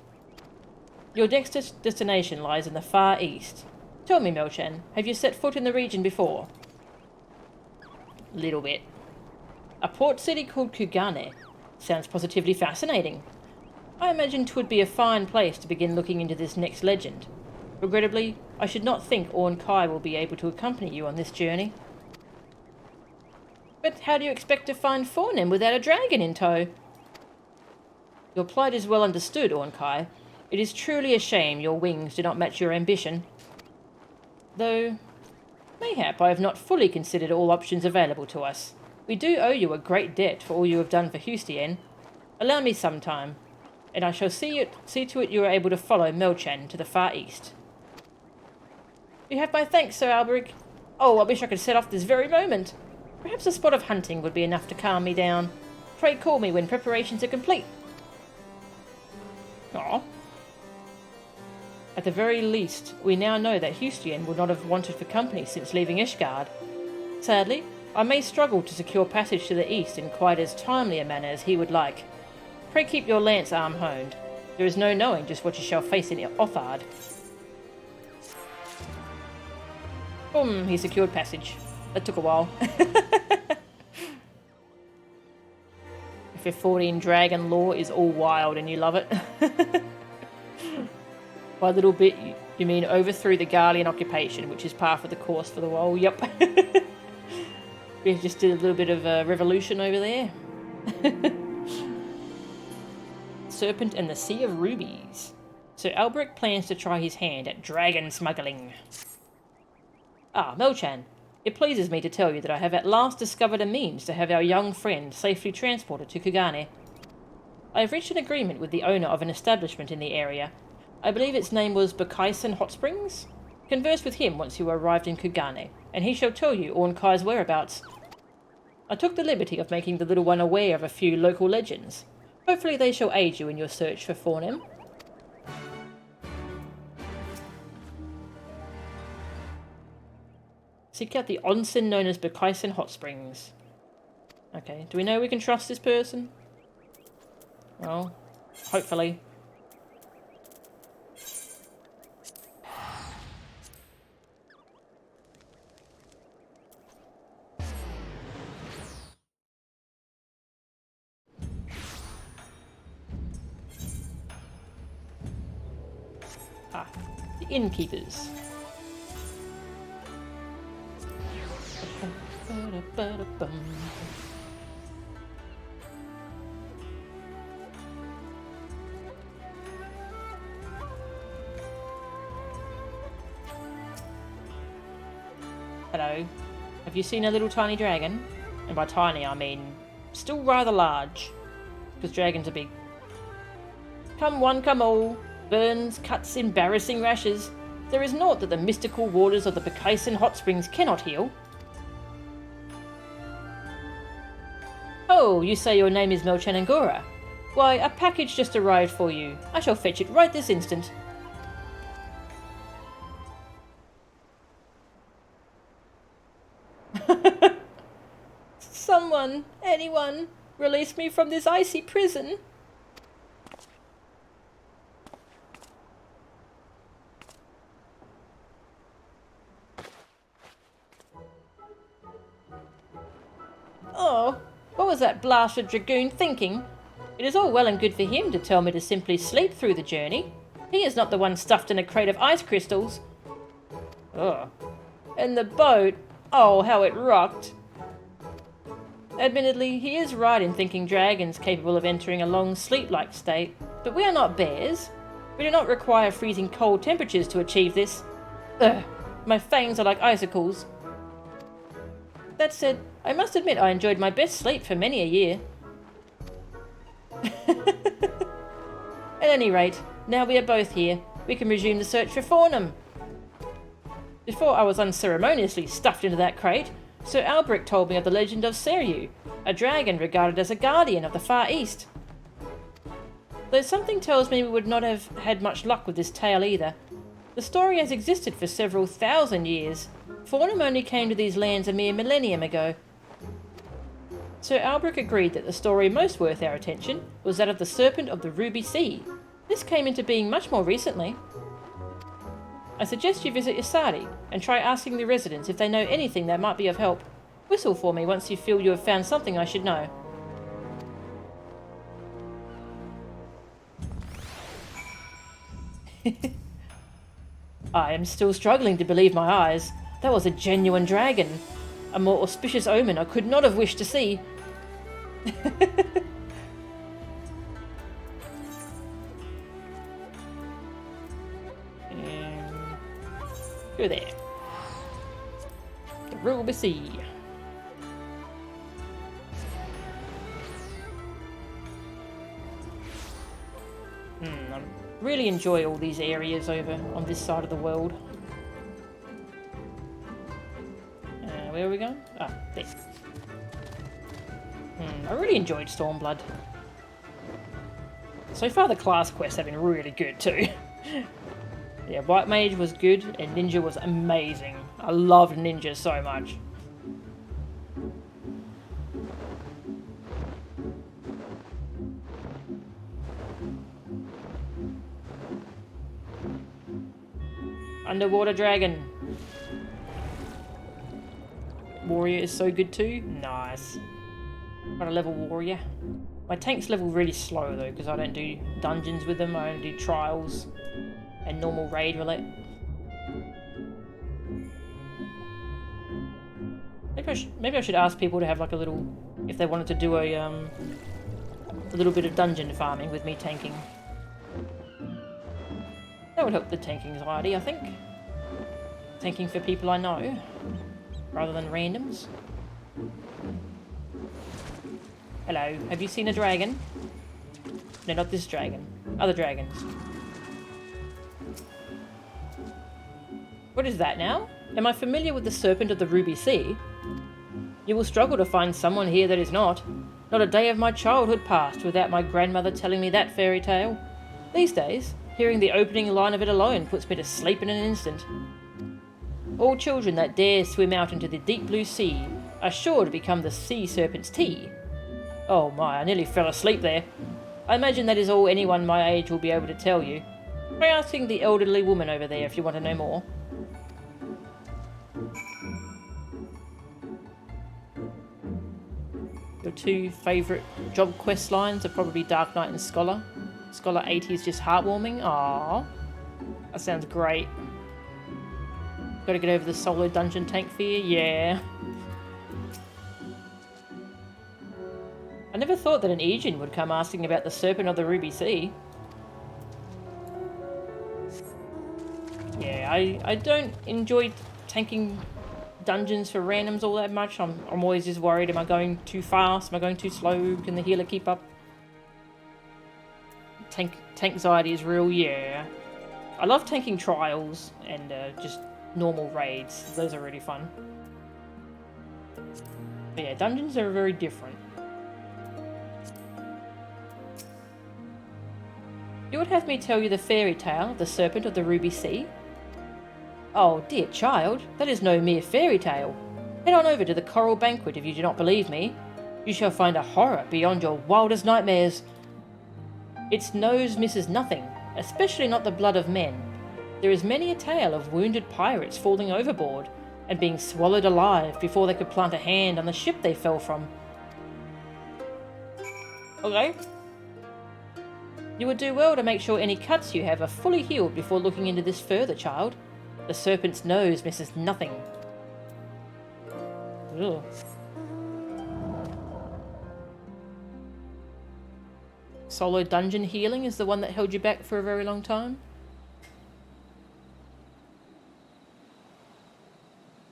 Your next destination lies in the far east. Tell me, Melchan, have you set foot in the region before? Little bit. A port city called Kugane. Sounds positively fascinating. I imagine 'twould be a fine place to begin looking into this next legend. Regrettably, I should not think Orn Kai will be able to accompany you on this journey. But how do you expect to find Fornom without a dragon in tow? Your plight is well understood, Orn Kai. It is truly a shame your wings do not match your ambition. Though, mayhap I have not fully considered all options available to us. We do owe you a great debt for all you have done for Hustien. Allow me some time, and I shall see to it you are able to follow Melchan to the far east. You have my thanks, Sir Alberic. Oh, I wish I could set off this very moment. Perhaps a spot of hunting would be enough to calm me down. Pray call me when preparations are complete. Aw. At the very least, we now know that Hustien would not have wanted for company since leaving Ishgard. Sadly, I may struggle to secure passage to the east in quite as timely a manner as he would like. Pray keep your lance arm honed. There is no knowing just what you shall face in Othard. Boom, he secured passage. That took a while. FF14 Dragon lore is all wild and you love it. By a little bit, you mean overthrew the Guardian occupation, which is par for the course for the WoW. Yep. We just did a little bit of a revolution over there. Serpent and the Sea of Rubies. Sir Alberic plans to try his hand at dragon smuggling. Ah, Melchan. It pleases me to tell you that I have at last discovered a means to have our young friend safely transported to Kugane. I have reached an agreement with the owner of an establishment in the area. I believe its name was Bakaisen Hot Springs. Converse with him once you are arrived in Kugane, and he shall tell you Orn Kai's whereabouts. I took the liberty of making the little one aware of a few local legends. Hopefully they shall aid you in your search for Fornom. Seek out the onsen known as Bakaisen Hot Springs. Okay, do we know we can trust this person? Well, hopefully. Ah, the innkeepers. Hello. Have you seen a little tiny dragon? And by tiny, I mean still rather large, because dragons are big. Come one, come all. Burns, cuts, embarrassing rashes. There is naught that the mystical waters of the Bacchaean hot springs cannot heal. Oh, you say your name is Melchanangora? Why, a package just arrived for you. I shall fetch it right this instant. Someone, anyone, release me from this icy prison. Oh, what was that blasted Dragoon thinking? It is all well and good for him to tell me to simply sleep through the journey. He is not the one stuffed in a crate of ice crystals. Oh. And the boat, oh, how it rocked. Admittedly, he is right in thinking dragons capable of entering a long sleep-like state, but we are not bears. We do not require freezing cold temperatures to achieve this. Ugh, my fangs are like icicles. That said, I must admit I enjoyed my best sleep for many a year. At any rate, now we are both here, we can resume the search for Fornom. Before I was unceremoniously stuffed into that crate, Sir Albrecht told me of the legend of Cereu, a dragon regarded as a guardian of the Far East. Though something tells me we would not have had much luck with this tale either. The story has existed for several thousand years. Fornom only came to these lands a mere millennium ago. Sir Albrecht agreed that the story most worth our attention was that of the Serpent of the Ruby Sea. This came into being much more recently. I suggest you visit Isari and try asking the residents if they know anything that might be of help. Whistle for me once you feel you have found something I should know. I am still struggling to believe my eyes. That was a genuine dragon. A more auspicious omen I could not have wished to see. Go there. The Ruby Sea. I really enjoy all these areas over on this side of the world. Where are we going? Ah, there. I really enjoyed Stormblood. So far the class quests have been really good too. Yeah, White Mage was good and Ninja was amazing. I loved Ninja so much. Underwater Dragon. Warrior is so good too. Nice. Got a level warrior. My tank's level really slow though because I don't do dungeons with them. I only do trials and normal raid roulette. Maybe I should ask people to have like a little, if they wanted to do a little bit of dungeon farming with me tanking. That would help the tank anxiety, I think. Tanking for people I know, rather than randoms. Hello, have you seen a dragon? No, not this dragon. Other dragons. What is that now? Am I familiar with the Serpent of the Ruby Sea? You will struggle to find someone here that is not. Not a day of my childhood passed without my grandmother telling me that fairy tale. These days, hearing the opening line of it alone puts me to sleep in an instant. All children that dare swim out into the deep blue sea are sure to become the sea serpent's tea. Oh my, I nearly fell asleep there. I imagine that is all anyone my age will be able to tell you. Try asking the elderly woman over there if you want to know more. Your two favourite job quest lines are probably Dark Knight and Scholar. Scholar 80 is just heartwarming. Aww. That sounds great. Gotta get over the solo dungeon tank fear? Yeah. I never thought that an Aegean would come asking about the Serpent of the Ruby Sea. Yeah, I don't enjoy tanking dungeons for randoms all that much. I'm always just worried, am I going too fast? Am I going too slow? Can the healer keep up? Tank anxiety is real, yeah. I love tanking trials and just normal raids. Those are really fun. But yeah, dungeons are very different. You would have me tell you the fairy tale of the Serpent of the Ruby Sea? Oh, dear child, that is no mere fairy tale. Head on over to the Coral Banquet if you do not believe me. You shall find a horror beyond your wildest nightmares. Its nose misses nothing, especially not the blood of men. There is many a tale of wounded pirates falling overboard and being swallowed alive before they could plant a hand on the ship they fell from. Okay. You would do well to make sure any cuts you have are fully healed before looking into this further, child. The serpent's nose misses nothing. Ugh. Solo dungeon healing is the one that held you back for a very long time?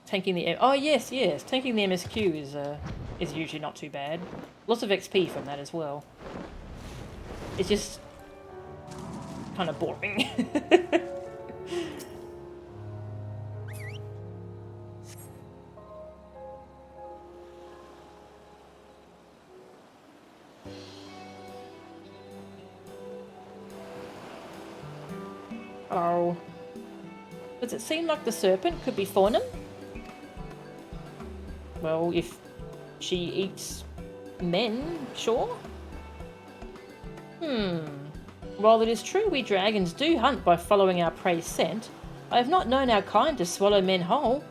Tanking the... Oh, yes. Tanking the MSQ is usually not too bad. Lots of XP from that as well. It's just... kind of boring. Oh. Does it seem like the serpent could be Fornom? Well, if she eats men, sure. While it is true we dragons do hunt by following our prey's scent, I have not known our kind to swallow men whole.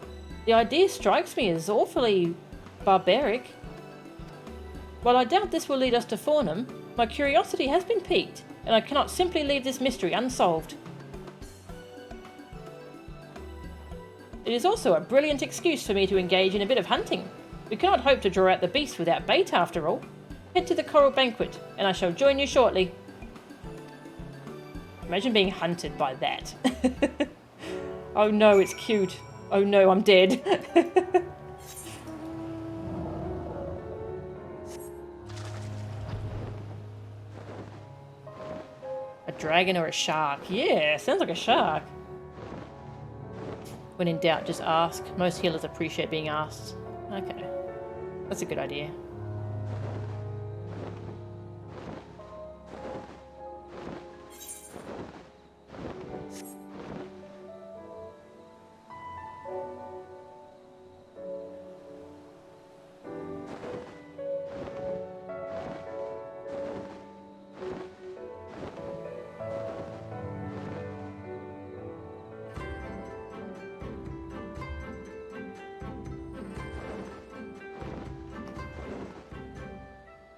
The idea strikes me as awfully barbaric. While I doubt this will lead us to Fornom, my curiosity has been piqued, and I cannot simply leave this mystery unsolved. It is also a brilliant excuse for me to engage in a bit of hunting. We cannot hope to draw out the beast without bait after all. Head to the Coral Banquet, and I shall join you shortly. Imagine being hunted by that. Oh no, it's cute. Oh no, I'm dead. A dragon or a shark? Yeah, sounds like a shark. When in doubt, just ask. Most healers appreciate being asked. Okay. That's a good idea.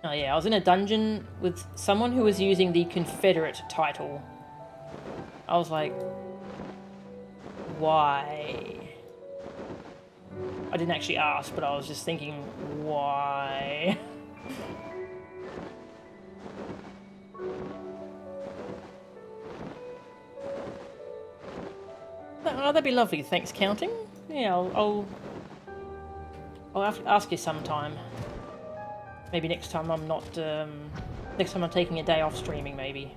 Oh yeah, I was in a dungeon with someone who was using the Confederate title. I was like, why? I didn't actually ask, but I was just thinking, why? Oh, that'd be lovely. Thanks, counting. Yeah, I'll ask you sometime. Maybe next time I'm not, next time I'm taking a day off streaming, maybe.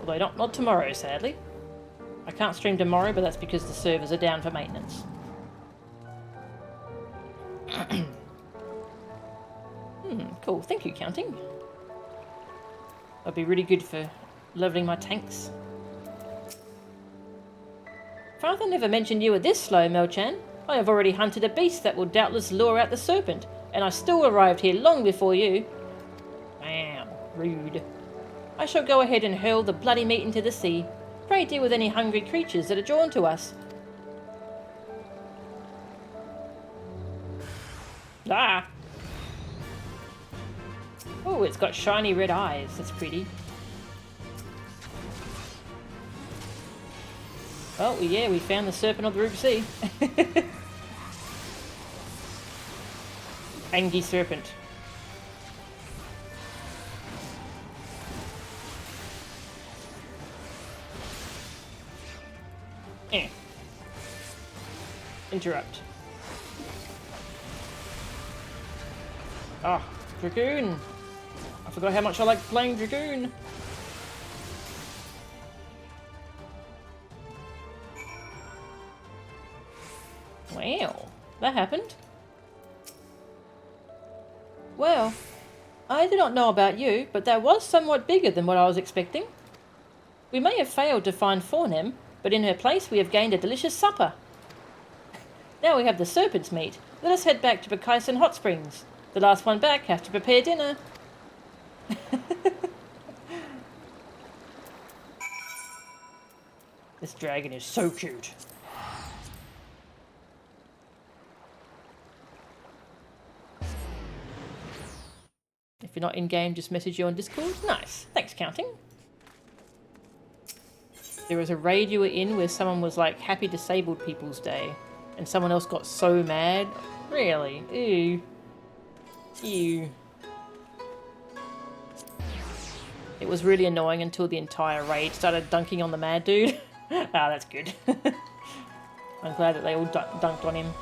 Although not tomorrow, sadly. I can't stream tomorrow, but that's because the servers are down for maintenance. Cool. Thank you, counting. That'd be really good for leveling my tanks. Father never mentioned you were this slow, Melchan. I have already hunted a beast that will doubtless lure out the serpent, and I still arrived here long before you. Damn, rude. I shall go ahead and hurl the bloody meat into the sea. Pray deal with any hungry creatures that are drawn to us. Ah! Oh, it's got shiny red eyes. That's pretty. Oh, yeah, we found the Serpent of the Ruby Sea. Angry Serpent. Eh. Interrupt. Ah, Dragoon. I forgot how much I like playing Dragoon. Wow, that happened. Well, I do not know about you, but that was somewhat bigger than what I was expecting. We may have failed to find Fornom, but in her place we have gained a delicious supper. Now we have the Serpent's meat. Let us head back to Bakaisen Hot Springs. The last one back has to prepare dinner. This dragon is so cute. If you're not in-game, just message you on Discord. Nice. Thanks, Counting. There was a raid you were in where someone was like, Happy Disabled People's Day. And someone else got so mad. Really? Ew. Ew. It was really annoying until the entire raid started dunking on the mad dude. Ah, that's good. I'm glad that they all dunked on him.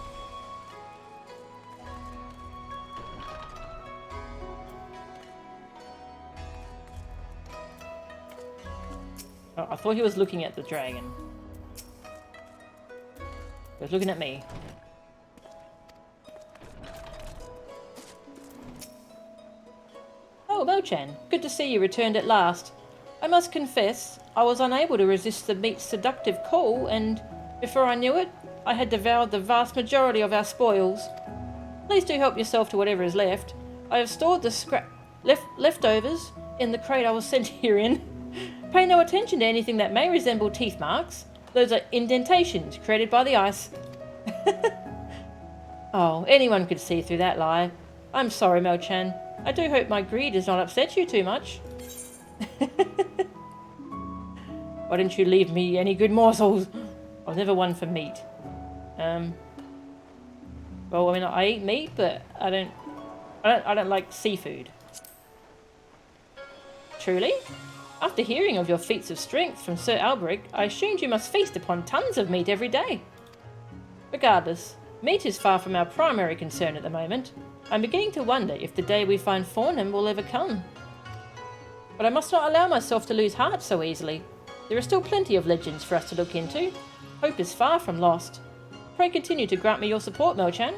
Oh, I thought he was looking at the dragon. He was looking at me. Oh, Mo-chan, good to see you returned at last. I must confess, I was unable to resist the meat's seductive call, and before I knew it, I had devoured the vast majority of our spoils. Please do help yourself to whatever is left. I have stored the leftovers in the crate I was sent here in. Pay no attention to anything that may resemble teeth marks. Those are indentations created by the ice. Oh, anyone could see through that lie. I'm sorry, Mo-chan. I do hope my greed does not upset you too much. Why didn't you leave me any good morsels? I was never one for meat. Well, I mean, I eat meat, but I don't like seafood. Truly? After hearing of your feats of strength from Sir Alberic, I assumed you must feast upon tons of meat every day. Regardless, meat is far from our primary concern at the moment. I'm beginning to wonder if the day we find Fornom will ever come. But I must not allow myself to lose heart so easily. There are still plenty of legends for us to look into. Hope is far from lost. Pray continue to grant me your support, Mo-chan.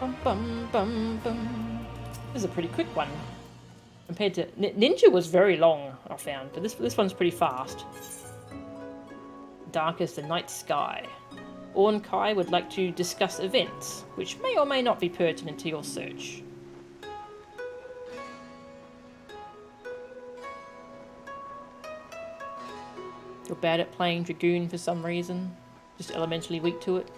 Bum bum bum bum. This is a pretty quick one. Compared to... Ninja was very long, I found, but this one's pretty fast. Dark as the night sky. Orn Kai would like to discuss events, which may or may not be pertinent to your search. You're bad at playing Dragoon for some reason? Just elementally weak to it?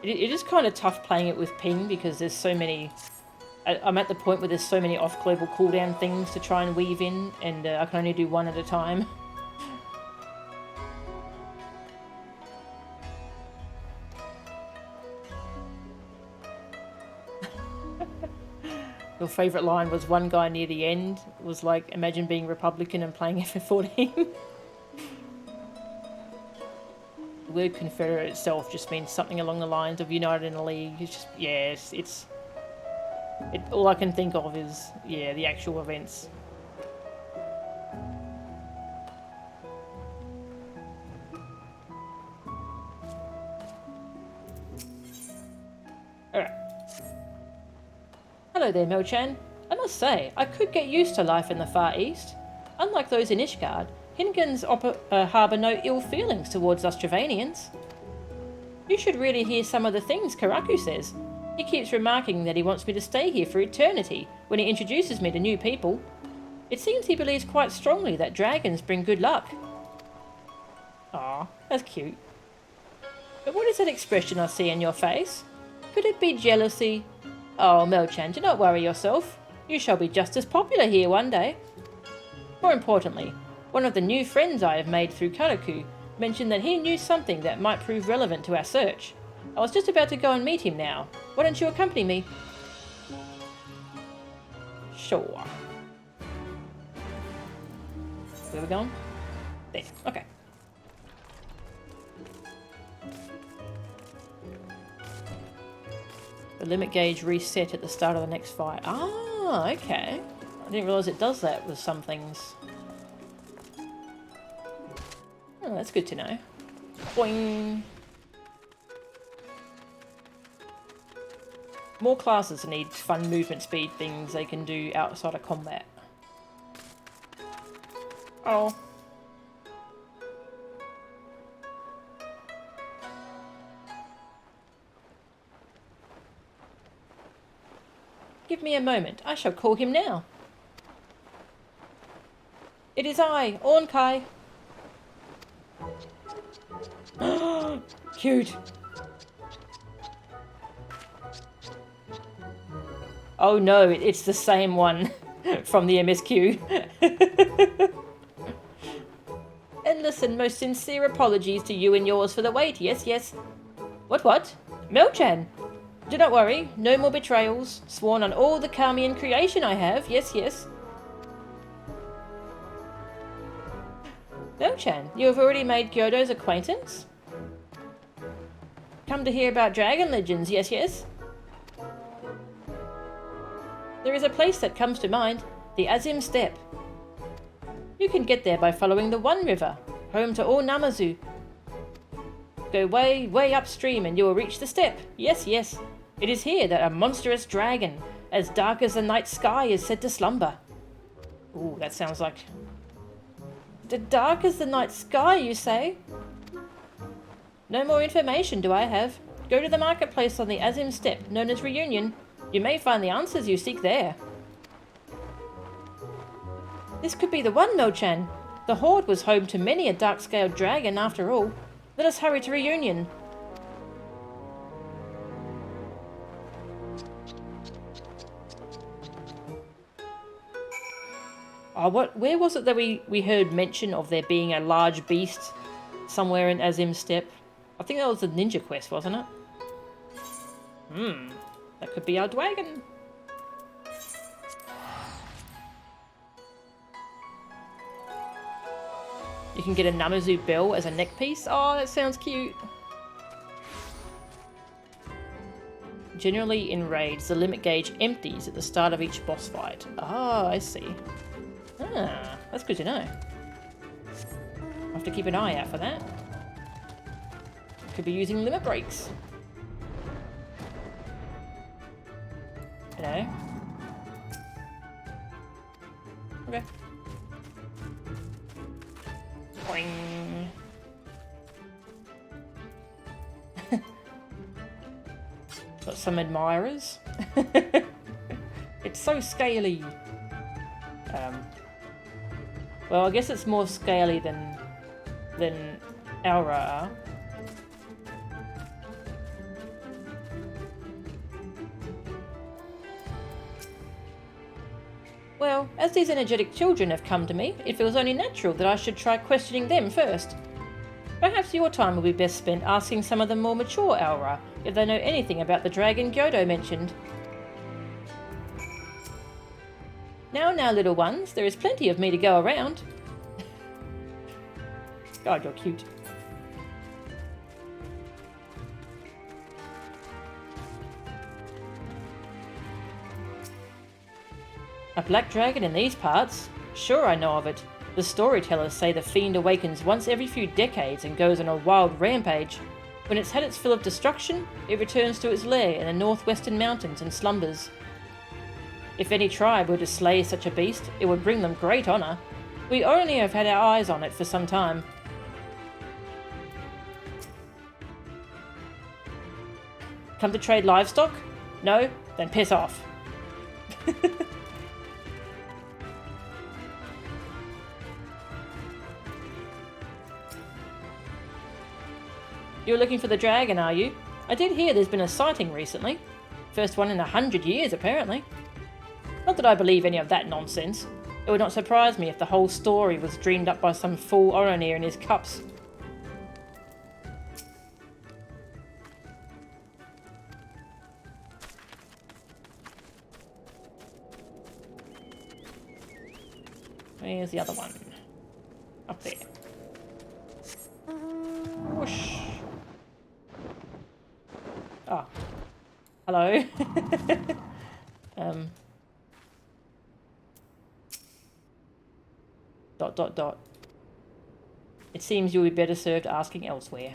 It is kind of tough playing it with ping because there's so many... I'm at the point where there's so many off-global cooldown things to try and weave in, and I can only do one at a time. Your favourite line was one guy near the end was like, imagine being Republican and playing FF14. The word Confederate itself just means something along the lines of united in a league. It's just, yeah, all I can think of is, yeah, the actual events. Alright. Hello there, Mo-chan. I must say, I could get used to life in the Far East. Unlike those in Ishgard, Hingans harbour no ill feelings towards us Travanians. You should really hear some of the things Karaku says. He keeps remarking that he wants me to stay here for eternity when he introduces me to new people. It seems he believes quite strongly that dragons bring good luck. Aw, that's cute. But what is that expression I see in your face? Could it be jealousy? Oh, Mo-chan, do not worry yourself. You shall be just as popular here one day. More importantly, one of the new friends I have made through Karaku mentioned that he knew something that might prove relevant to our search. I was just about to go and meet him now. Why don't you accompany me? Sure. Where are we going? There. Okay. The limit gauge reset at the start of the next fight. Ah, okay. I didn't realise it does that with some things. Oh, that's good to know. Boing! More classes need fun movement speed things they can do outside of combat. Oh. Give me a moment. I shall call him now. It is I, Ornkai. Cute. Oh no, it's the same one from the MSQ. Endless and most sincere apologies to you and yours for the wait. Yes, yes. What? Melchan? Do not worry. No more betrayals. Sworn on all the Carmian creation I have. Yes, yes. Melchan, you have already made Kyoto's acquaintance? Come to hear about dragon legends. Yes, yes. There is a place that comes to mind. The Azim Steppe. You can get there by following the One River, home to all Namazu. Go way, way upstream and you will reach the steppe. Yes, yes. It is here that a monstrous dragon, as dark as the night sky, is said to slumber. Ooh, that sounds like... The dark as the night sky, you say? No more information do I have. Go to the marketplace on the Azim Steppe, known as Reunion. You may find the answers you seek there. This could be the one, Mo-chan. The Horde was home to many a dark-scaled dragon after all. Let us hurry to Reunion. Oh, where was it that we heard mention of there being a large beast somewhere in Azim Steppe? I think that was the Ninja Quest, wasn't it? That could be our dragon. You can get a Namazu bell as a neck piece. Oh, that sounds cute. Generally in raids, the limit gauge empties at the start of each boss fight. Ah, I see. Ah, that's good to know. I'll have to keep an eye out for that. Could be using limit breaks. You know? Okay. Boing. Got some admirers. It's so scaly. Well, I guess it's more scaly than Aura are. Well, as these energetic children have come to me, it feels only natural that I should try questioning them first. Perhaps your time will be best spent asking some of the more mature Aura if they know anything about the dragon Gyodo mentioned. Now, little ones, there is plenty of me to go around. God, you're cute. A black dragon in these parts? Sure, I know of it. The storytellers say the fiend awakens once every few decades and goes on a wild rampage. When it's had its fill of destruction, it returns to its lair in the northwestern mountains and slumbers. If any tribe were to slay such a beast, it would bring them great honour. We only have had our eyes on it for some time. Come to trade livestock? No? Then piss off. You're looking for the dragon, are you? I did hear there's been a sighting recently. First one in 100 years, apparently. Not that I believe any of that nonsense. It would not surprise me if the whole story was dreamed up by some fool Oronir in his cups. Where's the other one? Up there. Whoosh. Oh. Hello. Dot dot dot. It seems you'll be better served asking elsewhere.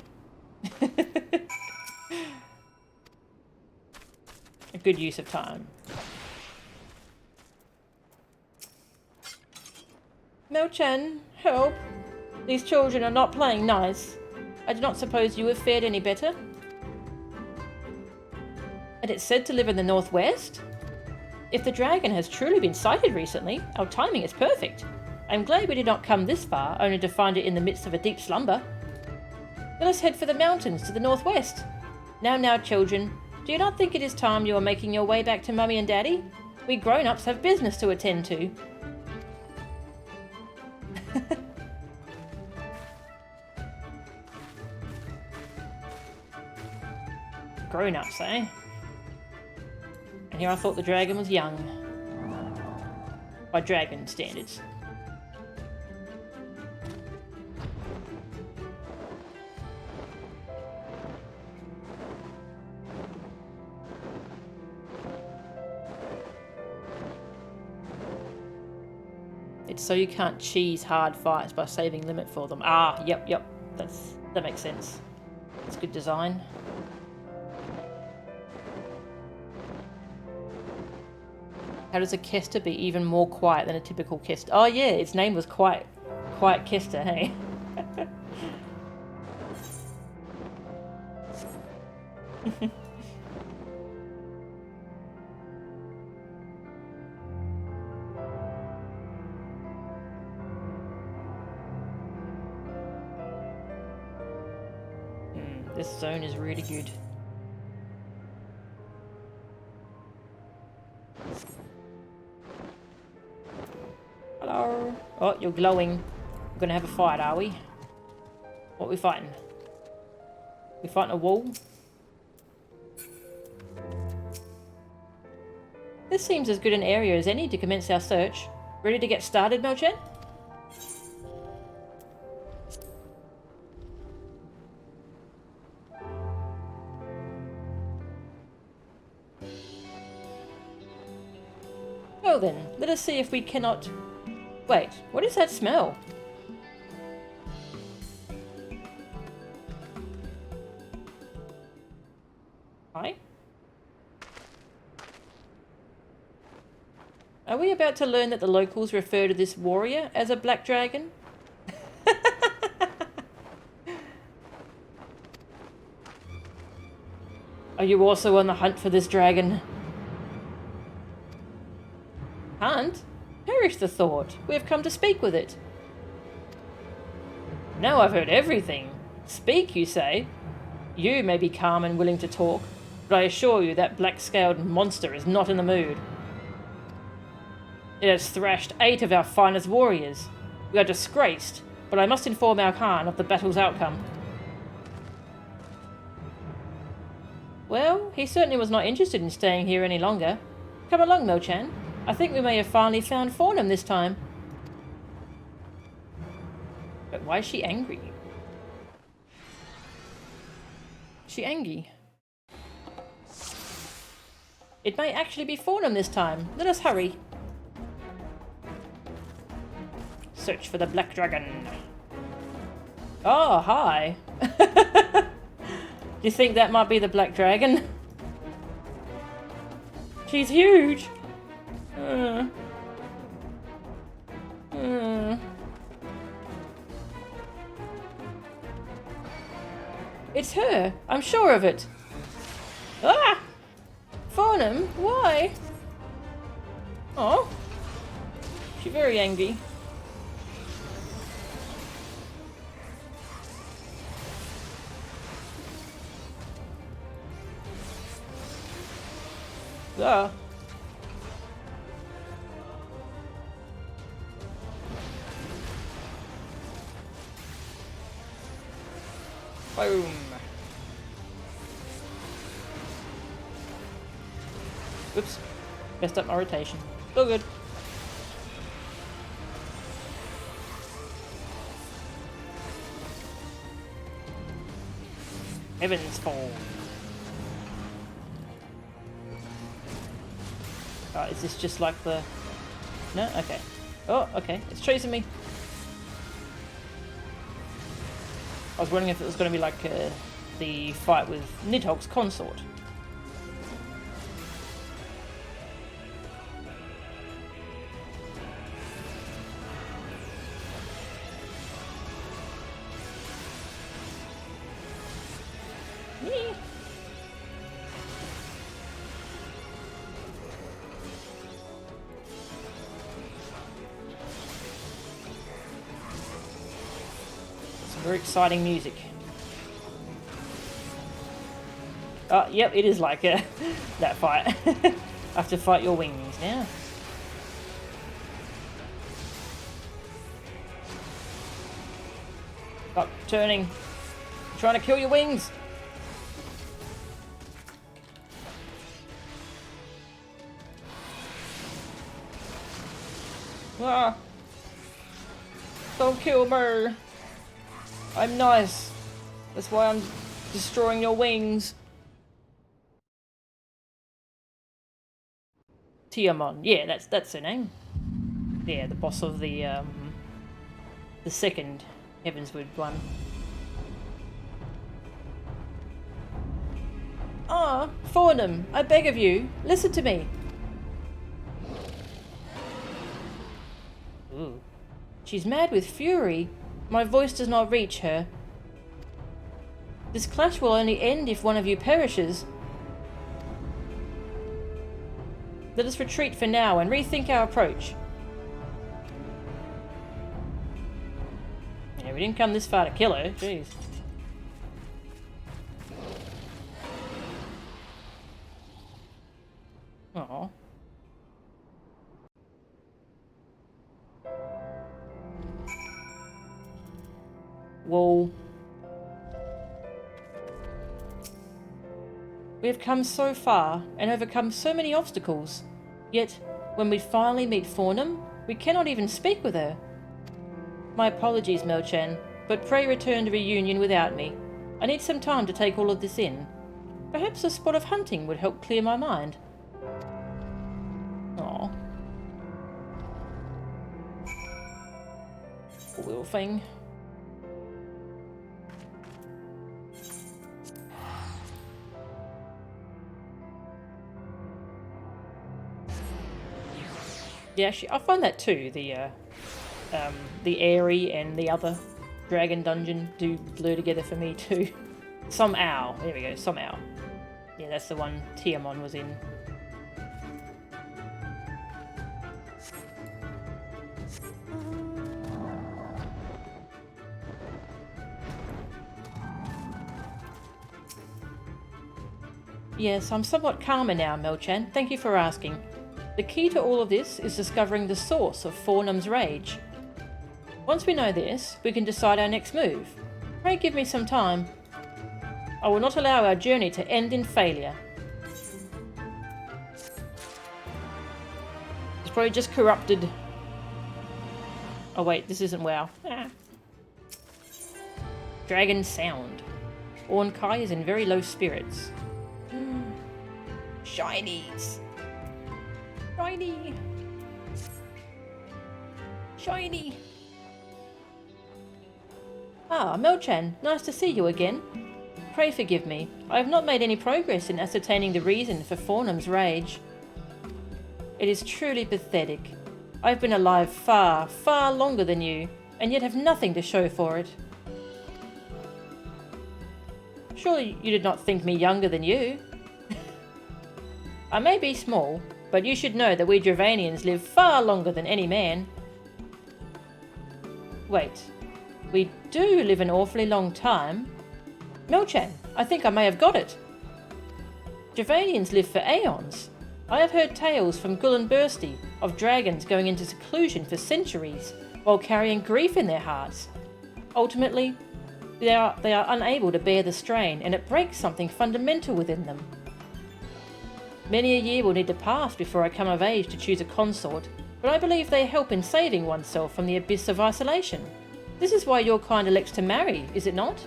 A good use of time. Mel-chan, help! These children are not playing nice. I do not suppose you have fared any better? And it's said to live in the northwest? If the dragon has truly been sighted recently, our timing is perfect. I'm glad we did not come this far, only to find it in the midst of a deep slumber. Let us head for the mountains to the northwest. Now, children, do you not think it is time you are making your way back to Mummy and Daddy? We grown-ups have business to attend to. Grown-ups, eh? And here I thought the dragon was young. By dragon standards. It's so you can't cheese hard fights by saving limit for them. Ah, yep. That makes sense. It's good design. How does a Kester be even more quiet than a typical Kester? Oh yeah, its name was Quiet Kester, hey? This zone is really good. Hello. Oh, you're glowing. We're gonna have a fight, are we? What are we fighting? We fighting a wall? This seems as good an area as any to commence our search. Ready to get started, Mel-chan? Well then, let us see if we cannot... Wait, what is that smell? Hi? Are we about to learn that the locals refer to this warrior as a black dragon? Are you also on the hunt for this dragon? Hunt? Perish the thought. We have come to speak with it. Now I've heard everything. Speak, you say? You may be calm and willing to talk, but I assure you that black-scaled monster is not in the mood. It has thrashed 8 of our finest warriors. We are disgraced, but I must inform our Khan of the battle's outcome. Well, he certainly was not interested in staying here any longer. Come along, Mel-chan. I think we may have finally found Fornom this time. But why is she angry? Is she angry? It may actually be Fornom this time. Let us hurry. Search for the Black Dragon. Oh, hi. Do you think that might be the Black Dragon? She's huge. It's her. I'm sure of it. Ah! Fornom, why? Oh. She's very angry. Ah. Boom. Oops. Messed up my rotation. Still good. Heavens fall. Is this just like the... No? Okay. Oh, okay. It's chasing me. I was wondering if it was going to be like the fight with Nidhogg's consort. Very exciting music. Yep, it is like that fight. I have to fight your wings now. Stop turning. I'm trying to kill your wings. Ah. Don't kill me. I'm nice. That's why I'm destroying your wings. Tiamon. Yeah, that's her name. Yeah, the boss of the second Heavensward one. Ah, Fornom, I beg of you, listen to me. Ooh. She's mad with fury. My voice does not reach her. This clash will only end if one of you perishes. Let us retreat for now and rethink our approach. Yeah, we didn't come this far to kill her, jeez. Aww. Whoa. We have come so far and overcome so many obstacles. Yet, when we finally meet Fornom, we cannot even speak with her. My apologies, Melchan, but pray return to reunion without me. I need some time to take all of this in. Perhaps a spot of hunting would help clear my mind. Aww. Poor little thing. Yeah, actually, I find that too. The Airy and the other dragon dungeon do blur together for me too. Somehow, there we go. Somehow, yeah, that's the one Tiamon was in. Yes, I'm somewhat calmer now, Melchan. Thank you for asking. The key to all of this is discovering the source of Fornom's rage. Once we know this, we can decide our next move. Pray give me some time. I will not allow our journey to end in failure. It's probably just corrupted. Oh wait, this isn't WoW. Ah. Dragon Sound. Ornkai is in very low spirits. Shinies! Shiny! Shiny! Ah, Melchan, nice to see you again. Pray forgive me. I have not made any progress in ascertaining the reason for Fornom's rage. It is truly pathetic. I've been alive far, far longer than you, and yet have nothing to show for it. Surely you did not think me younger than you? I may be small, but you should know that we Dravanians live far longer than any man. Wait, we do live an awfully long time? Melchan, I think I may have got it. Dravanians live for aeons. I have heard tales from Gullenbursty of dragons going into seclusion for centuries while carrying grief in their hearts. Ultimately, they are unable to bear the strain, and it breaks something fundamental within them. Many a year will need to pass before I come of age to choose a consort, but I believe they help in saving oneself from the abyss of isolation. This is why your kind elects to marry, is it not?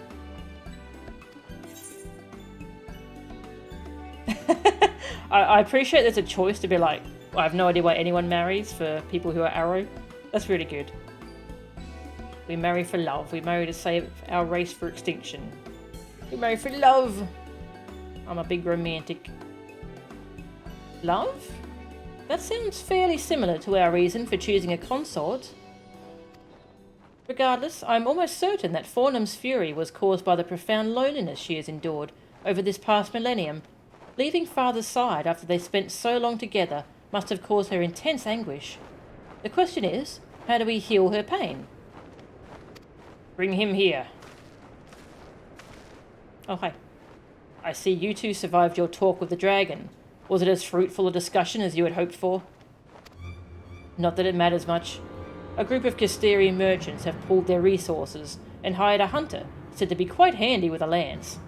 I appreciate there's a choice to be like, I have no idea why anyone marries for people who are arrow. That's really good. We marry for love. We marry to save our race for extinction. We marry for love. I'm a big romantic. Love? That sounds fairly similar to our reason for choosing a consort. Regardless, I'm almost certain that Fornom's fury was caused by the profound loneliness she has endured over this past millennium. Leaving Father's side after they spent so long together must have caused her intense anguish. The question is, how do we heal her pain? Bring him here. Oh, hi. I see you two survived your talk with the dragon. Was it as fruitful a discussion as you had hoped for? Not that it matters much. A group of Kastiri merchants have pooled their resources and hired a hunter, said to be quite handy with a lance.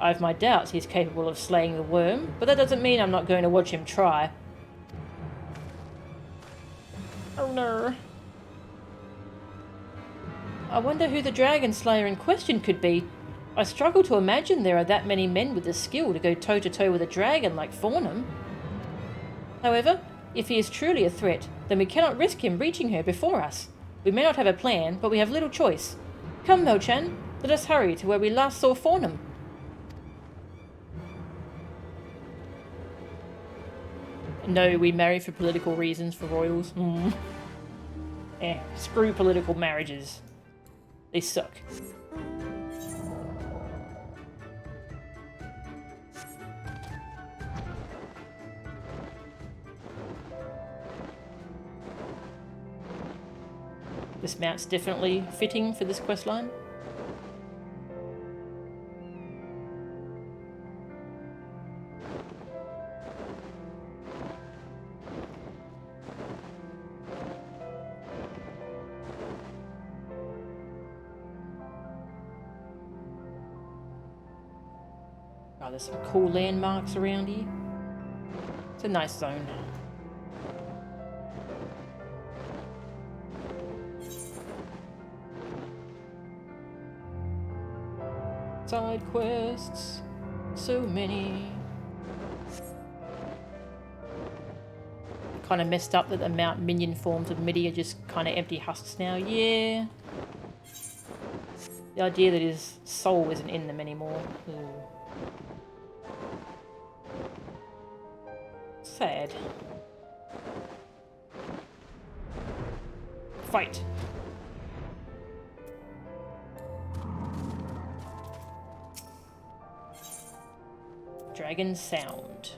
I've my doubts he's capable of slaying the worm, but that doesn't mean I'm not going to watch him try. Oh no. I wonder who the dragon slayer in question could be. I struggle to imagine there are that many men with the skill to go toe-to-toe with a dragon like Fornom. However, if he is truly a threat, then we cannot risk him reaching her before us. We may not have a plan, but we have little choice. Come, Mo-chan, let us hurry to where we last saw Fornom. No, we marry for political reasons for royals. Screw political marriages. They suck. This mount's definitely fitting for this questline. Oh, there's some cool landmarks around here. It's a nice zone. Side quests, so many. Kind of messed up that the Mount minion forms of MIDI are just kind of empty husks now. Yeah. The idea that his soul isn't in them anymore. Ooh. Sad. Fight. Dragon sound.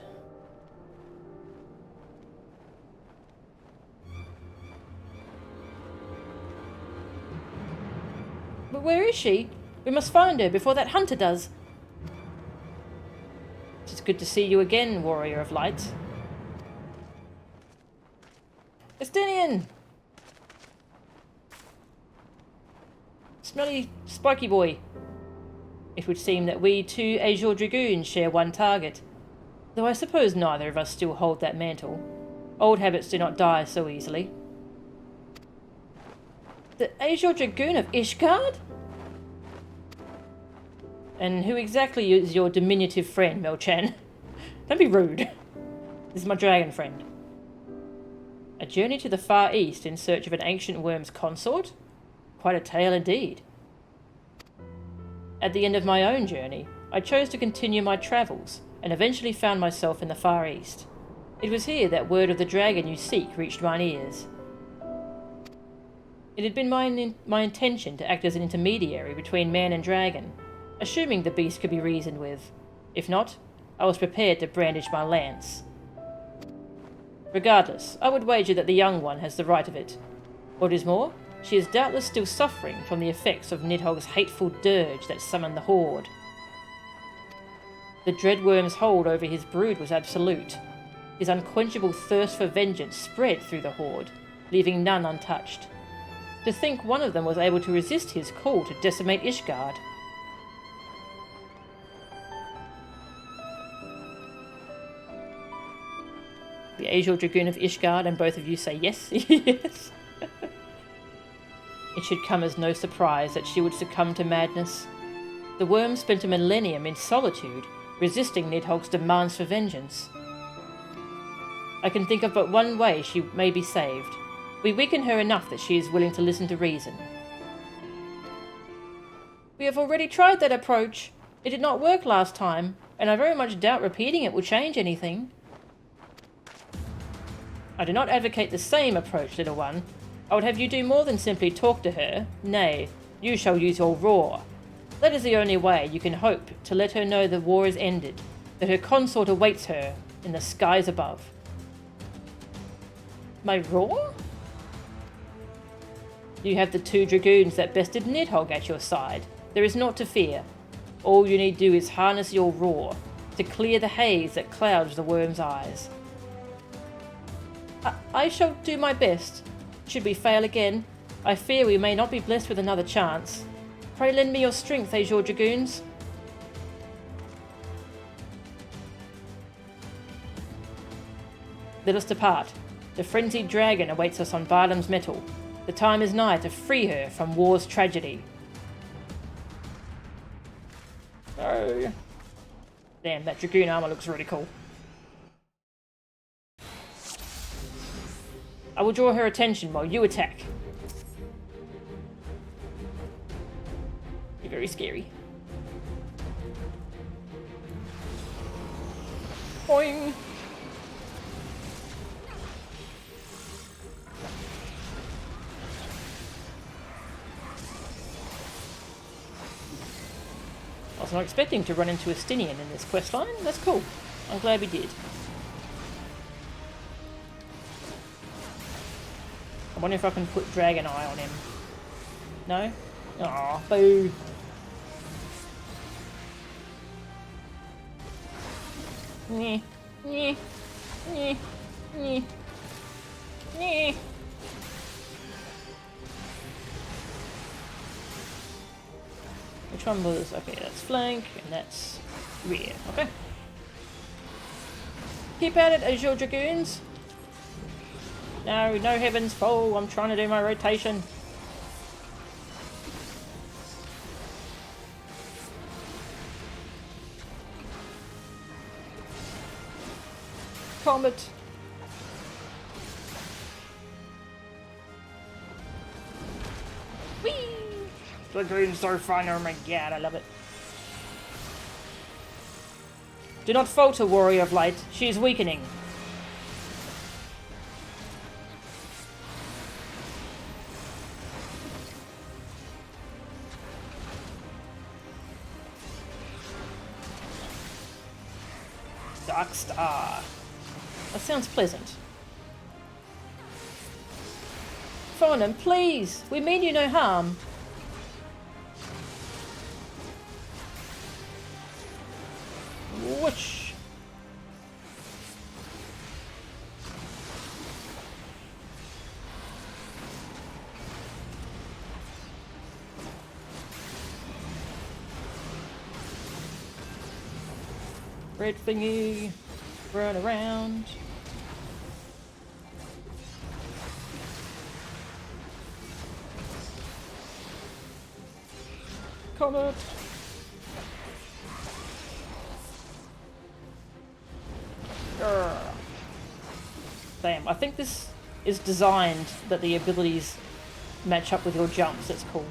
But where is she? We must find her before that hunter does. It's good to see you again, warrior of light. Estinian! Smelly spiky boy. It would seem that we two Azure Dragoons share one target, though I suppose neither of us still hold that mantle. Old habits do not die so easily. The Azure Dragoon of Ishgard? And who exactly is your diminutive friend, Mel-chan? Don't be rude. This is my dragon friend. A journey to the far east in search of an ancient worm's consort? Quite a tale indeed. At the end of my own journey, I chose to continue my travels, and eventually found myself in the Far East. It was here that word of the dragon you seek reached mine ears. It had been my intention to act as an intermediary between man and dragon, assuming the beast could be reasoned with. If not, I was prepared to brandish my lance. Regardless, I would wager that the young one has the right of it. What is more, she is doubtless still suffering from the effects of Nidhogg's hateful dirge that summoned the Horde. The Dreadworm's hold over his brood was absolute. His unquenchable thirst for vengeance spread through the Horde, leaving none untouched. To think one of them was able to resist his call to decimate Ishgard. The Azure Dragoon of Ishgard, and both of you say yes? Yes. It should come as no surprise that she would succumb to madness. The worm spent a millennium in solitude, resisting Nidhogg's demands for vengeance. I can think of but one way she may be saved. We weaken her enough that she is willing to listen to reason. We have already tried that approach. It did not work last time, and I very much doubt repeating it will change anything. I do not advocate the same approach, little one. I would have you do more than simply talk to her. Nay, you shall use your roar. That is the only way you can hope to let her know the war is ended, that her consort awaits her in the skies above. My roar? You have the 2 Dragoons that bested Nidhogg at your side. There is naught to fear. All you need do is harness your roar to clear the haze that clouds the worm's eyes. I shall do my best. Should we fail again, I fear we may not be blessed with another chance. Pray lend me your strength, Azure Dragoons. Let us depart. The frenzied dragon awaits us on Bardam's metal. The time is nigh to free her from war's tragedy. Oh. Damn, that Dragoon armor looks really cool. I will draw her attention while you attack. You're very scary. Boing! I was not expecting to run into a Stinian in this questline. That's cool. I'm glad we did. I wonder if I can put Dragon Eye on him. No? Aw, boo. Nyeh. Nyeh. Nyeh. Nyeh. Nyeh. Which one was... Okay, that's flank, and that's rear. Okay. Keep at it, Azure Dragoons. No, no heavens fall. I'm trying to do my rotation. Comet. Whee! Dragoon's so fun. Oh my god, I love it. Do not falter, Warrior of Light. She is weakening. Dark Star. That sounds pleasant. Fornom, please! We mean you no harm. Whoosh! Red thingy, run around. Comet. Grr. Damn, I think this is designed that the abilities match up with your jumps. That's cool.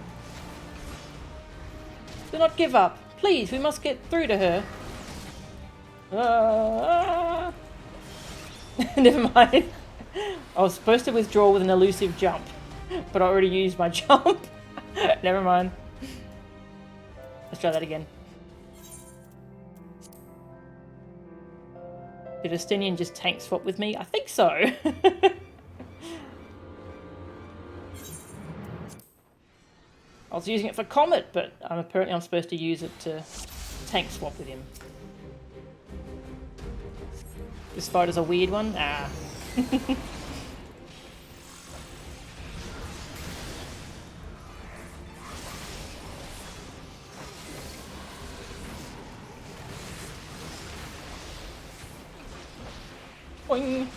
Do not give up. Please, we must get through to her. Never mind. I was supposed to withdraw with an elusive jump, but I already used my jump. Never mind. Let's try that again. Did Estinian just tank swap with me? I think so. I was using it for Comet, but apparently I'm supposed to use it to tank swap with him. This fighter's a weird one. Ah. Boing.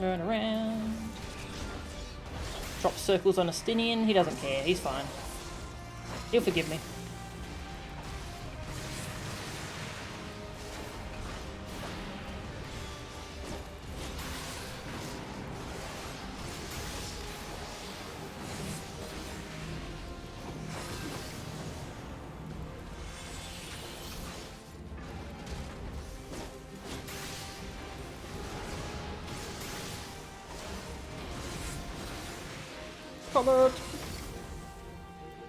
Run around. Drop circles on Astinian. He doesn't care. He's fine. He'll forgive me. Covered.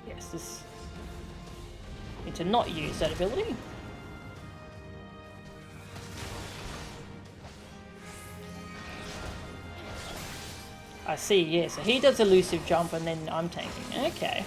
Yes, this. Need to not use that ability. I see, yeah, so he does elusive jump and then I'm tanking. Okay.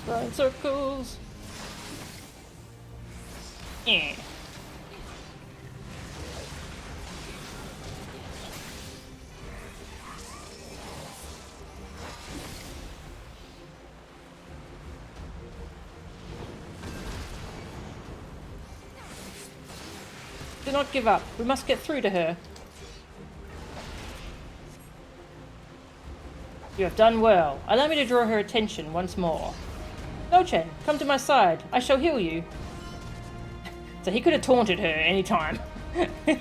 Run circles. Yeah. Do not give up. We must get through to her. You have done well. Allow me to draw her attention once more. No-Chen, come to my side. I shall heal you. So he could have taunted her any time. He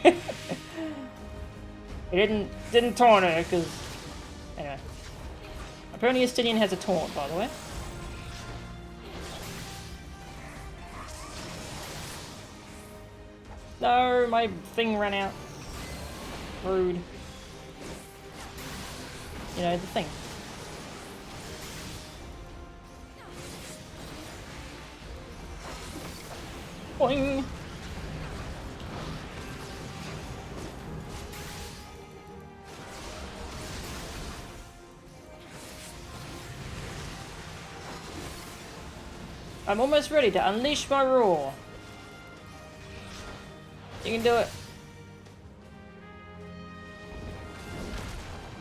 didn't taunt her because... Anyway. Apparently Astinian has a taunt, by the way. No, my thing ran out. Rude. You know, the thing. Boing! I'm almost ready to unleash my roar. You can do it.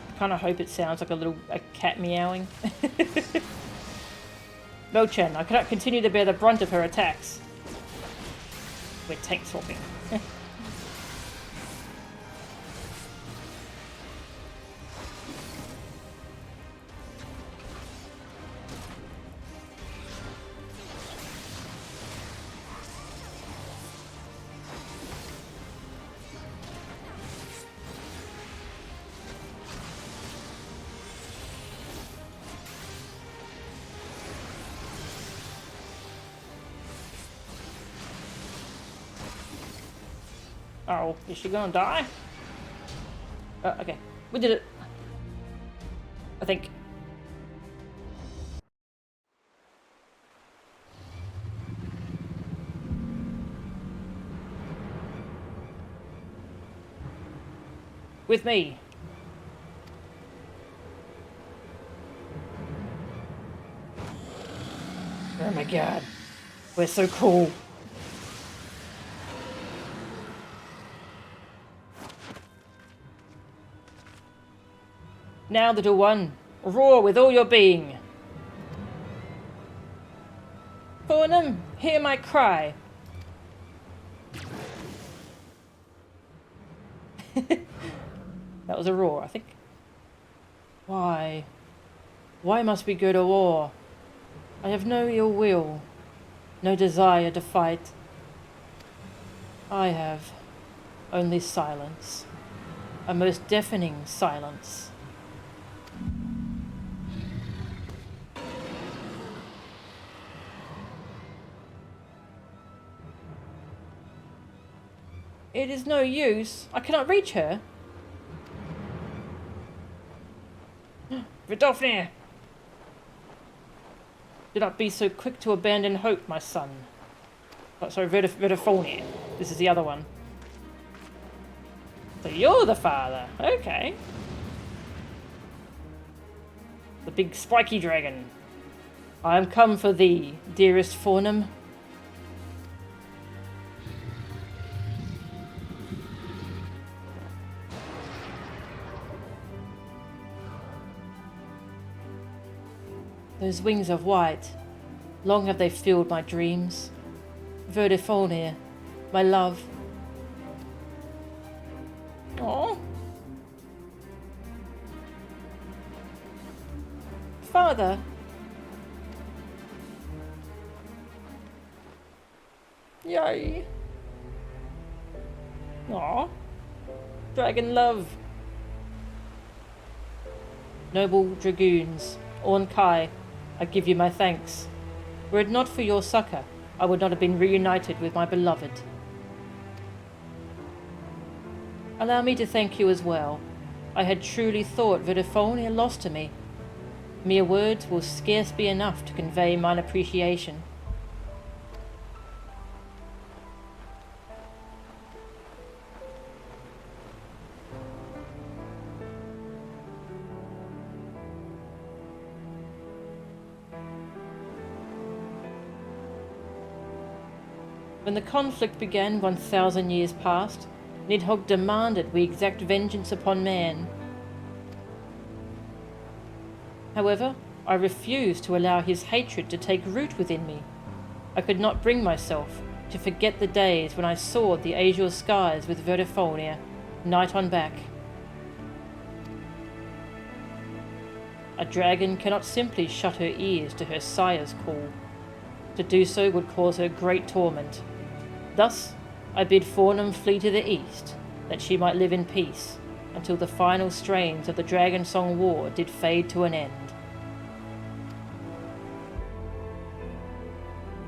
I kind of hope it sounds like a cat meowing. No-Chen, I cannot continue to bear the brunt of her attacks. We're tank swapping. Oh, is she gonna die? Okay. We did it. I think. With me. Oh my god. We're so cool. Now, little one, roar with all your being. Fornom, hear my cry. That was a roar, I think. Why? Why must we go to war? I have no ill will, no desire to fight. I have only silence, a most deafening silence. It is no use. I cannot reach her. Vidofnir! Do not be so quick to abandon hope, my son. Oh, sorry, Vertifornia. This is the other one. So you're the father. Okay. The big spiky dragon. I am come for thee, dearest Fornom. Those wings of white, long have they filled my dreams. Vertifornia, my love. Oh. Father. Yay. Aw. Dragon love. Noble Dragoons, Ornkai, I give you my thanks. Were it not for your succor, I would not have been reunited with my beloved. Allow me to thank you as well. I had truly thought Vertifornia lost to me. Mere words will scarce be enough to convey mine appreciation. When the conflict began 1,000 years past, Nidhogg demanded we exact vengeance upon man. However, I refused to allow his hatred to take root within me. I could not bring myself to forget the days when I soared the azure skies with Vertifornia, night on back. A dragon cannot simply shut her ears to her sire's call. To do so would cause her great torment. Thus, I bid Fornom flee to the east, that she might live in peace, until the final strains of the Dragon Song War did fade to an end.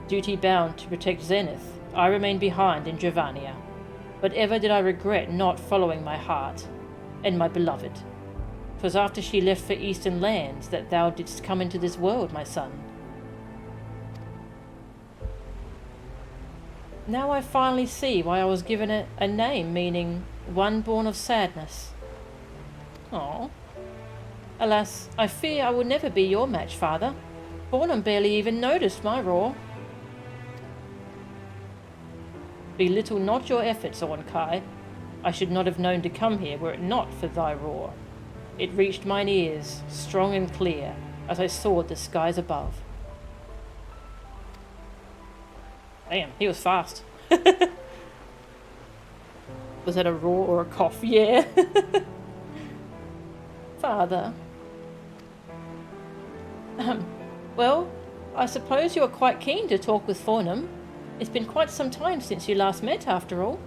Duty bound to protect Zenith, I remained behind in Dravania, but ever did I regret not following my heart, and my beloved. 'Twas after she left for eastern lands that thou didst come into this world, my son. Now I finally see why I was given a name meaning one born of sadness. Oh. Alas, I fear I will never be your match, father. Fornom barely even noticed my roar. Belittle not your efforts, Ornkai. I should not have known to come here were it not for thy roar. It reached mine ears, strong and clear, as I soared the skies above. Damn, he was fast. Was that a roar or a cough? Yeah. Father. Well, I suppose you are quite keen to talk with Fornom. It's been quite some time since you last met, after all.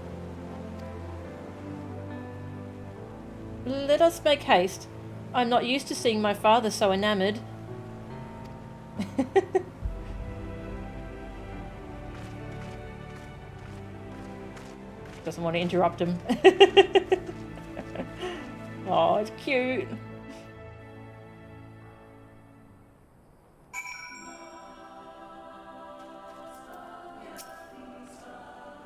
Let us make haste. I'm not used to seeing my father so enamoured. Doesn't want to interrupt him. Oh, it's cute.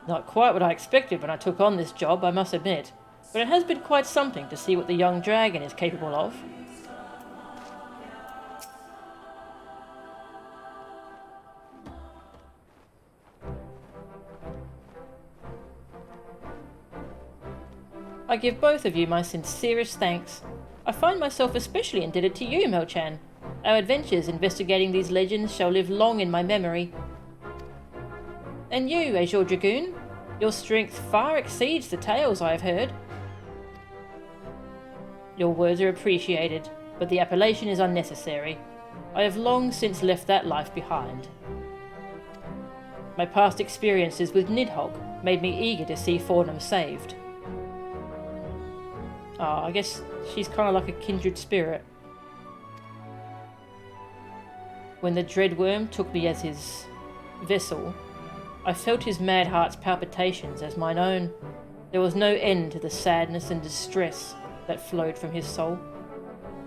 Not quite what I expected when I took on this job, I must admit, but it has been quite something to see what the young dragon is capable of. I give both of you my sincerest thanks. I find myself especially indebted to you, Mel-chan. Our adventures investigating these legends shall live long in my memory. And you, Azure Dragoon, your strength far exceeds the tales I have heard. Your words are appreciated, but the appellation is unnecessary. I have long since left that life behind. My past experiences with Nidhogg made me eager to see Fornom saved. I guess she's kind of like a kindred spirit. When the dread worm took me as his vessel, I felt his mad heart's palpitations as mine own. There was no end to the sadness and distress that flowed from his soul.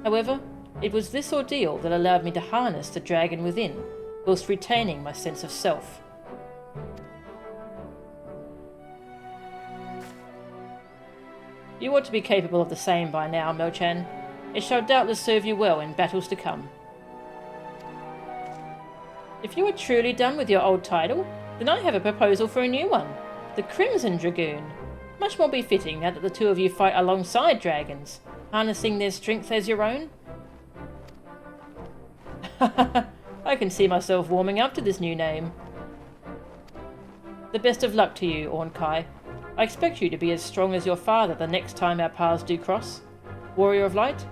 However, it was this ordeal that allowed me to harness the dragon within, whilst retaining my sense of self. You ought to be capable of the same by now, Mo-chan. It shall doubtless serve you well in battles to come. If you are truly done with your old title, then I have a proposal for a new one. The Crimson Dragoon. Much more befitting now that the two of you fight alongside dragons, harnessing their strength as your own. I can see myself warming up to this new name. The best of luck to you, Ornkai. I expect you to be as strong as your father the next time our paths do cross. Warrior of Light,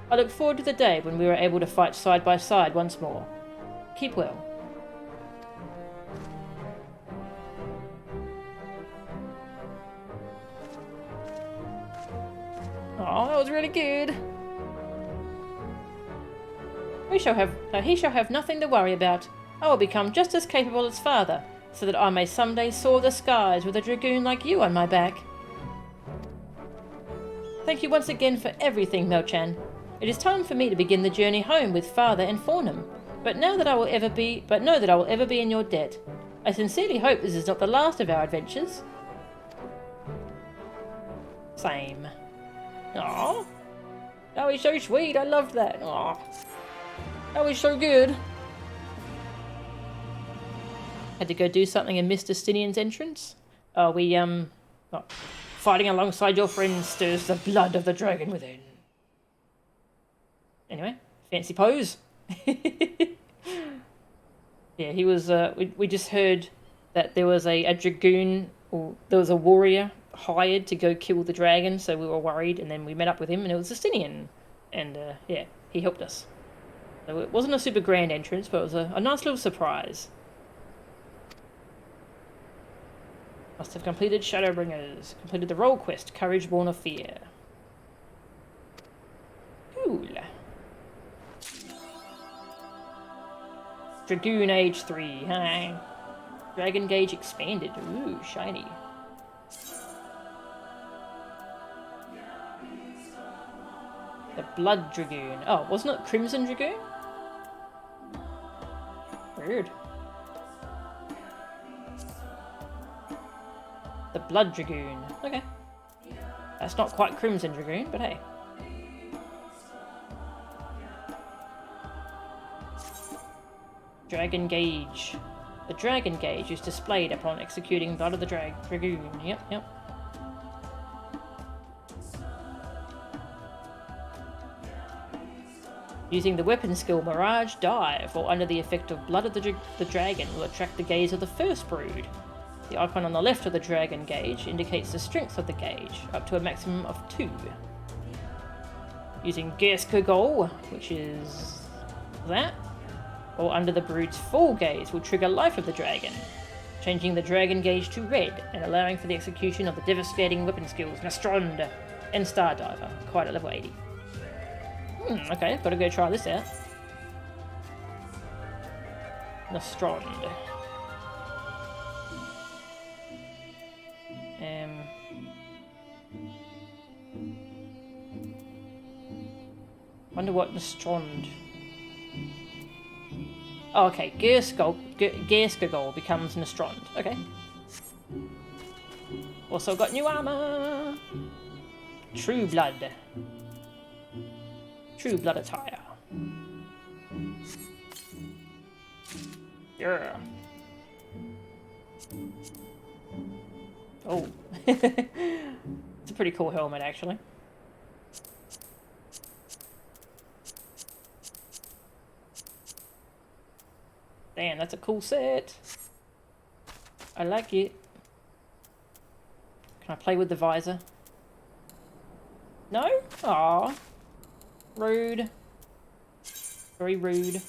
I look forward to the day when we are able to fight side by side once more. Keep well. Oh, that was really good. He shall have nothing to worry about. I will become just as capable as father, so that I may someday soar the skies with a dragoon like you on my back. Thank you once again for everything, Mo-chan. It is time for me to begin the journey home with father and Fornom. But know that I will ever be in your debt. I sincerely hope this is not the last of our adventures. Same. Aww. That was so sweet. I loved that. Aww. That was so good. Had to go do something and missed Justinian's entrance. Fighting alongside your friend stirs the blood of the dragon within. Anyway, fancy pose. Yeah, he was. We just heard that there was a dragoon, or there was a warrior hired to go kill the dragon, so we were worried, and then we met up with him, and it was Justinian, and yeah, he helped us. So it wasn't a super grand entrance, but it was a nice little surprise. Must have completed Shadowbringers. Completed the role quest, Courage Born of Fear. Cool. Dragoon Age 3. Hi. Dragon Gauge expanded. Ooh, shiny. The Blood Dragoon. Oh, wasn't it Crimson Dragoon? Weird. The Blood Dragoon. Okay. That's not quite Crimson Dragoon, but hey. Dragon Gauge. The Dragon Gauge is displayed upon executing Blood of the Dragoon. Yep. Using the weapon skill Mirage Dive, or under the effect of Blood of the Dragon, will attract the gaze of the first brood. The icon on the left of the Dragon Gauge indicates the strength of the gauge, up to a maximum of 2. Using Gerskogol, which is that, or under the brood's full gaze, will trigger Life of the Dragon, changing the Dragon Gauge to red and allowing for the execution of the devastating weapon skills Nastrond and Stardiver, quite at level 80. Okay, gotta go try this out. Nastrond. Wonder what Nastrond. Oh, okay. Gerskogol becomes Nastrond. Okay. Also got new armor. True Blood. True Blood attire. Yeah. Oh. It's a pretty cool helmet, actually. Damn, that's a cool set. I like it. Can I play with the visor? No? Aww. Rude. Very rude.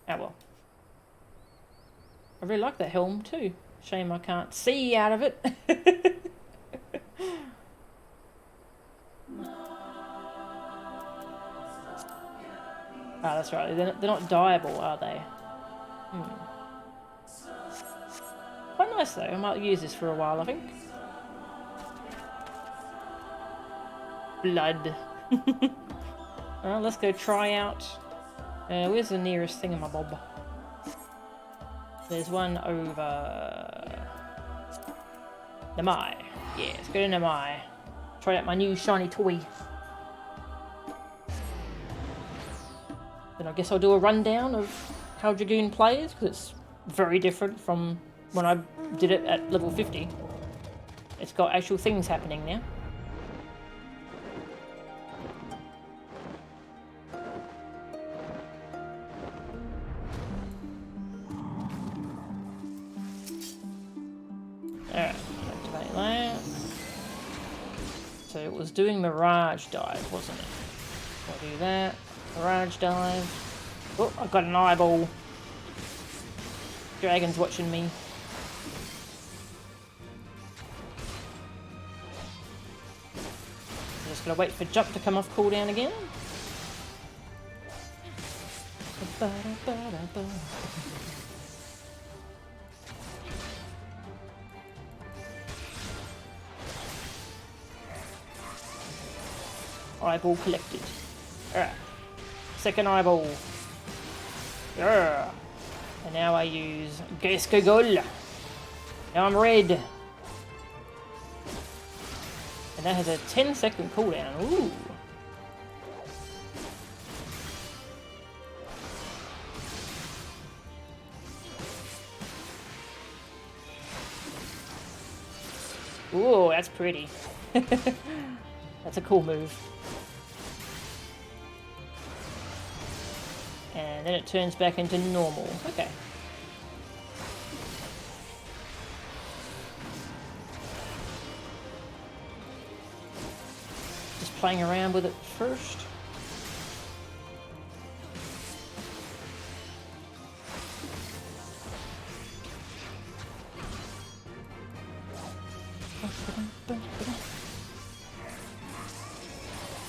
Ah well. I really like that helm too. Shame I can't see out of it. Ah, that's right. They're not dyeable, are they? Quite nice though. I might use this for a while, I think. Blood. Well, let's go try out Where's the nearest thingamabob? There's one over... Namai. Yeah, let's go to Namai. Try out my new shiny toy. Then I guess I'll do a rundown of how Dragoon plays, because it's very different from when I did it at level 50. It's got actual things happening now. Alright, activate that. So it was doing Mirage Dive, wasn't it? I'll do that. Mirage Dive. Oh, I've got an eyeball. Dragon's watching me. I'm just gonna wait for jump to come off cooldown again. Eyeball collected. Alright. Second eyeball. Yeah. And now I use Geskagol. Now I'm red. And that has a 10-second cooldown. Ooh. Ooh, that's pretty. That's a cool move. And then it turns back into normal. Okay. Just playing around with it first.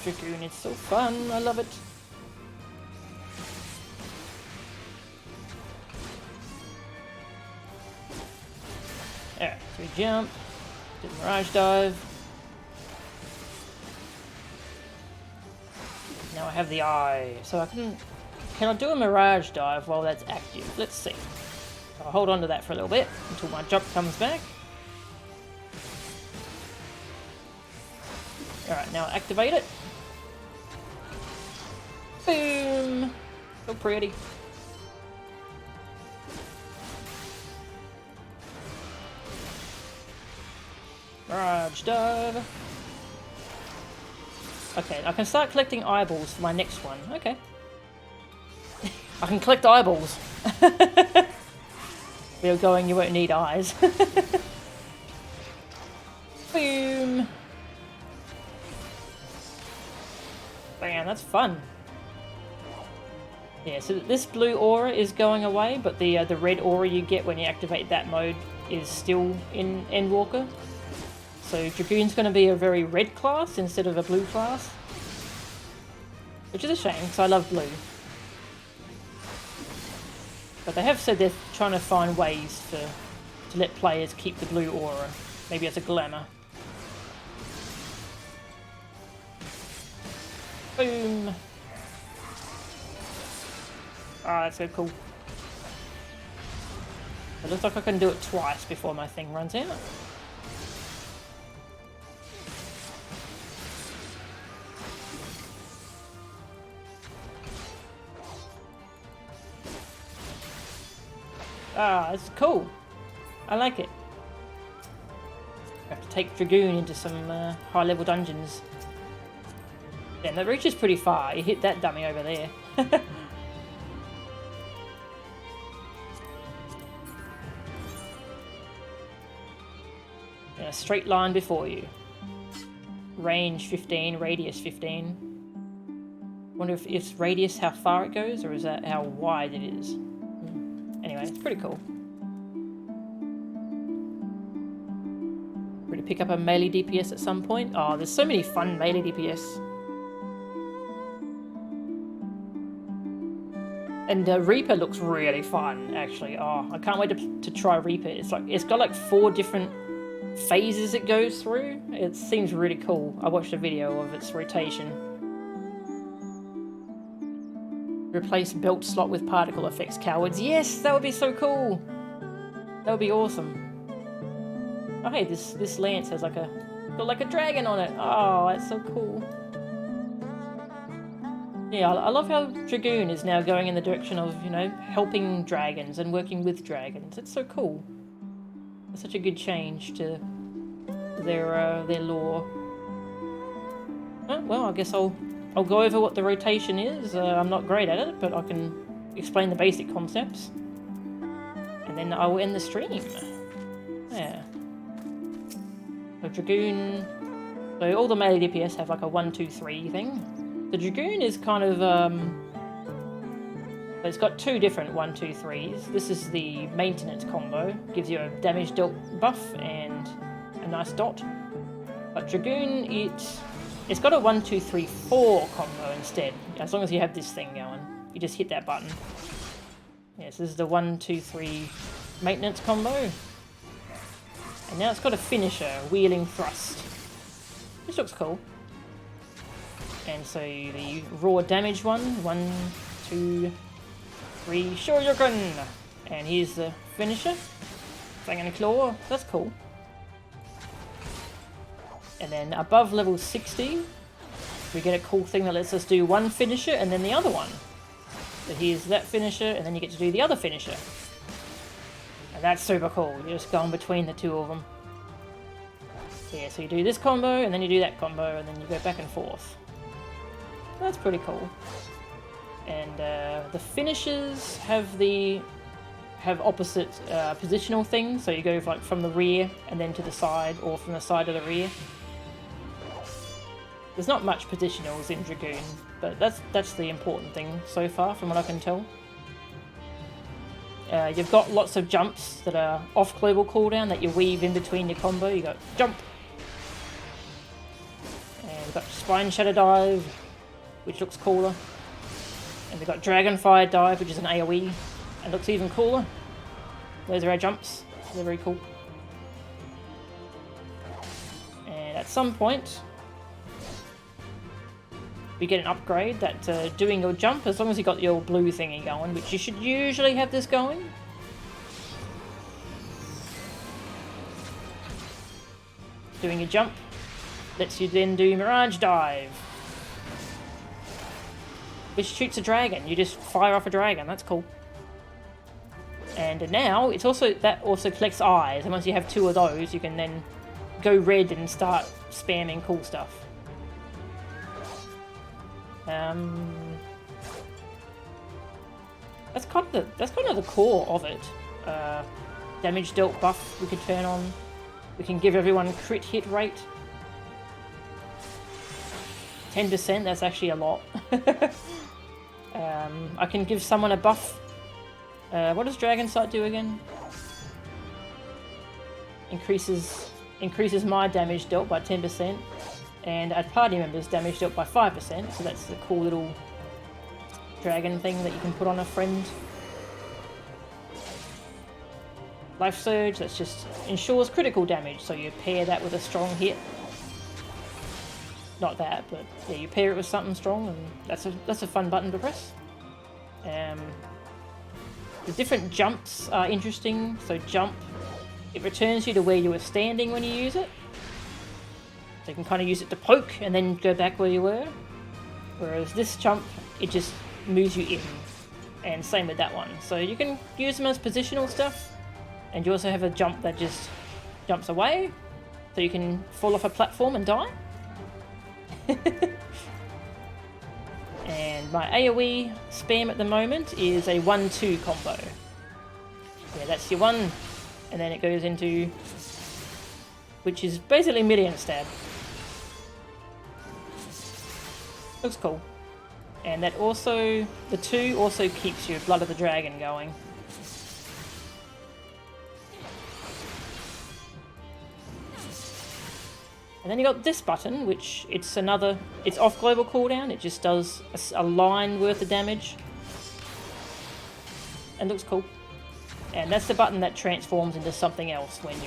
Dragoon, it's so fun. I love it. Alright, so we jump, do the Mirage Dive. Now I have the eye, so I can I do a Mirage Dive while that's active? Let's see. So I'll hold on to that for a little bit until my jump comes back. Alright, now activate it. Boom! So pretty. Mirage Dive. Okay, I can start collecting eyeballs for my next one. Okay. I can collect eyeballs. We're going, you won't need eyes. Boom! Bam, that's fun. Yeah, so this blue aura is going away, but the red aura you get when you activate that mode is still in Endwalker. So Dragoon's going to be a very red class instead of a blue class. Which is a shame, because I love blue. But they have said they're trying to find ways to let players keep the blue aura. Maybe as a glamour. Boom! Ah, that's so cool. It looks like I can do it twice before my thing runs out. Ah, it's cool. I like it. I have to take Dragoon into some high-level dungeons. Yeah, that reaches pretty far. You hit that dummy over there. Yeah, straight line before you. Range 15, radius 15. Wonder if it's radius how far it goes, or is that how wide it is? Anyway, it's pretty cool. Ready to pick up a melee DPS at some point? Oh, there's so many fun melee DPS. And Reaper looks really fun, actually. Oh, I can't wait to try Reaper. It's got like 4 different phases it goes through. It seems really cool. I watched a video of its rotation. Replace belt slot with particle effects, cowards. Yes, that would be so cool. That would be awesome. Oh hey, this lance has like a dragon on it. Oh, that's so cool. Yeah, I love how Dragoon is now going in the direction of, you know, helping dragons and working with dragons. It's so cool. It's such a good change to their lore. Oh, well, I guess I'll go over what the rotation is. I'm not great at it, but I can explain the basic concepts. And then I will end the stream. Yeah. So Dragoon... So all the melee DPS have like a 1, 2, 3 thing. The Dragoon is kind of... It's got 2 different 1, 2, 3s. This is the maintenance combo. Gives you a damage dealt buff and a nice dot. But Dragoon, it's got a 1, 2, 3, 4 combo instead. As long as you have this thing going. You just hit that button. Yes, this is the 1, 2, 3 maintenance combo. And now it's got a finisher, Wheeling Thrust. This looks cool. And so the raw damage one, 1, 2, 3, Shoryuken! And here's the finisher. Fang and Claw, that's cool. And then above level 60, we get a cool thing that lets us do one finisher and then the other one. So here's that finisher, and then you get to do the other finisher. And that's super cool. You're just going between the 2 of them. Yeah, so you do this combo, and then you do that combo, and then you go back and forth. That's pretty cool. And the finishers have opposite positional things, so you go like from the rear and then to the side, or from the side to the rear. There's not much positionals in Dragoon, but that's the important thing so far, from what I can tell. You've got lots of jumps that are off global cooldown that you weave in between your combo. You got jump, and we've got Spine Shatter Dive, which looks cooler, and we've got Dragon Fire Dive, which is an AoE, and looks even cooler. Those are our jumps. They're very cool. And at some point, we get an upgrade that doing your jump, as long as you got your blue thingy going, which you should usually have this going. Doing your jump lets you then do Mirage Dive, which shoots a dragon. You just fire off a dragon. That's cool. And now that also collects eyes, and once you have 2 of those, you can then go red and start spamming cool stuff. That's kind of the core of it. Damage dealt buff we could turn on. We can give everyone crit hit rate. 10%, that's actually a lot. I can give someone a buff. What does Dragon Sight do again? Increases my damage dealt by 10%. And a party member's damage dealt by 5%, so that's the cool little dragon thing that you can put on a friend. Life Surge, that just ensures critical damage, so you pair that with a strong hit. Not that, but yeah, you pair it with something strong, and that's a fun button to press. The different jumps are interesting. So jump, it returns you to where you were standing when you use it. So you can kind of use it to poke and then go back where you were. Whereas this jump, it just moves you in. And same with that one. So you can use them as positional stuff. And you also have a jump that just jumps away. So you can fall off a platform and die. And my AoE spam at the moment is a 1-2 combo. Yeah, that's your 1. And then it goes into... which is basically million stab. Looks cool. And that also, the 2 also keeps your Blood of the Dragon going. And then you got this button, which it's off global cooldown. It just does a line worth of damage. And looks cool. And that's the button that transforms into something else when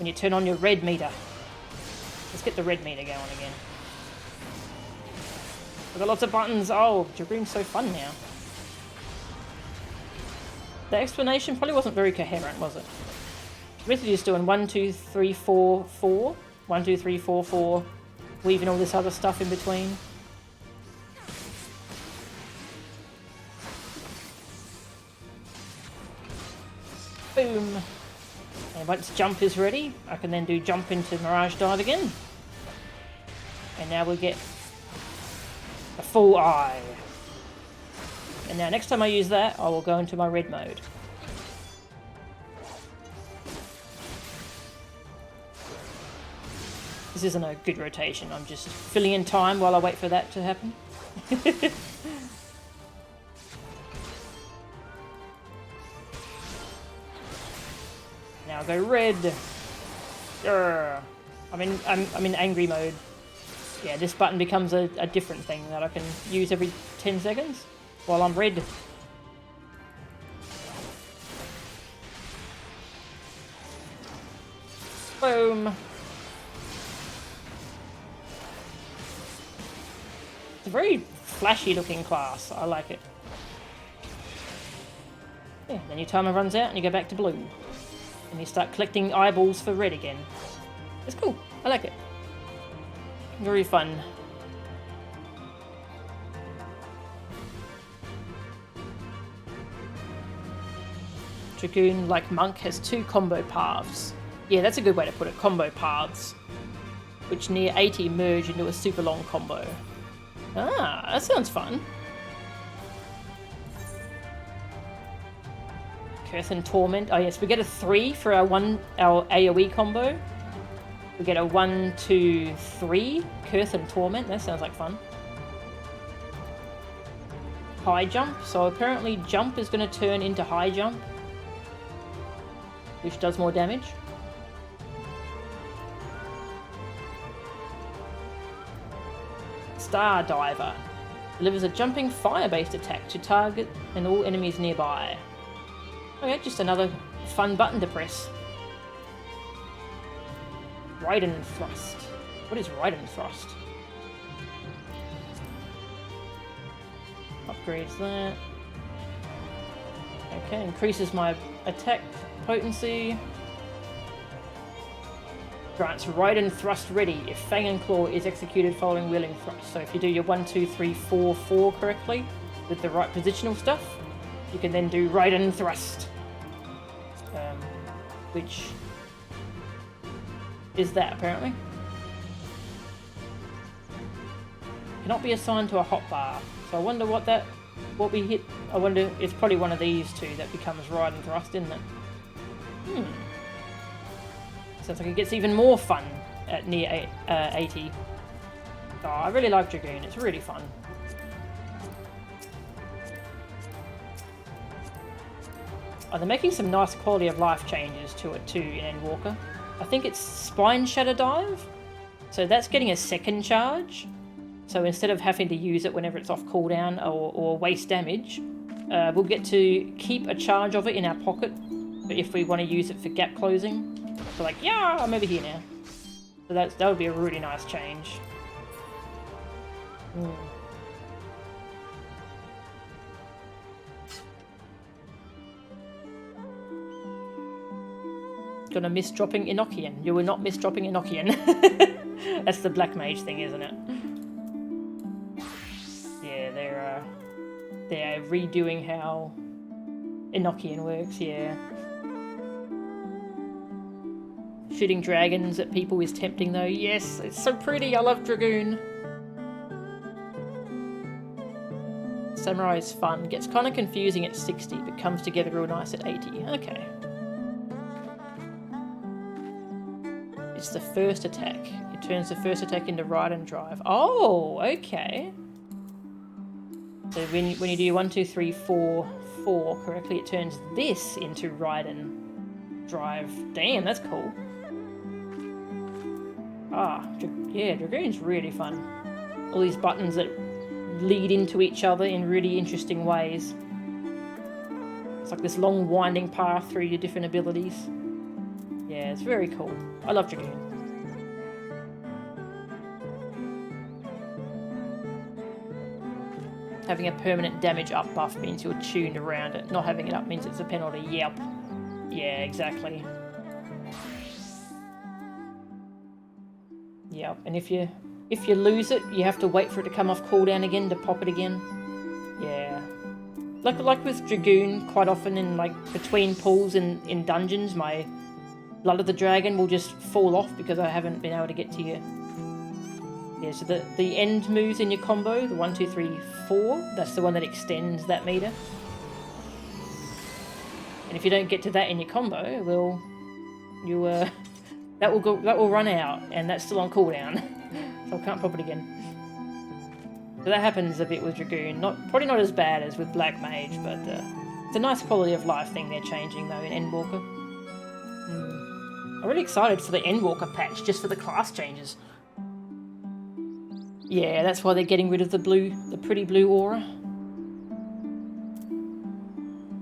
you turn on your red meter. Let's get the red meter going again. We've got lots of buttons. Oh, Dragoon's so fun now. The explanation probably wasn't very coherent, was it? Basically just doing 1, 2, 3, 4, 4. 1, 2, 3, 4, 4. Weaving all this other stuff in between. Boom. And once jump is ready, I can then do jump into Mirage Dive again. And now we get a full eye. And now next time I use that, I will go into my red mode. This isn't a good rotation, I'm just filling in time while I wait for that to happen. Now go red. Urgh. I'm in angry mode. Yeah, this button becomes a different thing that I can use every 10 seconds while I'm red. Boom. It's a very flashy looking class. I like it. Yeah, then your timer runs out and you go back to blue. And you start collecting eyeballs for red again. It's cool. I like it. Very fun. Dragoon, like Monk, has 2 combo paths. Yeah, that's a good way to put it. Combo paths. Which near 80 merge into a super long combo. Ah, that sounds fun. Curse and Torment. Oh yes, we get a 3 for our AoE combo. We get a 1, 2, 3 Curse and Torment. That sounds like fun. High jump. So apparently jump is going to turn into high jump, which does more damage. Star Diver. Delivers a jumping fire-based attack to target and all enemies nearby. Okay, just another fun button to press. Raiden Thrust. What is Raiden Thrust? Upgrades that. Okay, increases my attack potency. Grants Raiden Thrust ready if Fang and Claw is executed following wheeling thrust. So if you do your 1, 2, 3, 4, 4 correctly with the right positional stuff, you can then do Raiden Thrust. Which is that apparently. Cannot be assigned to a hotbar. So I wonder what we hit. I wonder, it's probably one of these two that becomes Raiden Thrust, isn't it? Sounds like it gets even more fun at near 80. Oh, I really like Dragoon, it's really fun. Oh, they're making some nice quality of life changes to it too in Endwalker. I think it's Spine Shatter Dive. So that's getting a second charge. So instead of having to use it whenever it's off cooldown or waste damage, we'll get to keep a charge of it in our pocket if we want to use it for gap closing. So like, yeah, I'm over here now. So that would be a really nice change. Gonna miss dropping Enochian. You will not miss dropping Enochian. That's the Black Mage thing, isn't it? Yeah, they're redoing how Enochian works, yeah. Shooting dragons at people is tempting though. Yes, it's so pretty. I love Dragoon. Samurai is fun. Gets kind of confusing at 60, but comes together real nice at 80. Okay. It's the first attack. It turns the first attack into ride and drive. Oh, okay. So when you do 1, 2, 3, 4, 4 correctly, it turns this into ride and drive. Damn, that's cool. Ah, yeah, Dragoon's really fun. All these buttons that lead into each other in really interesting ways. It's like this long winding path through your different abilities. Yeah, it's very cool. I love Dragoon. Having a permanent damage up buff means you're tuned around it. Not having it up means it's a penalty. Yep. Yeah, exactly. Yep. And if you lose it, you have to wait for it to come off cooldown again to pop it again. Yeah. Like with Dragoon, quite often in like between pulls in dungeons, my Blood of the Dragon will just fall off because I haven't been able to get to you. Yeah, so the end moves in your combo, the 1, 2, 3, 4, that's the one that extends that meter. And if you don't get to that in your combo, well, that will run out, and that's still on cooldown, so I can't pop it again. So that happens a bit with Dragoon. Probably not as bad as with Black Mage, but it's a nice quality of life thing they're changing though in Endwalker. I'm really excited for the Endwalker patch, just for the class changes. Yeah, that's why they're getting rid of the pretty blue aura.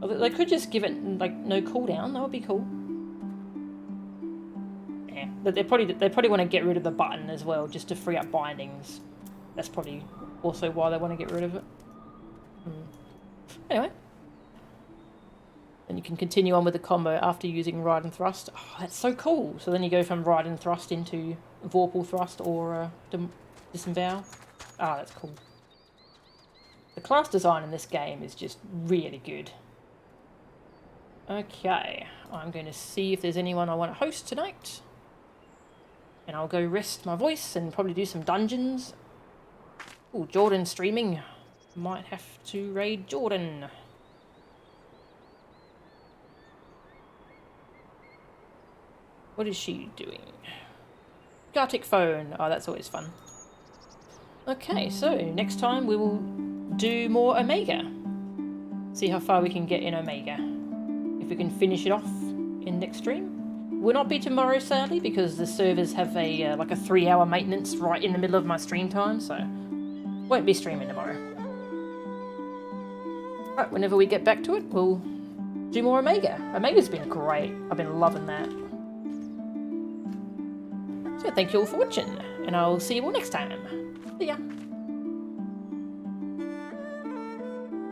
They could just give it like no cooldown. That would be cool. Yeah, but they probably want to get rid of the button as well, just to free up bindings. That's probably also why they want to get rid of it. Anyway. Then you can continue on with the combo after using Ride and Thrust. Oh, that's so cool. So then you go from Ride and Thrust into Vorpal Thrust or Disembowel. Ah, that's cool. The class design in this game is just really good. Okay, I'm going to see if there's anyone I want to host tonight. And I'll go rest my voice and probably do some dungeons. Oh, Jordan's streaming. Might have to raid Jordan. What is she doing? Gartic phone. Oh, that's always fun. Okay, so next time we will do more Omega. See how far we can get in Omega. If we can finish it off in next stream. Will not be tomorrow, sadly, because the servers have a like a 3-hour maintenance right in the middle of my stream time, so won't be streaming tomorrow. Right, whenever we get back to it, we'll do more Omega. Omega's been great. I've been loving that. So thank you all for watching, and I'll see you all next time. See ya.